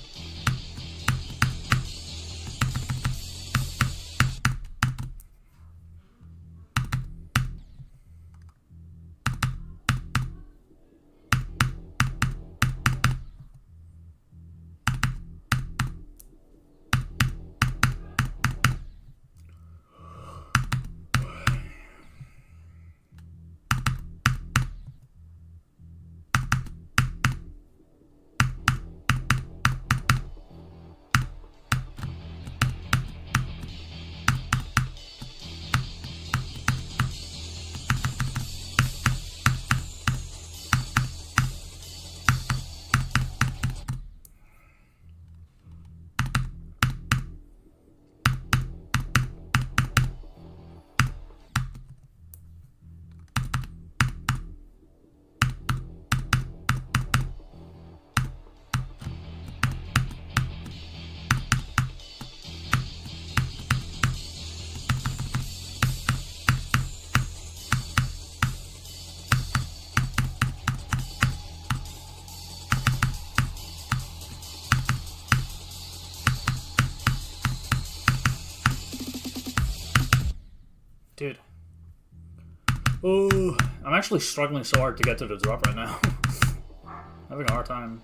Speaker 2: Dude. Oh, I'm actually struggling so hard to get to the drop right now. Having a hard time.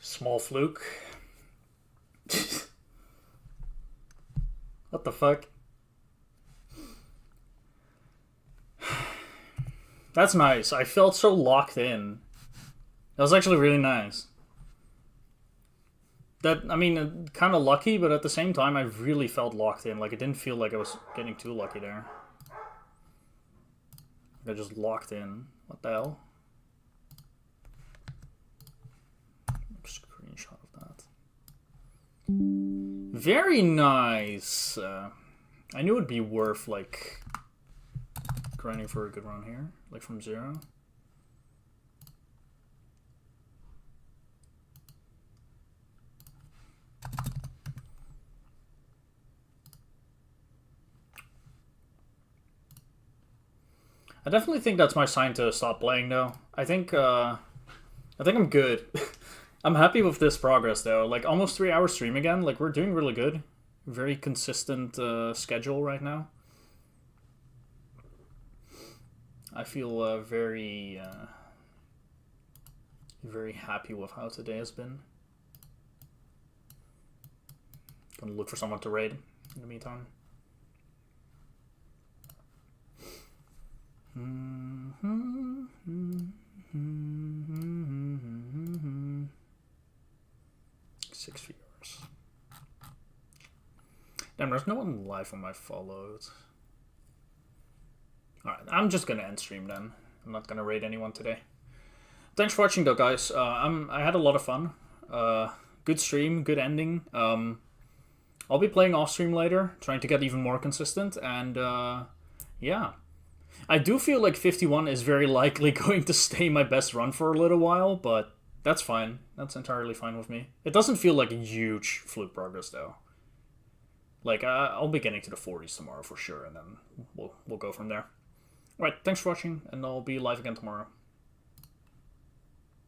Speaker 2: Small fluke. What the fuck? That's nice. I felt so locked in. That was actually really nice. That, I mean, kind of lucky, but at the same time, I really felt locked in. Like, it didn't feel like I was getting too lucky there. I just locked in. What the hell? Screenshot of that. Very nice. I knew it'd be worth, like, grinding for a good run here. Like, from 0. I definitely think that's my sign to stop playing, though. I think I'm good. I'm happy with this progress, though. Like, almost 3 hour stream again. Like, we're doing really good. Very consistent schedule right now. I feel very happy with how today has been. Gonna look for someone to raid in the meantime. 6 viewers. Damn, there's no one live on my follows. Alright, I'm just gonna end stream then. I'm not gonna raid anyone today. Thanks for watching though, guys. I had a lot of fun. Good stream, good ending. I'll be playing off stream later, trying to get even more consistent, and yeah. I do feel like 51 is very likely going to stay my best run for a little while, but that's fine. That's entirely fine with me. It doesn't feel like a huge fluke progress, though. Like, I'll be getting to the 40s tomorrow for sure, and then we'll go from there. Alright, thanks for watching, and I'll be live again tomorrow.